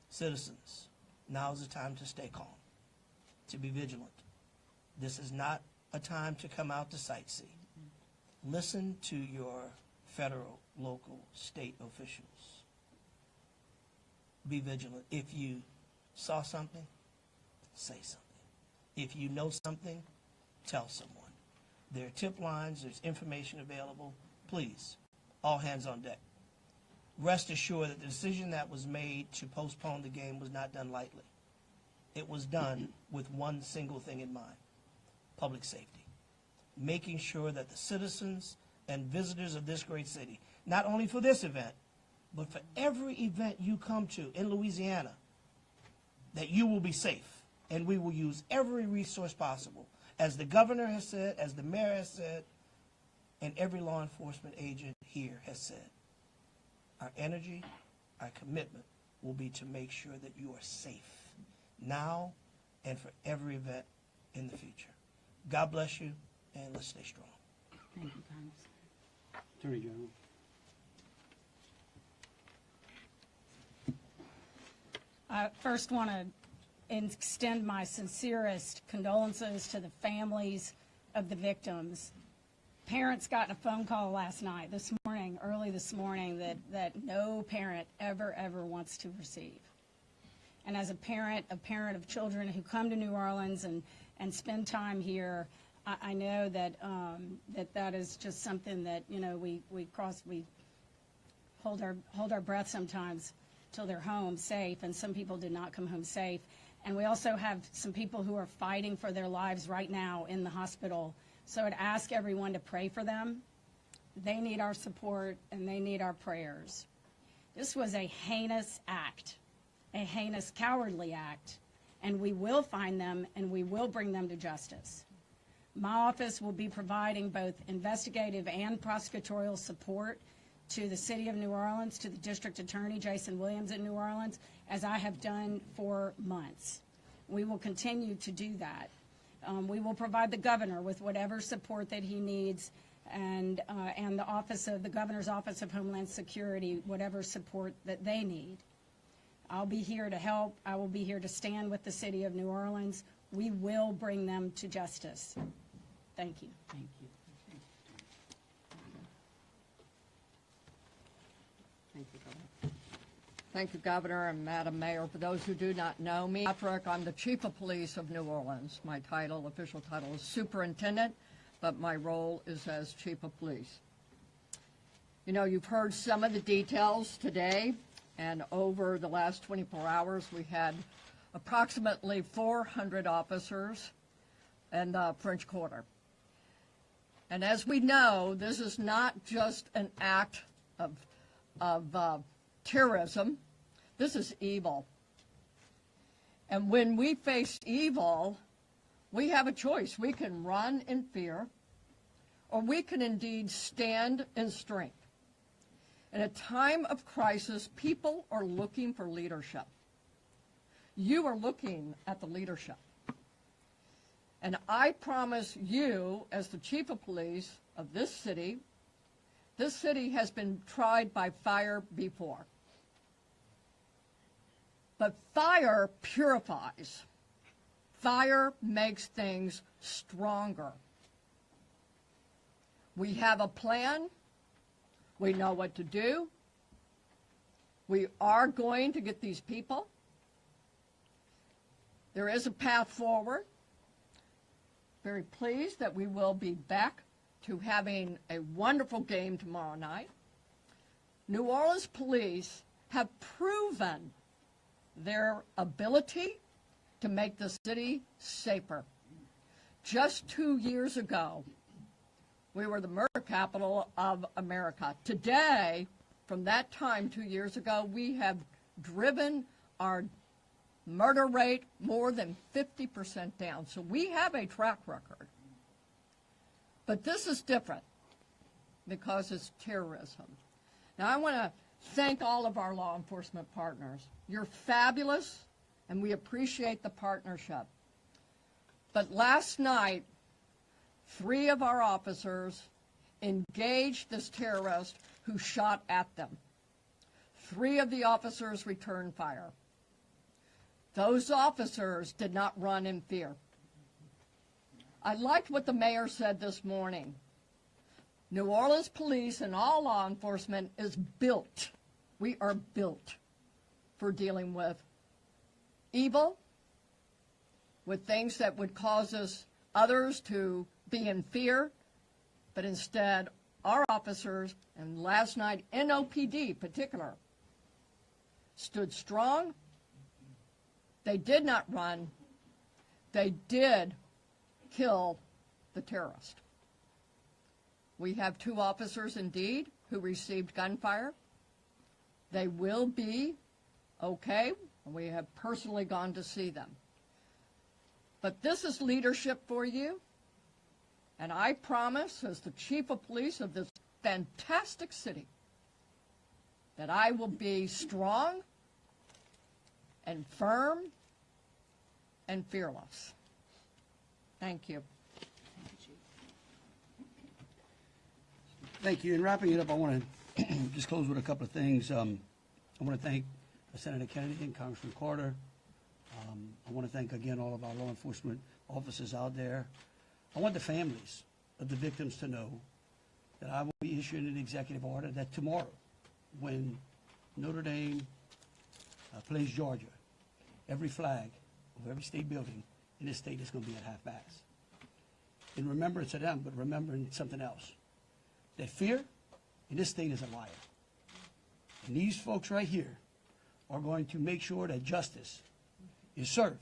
Citizens, now is the time to stay calm, to be vigilant. This is not a time to come out to sightsee. Listen to your federal, local, state officials. Be vigilant. If you saw something, say something. If you know something, tell someone. There are tip lines, there's information available. Please, all hands on deck. Rest assured that the decision that was made to postpone the game was not done lightly. It was done with one single thing in mind: public safety. Making sure that the citizens and visitors of this great city, not only for this event, but for every event you come to in Louisiana, that you will be safe. And we will use every resource possible, as the governor has said, as the mayor has said, and every law enforcement agent here has said. Our energy, our commitment will be to make sure that you are safe now and for every event in the future. God bless you, and let's stay strong. Thank you, Congressman. Attorney General. I first want to extend my sincerest condolences to the families of the victims. Parents got a phone call early this morning, that no parent ever wants to receive. And as a parent of children who come to New Orleans and spend time here, I know that that is just something that, you know, we hold our breath sometimes till they're home safe, and some people did not come home safe. And we also have some people who are fighting for their lives right now in the hospital. So I'd ask everyone to pray for them. They need our support and they need our prayers. This was a heinous act, a heinous, cowardly act, and we will find them, and we will bring them to justice. My office will be providing both investigative and prosecutorial support to the City of New Orleans, to the District Attorney, Jason Williams in New Orleans, as I have done for months. We will continue to do that. We will provide the governor with whatever support that he needs, and the Governor's Office of Homeland Security, whatever support that they need. I'll be here to help. I will be here to stand with the City of New Orleans. We will bring them to justice. Thank you. Thank you. Thank you, Governor. Thank you, Governor and Madam Mayor. For those who do not know me, I'm the Chief of Police of New Orleans. My official title is Superintendent, but my role is as Chief of Police. You know, you've heard some of the details today, and over the last 24 hours, we had approximately 400 officers in the French Quarter. And as we know, this is not just an act of terrorism. This is evil. And when we face evil, we have a choice. We can run in fear, or we can indeed stand in strength. In a time of crisis, people are looking for leadership. You are looking at the leadership. And I promise you, as the Chief of Police of this city has been tried by fire before. But fire purifies. Fire makes things stronger. We have a plan. We know what to do. We are going to get these people. There is a path forward. Very pleased that we will be back to having a wonderful game tomorrow night. New Orleans police have proven their ability to make the city safer. Just 2 years ago, we were the murder capital of America. Today, from that time 2 years ago, we have driven our murder rate more than 50% down. So we have a track record. But this is different because it's terrorism. Now, I want to thank all of our law enforcement partners. You're fabulous, and we appreciate the partnership. But last night, 3 of our officers engaged this terrorist who shot at them. 3 of the officers returned fire. Those officers did not run in fear. I liked what the mayor said this morning. New Orleans police and all law enforcement is built. We are built for dealing with evil, with things that would cause others to be in fear, but instead our officers, and last night NOPD particular, stood strong. They did not run. They did kill the terrorist. We have 2 officers indeed who received gunfire. They will be okay. We have personally gone to see them. But this is leadership for you. And I promise, as the Chief of Police of this fantastic city, that I will be strong and firm and fearless. Thank you. Thank you. In wrapping it up, I want to just close with a couple of things. I want to thank Senator Kennedy and Congressman Carter. I want to thank again all of our law enforcement officers out there. I want the families of the victims to know that I will be issuing an executive order that tomorrow, when Notre Dame plays Georgia, every flag of every state building in this state is going to be at half-mast. In remembrance of them, but remembering something else. That fear in this state is a liar. And these folks right here are going to make sure that justice is served.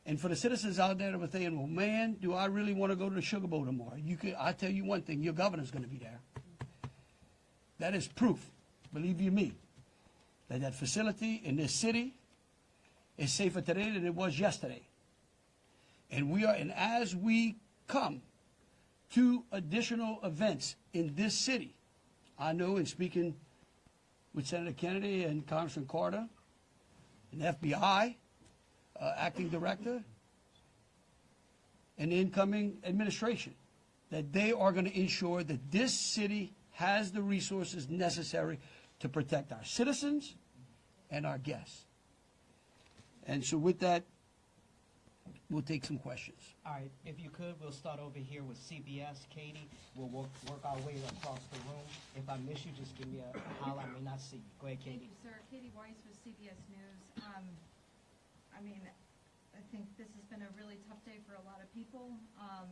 And for the citizens out there that were saying, well, man, do I really want to go to the Sugar Bowl tomorrow? I tell you one thing, your governor's going to be there. That is proof, believe you me, that that facility in this city is safer today than it was yesterday. And as we come to additional events in this city, I know in speaking with Senator Kennedy and Congressman Carter, and FBI acting director, and the incoming administration, that they are going to ensure that this city has the resources necessary to protect our citizens and our guests. And so with that, we'll take some questions. All right, if you could, we'll start over here with CBS. Katie, we'll work our way across the room. If I miss you, just give me a holler. I may not see you. Go ahead, Katie. Thank you, sir. Katie Weiss with CBS News. I mean, I think this has been a really tough day for a lot of people,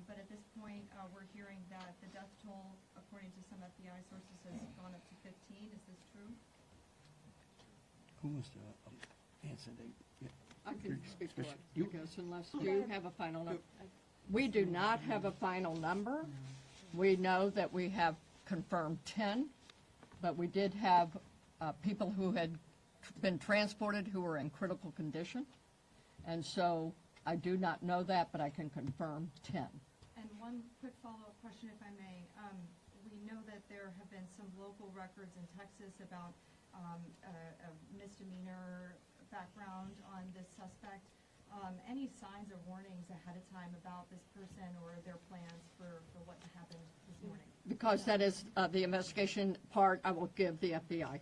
but at this point, we're hearing that the death toll, according to some FBI sources, has gone up to 15. Is this true? Who wants to answer that? Yeah. I can speak for it, I guess, unless you have a final number. We do not have a final number. We know that we have confirmed 10, but we did have people who had been transported who were in critical condition. And so I do not know that, but I can confirm 10. And one quick follow-up question, if I may. We know that there have been some local records in Texas about a misdemeanor background on this suspect. Any signs or warnings ahead of time about this person or their plans for what happened this morning? Because that is the investigation part, I will give the FBI.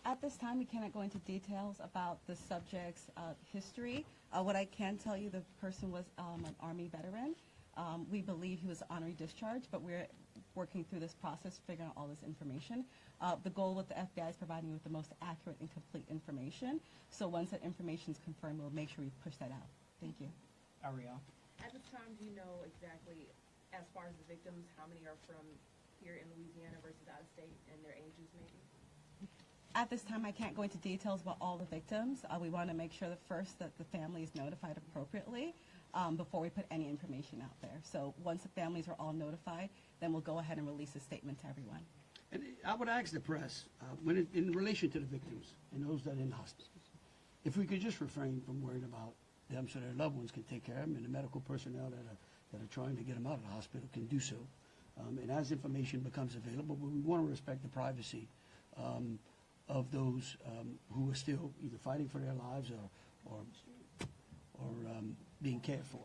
At this time, we cannot go into details about the subject's history. What I can tell you, the person was an Army veteran. We believe he was honorary discharged, but we're working through this process, figuring out all this information. The goal with the FBI is providing you with the most accurate and complete information. So once that information is confirmed, we'll make sure we push that out. Thank you. Ariel. At this time, do you know exactly, as far as the victims, how many are from here in Louisiana versus out of state, and their ages maybe? At this time, I can't go into details about all the victims. We want to make sure that first that the family is notified appropriately before we put any information out there. So once the families are all notified, then we'll go ahead and release a statement to everyone. And I would ask the press, in relation to the victims and those that are in hospice, if we could just refrain from worrying about them so their loved ones can take care of them, and the medical personnel that are trying to get them out of the hospital can do so. And as information becomes available, we want to respect the privacy of those who are still either fighting for their lives or being cared for.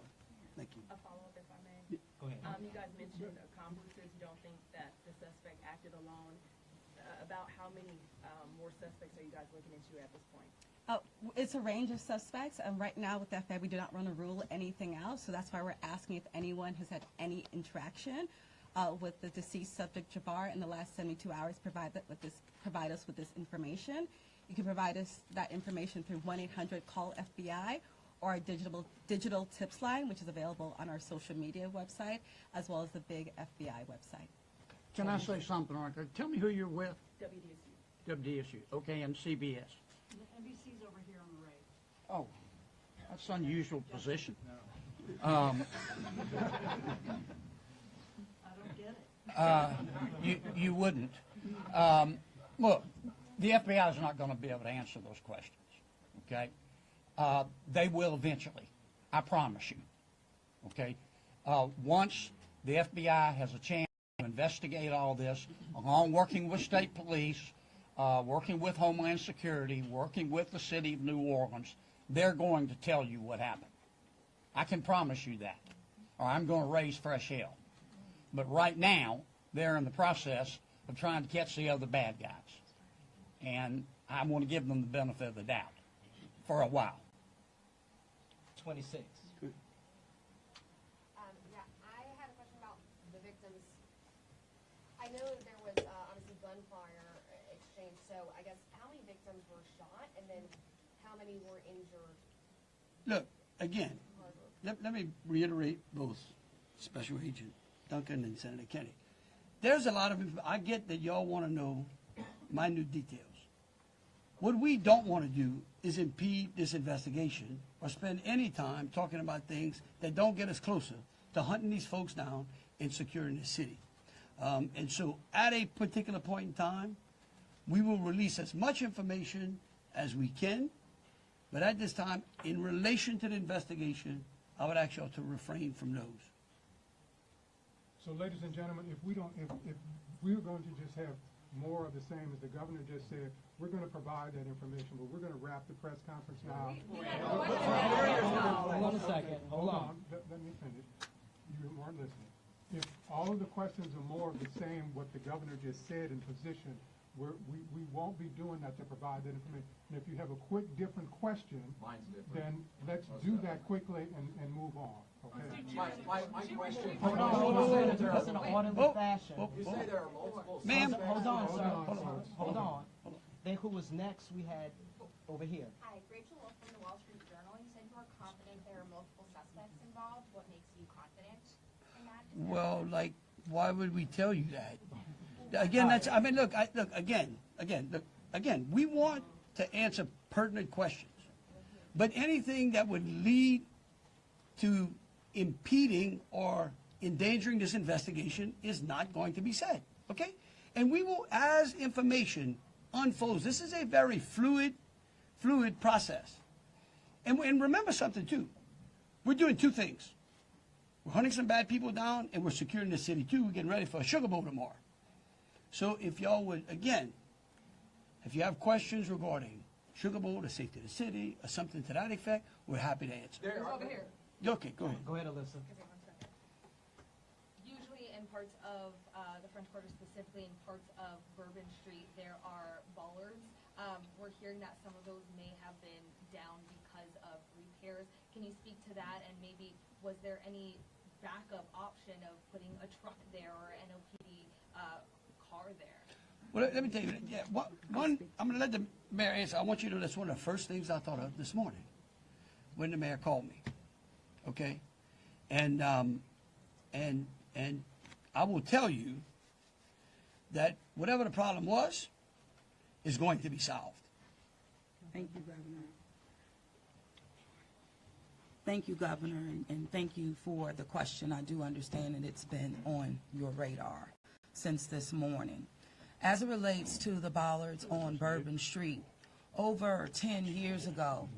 Thank you. A follow-up, if I may. Go ahead. You guys mentioned accomplices. You don't think that the suspect acted alone. About how many more suspects are you guys looking into at this point? It's a range of suspects. Right now with the FBI, we do not want to rule anything out. So that's why we're asking if anyone has had any interaction with the deceased subject Jabbar in the last 72 hours, provide us with this information. You can provide us that information through 1-800-CALL-FBI or our digital tips line, which is available on our social media website, as well as the big FBI website. Can I say something like that? Tell me who you're with. WDSU. WDSU. Okay, and CBS. NBC's over here on the right. Oh, that's an unusual position. I don't get it. You wouldn't. Look, the FBI is not going to be able to answer those questions, okay? They will eventually, I promise you, okay? Once the FBI has a chance to investigate all this, along working with state police, working with Homeland Security, working with the city of New Orleans, they're going to tell you what happened. I can promise you that, or I'm going to raise fresh hell. But right now, they're in the process of trying to catch the other bad guys. And I want to give them the benefit of the doubt for a while. 26. Yeah, I had a question about the victims. I know that there was obviously gunfire exchange, so I guess how many victims were shot, and then how many were injured? Look, again, let me reiterate both Special Agent Duncan and Senator Kennedy. There's a lot of, I get that y'all want to know minute details. What we don't want to do is impede this investigation or spend any time talking about things that don't get us closer to hunting these folks down and securing the city. And so at a particular point in time, we will release as much information as we can. But at this time, in relation to the investigation, I would ask y'all to refrain from those. So, ladies and gentlemen, if we're going to just have more of the same as the governor just said, we're going to provide that information, but we're going to wrap the press conference now. Hold on a second. Hold on. Let me finish. You weren't listening. If all of the questions are more of the same, what the governor just said in position, we won't be doing that to provide that information. And if you have a quick different question, then let's do that quickly and move on. Okay? My question. Hold on, Senator. It's in an orderly fashion. You say there are multiple. Ma'am. Hold on, sir. Hold on. Then who was next? We had over here. Hi, Rachel Wolf from the Wall Street Journal. You said you are confident there are multiple suspects involved. What makes you confident in that? Well, like, why would we tell you that? Again, that's, I mean, look, again, we want to answer pertinent questions. But anything that would lead to impeding or endangering this investigation is not going to be said, okay? And we will, as information unfolds, this is a very fluid process. And remember something, too. We're doing two things. We're hunting some bad people down, and we're securing the city, too. We're getting ready for a Sugar Bowl tomorrow. So if y'all would, again, if you have questions regarding Sugar Bowl, the safety of the city, or something to that effect, we're happy to answer. Over here. Okay, go ahead. Go ahead, Alyssa. Usually in parts of the French Quarter, specifically in parts of Bourbon Street, there are bollards. We're hearing that some of those may have been down because of repairs. Can you speak to that, and maybe was there any backup option of putting a truck there or an NOPD car there? Well, let me tell you, yeah, one, I'm going to let the mayor answer. I want you to know that's one of the first things I thought of this morning when the mayor called me, okay? And I will tell you that whatever the problem was is going to be solved. Thank you, Governor. Thank you, Governor, and thank you for the question. I do understand that it's been on your radar since this morning. As it relates to the bollards on Bourbon Street, over 10 years ago,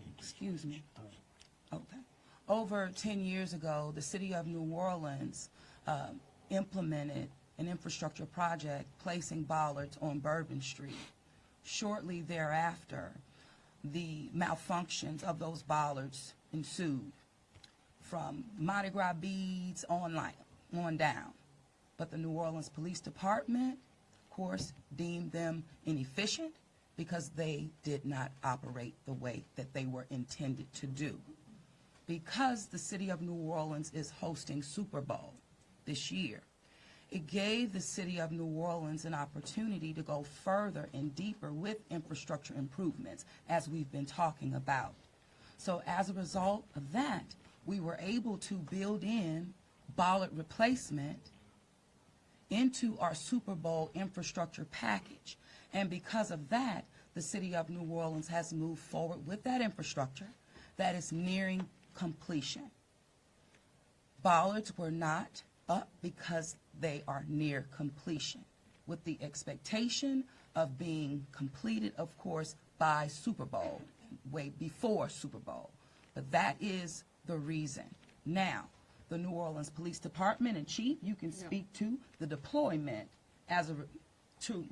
over 10 years ago, the city of New Orleans implemented an infrastructure project placing bollards on Bourbon Street. Shortly thereafter, the malfunctions of those bollards ensued from Mardi Gras beads on down. But the New Orleans Police Department, of course, deemed them inefficient because they did not operate the way that they were intended to do. Because the city of New Orleans is hosting Super Bowl this year, it gave the city of New Orleans an opportunity to go further and deeper with infrastructure improvements, as we've been talking about. So as a result of that, we were able to build in bollard replacement into our Super Bowl infrastructure package. And because of that, the city of New Orleans has moved forward with that infrastructure that is nearing completion. Bollards were not up because they are near completion, with the expectation of being completed, of course, by Super Bowl, way before Super Bowl. But that is the reason. Now, the New Orleans Police Department and Chief, you can speak to the deployment to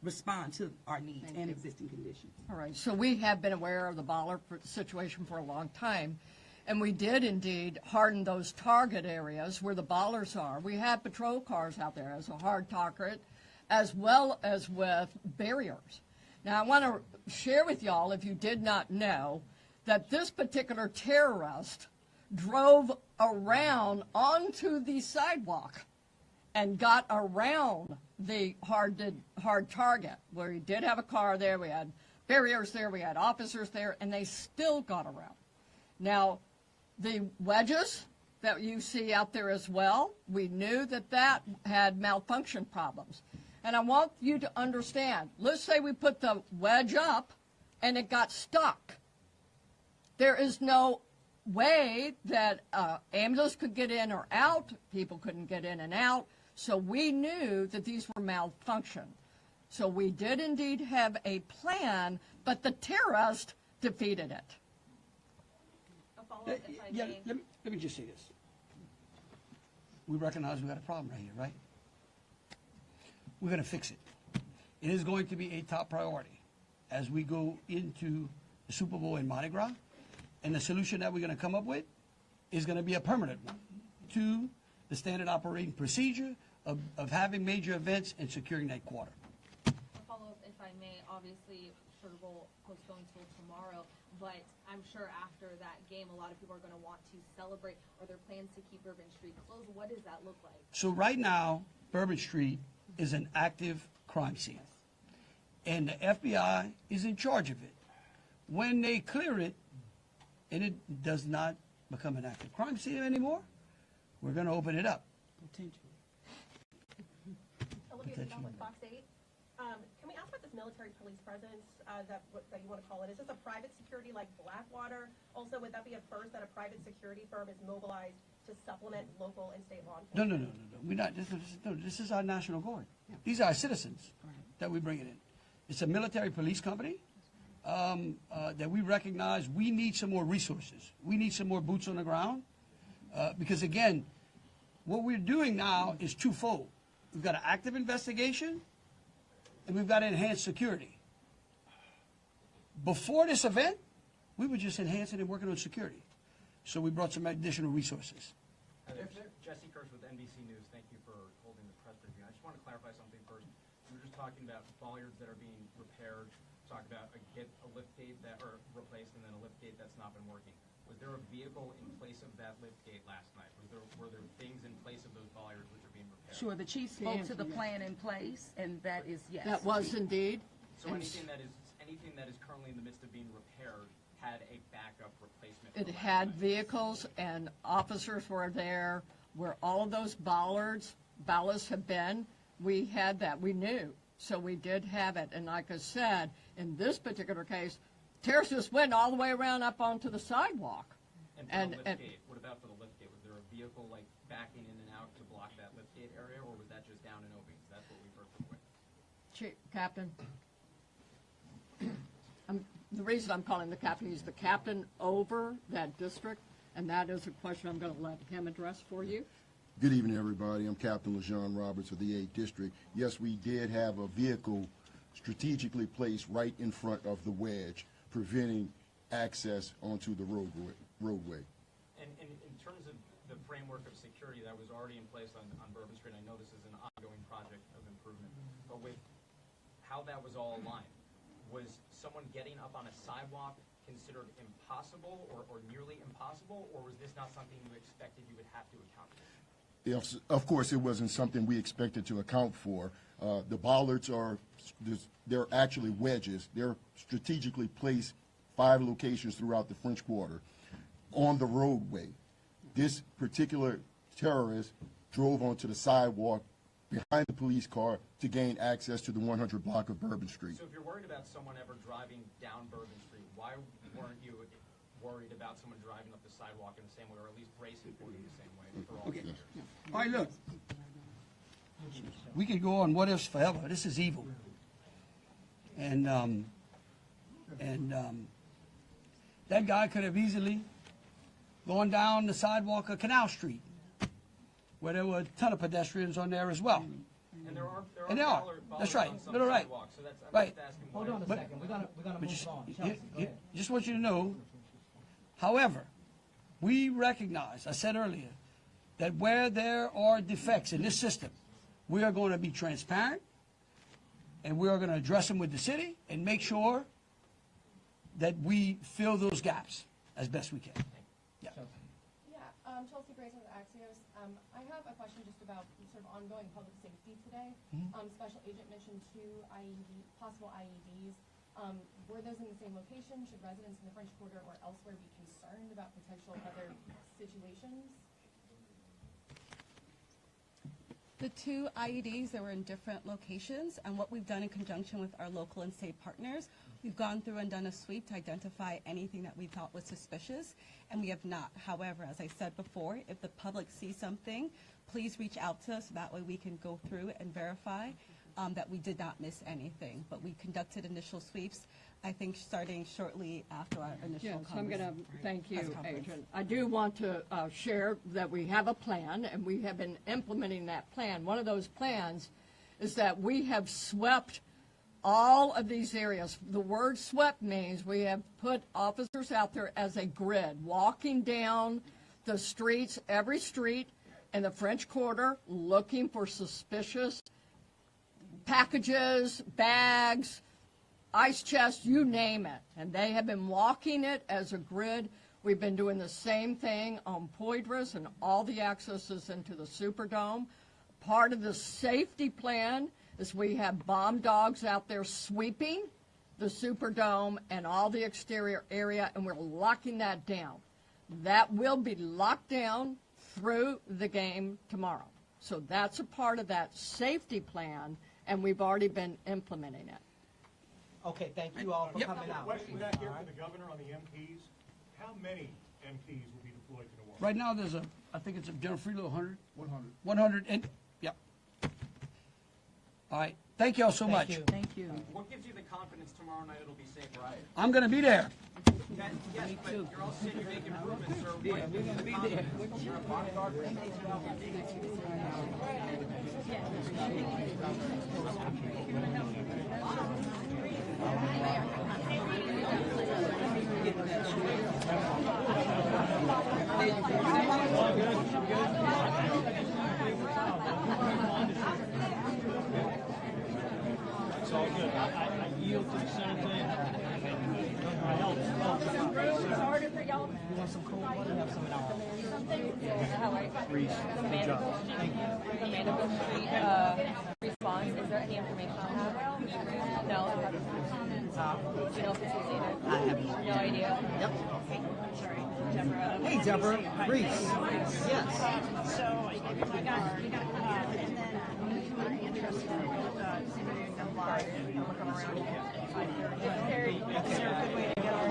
respond to our needs and existing conditions. All right, so we have been aware of the bollard situation for a long time, and we did indeed harden those target areas where the bollards are. We have patrol cars out there as a hard target, as well as with barriers. Now, I want to share with y'all, if you did not know, that this particular terrorist drove around onto the sidewalk and got around the hard target, where he did have a car there, we had barriers there, we had officers there, and they still got around. Now, the wedges that you see out there as well, we knew that that had malfunction problems. And I want you to understand, let's say we put the wedge up and it got stuck. There is no way that ambulance could get in or out, people couldn't get in and out, so we knew that these were malfunction. So we did indeed have a plan, but the terrorist defeated it. A follow-up, if I Yeah, may. let me just say this. We recognize we got a problem right here, right? We're going to fix it. It is going to be a top priority as we go into the Super Bowl in Mardi Gras. And the solution that we're going to come up with is going to be a permanent one to the standard operating procedure of having major events and securing that quarter. A follow-up, if I may. Obviously, Sugar Bowl postponed till tomorrow, but I'm sure after that game, a lot of people are going to want to celebrate. Are there plans to keep Bourbon Street closed? What does that look like? So right now, Bourbon Street is an active crime scene. And the FBI is in charge of it. When they clear it, and it does not become an active crime scene anymore, we're going to open it up. Olivia Snell with Fox 8. Can we ask about this military police presence that you want to call it? Is this a private security like Blackwater? Also, would that be a first that a private security firm is mobilized to supplement local and state law enforcement? No. We're not. This is our National Guard. These are our citizens that we bring it in. It's a military police company that we recognize we need some more resources. We need some more boots on the ground because, again, what we're doing now is twofold. We've got an active investigation and we've got enhanced security. Before this event, we were just enhancing and working on security. So we brought some additional resources. Jesse Kirsch with NBC News. Thank you for holding the press briefing. I just want to clarify something first. We were just talking about bollards that are being repaired. Talk about a lift gate that are replaced and then a lift gate that's not been working. Was there a vehicle in place of that lift gate last night? Were there things in place of those bollards which are being repaired? Sure, the chief spoke to the plan in place, and that is yes. That was indeed. So anything that is currently in the midst of being repaired had a backup replacement? It had vehicles and officers were there where all of those ballasts have been. We had that. We knew. So we did have it. And like I said, in this particular case, terrorists just went all the way around up onto the sidewalk. And for the lift gate, what about for the lift gate? Was there a vehicle like backing in and out to block that lift gate area, or was that just down and open? That's what we've heard from witnesses. Captain, the reason I'm calling the captain, he's the captain over that district, and that is a question I'm going to let him address for you. Good evening, everybody. I'm Captain LeJean Roberts of the 8th District. Yes, we did have a vehicle strategically placed right in front of the wedge, preventing access onto the roadway. And in terms of the framework of security that was already in place on Bourbon Street, I know this is an ongoing project of improvement, but with how that was all aligned, was someone getting up on a sidewalk considered impossible or nearly impossible, or was this not something you expected you would have to account for? Yes, of course, it wasn't something we expected to account for. The bollards they're actually wedges. They're strategically placed 5 locations throughout the French Quarter on the roadway. This particular terrorist drove onto the sidewalk behind the police car to gain access to the 100 block of Bourbon Street. So if you're worried about someone ever driving down Bourbon Street, why weren't you worried about someone driving up the sidewalk in the same way, or at least bracing for it in the same way for all these years? All right, look. We could go on what ifs forever. This is evil. And that guy could have easily gone down the sidewalk of Canal Street, where there were a ton of pedestrians on there as well. And there are That's right. on some No, right. sidewalks, so that's, I'm Right. just asking Hold why. on a second. We're gonna move on. Chelsea, go ahead. Just want you to know, however, we recognize, I said earlier, that where there are defects in this system, we are going to be transparent, and we are going to address them with the city and make sure that we fill those gaps as best we can. Yeah. Chelsea Grace with Axios. I have a question just about sort of ongoing public safety today. Special Agent mentioned 2 possible IEDs. Were those in the same location? Should residents in the French Quarter or elsewhere be concerned about potential other situations? The 2 IEDs that were in different locations, and what we've done in conjunction with our local and state partners, we've gone through and done a sweep to identify anything that we thought was suspicious, and we have not. However, as I said before, if the public sees something, please reach out to us. That way we can go through and verify. that we did not miss anything. But we conducted initial sweeps, I think, starting shortly after our initial Yes, I'm going to press thank you, conference. Agent. I do want to share that we have a plan, and we have been implementing that plan. One of those plans is that we have swept all of these areas. The word swept means we have put officers out there as a grid, walking down the streets, every street in the French Quarter, looking for suspicious packages, bags, ice chests, you name it. And they have been walking it as a grid. We've been doing the same thing on Poydras and all the accesses into the Superdome. Part of the safety plan is we have bomb dogs out there sweeping the Superdome and all the exterior area, and we're locking that down. That will be locked down through the game tomorrow. So that's a part of that safety plan, and we've already been implementing it. Okay, thank you all for coming out. Question back here for the governor on the MPs. How many MPs will be deployed to the war? Right now, there's I think it's General Freelo, 100? 100. 100, and, yeah. All right, thank you all so much. Thank you. What gives you the confidence tomorrow night it'll be safe, right? I'm going to be there. Yes, but you're all saying you're making improvements, sir. What gives you the confidence? You're a bodyguard for It's all good. I yield to the Senate. Harder for y'all. You want some cold water? Have some in our How are you? Reese, good job. Thank you. The Mandeville Street response, is there any information on that? No? Do you know if it's related? I have no No idea? Yep. Sorry. Deborah. Hey, Deborah. Reese. Yes. So you got and then we're interested in live and look around at 5:30. Is there a good way to get our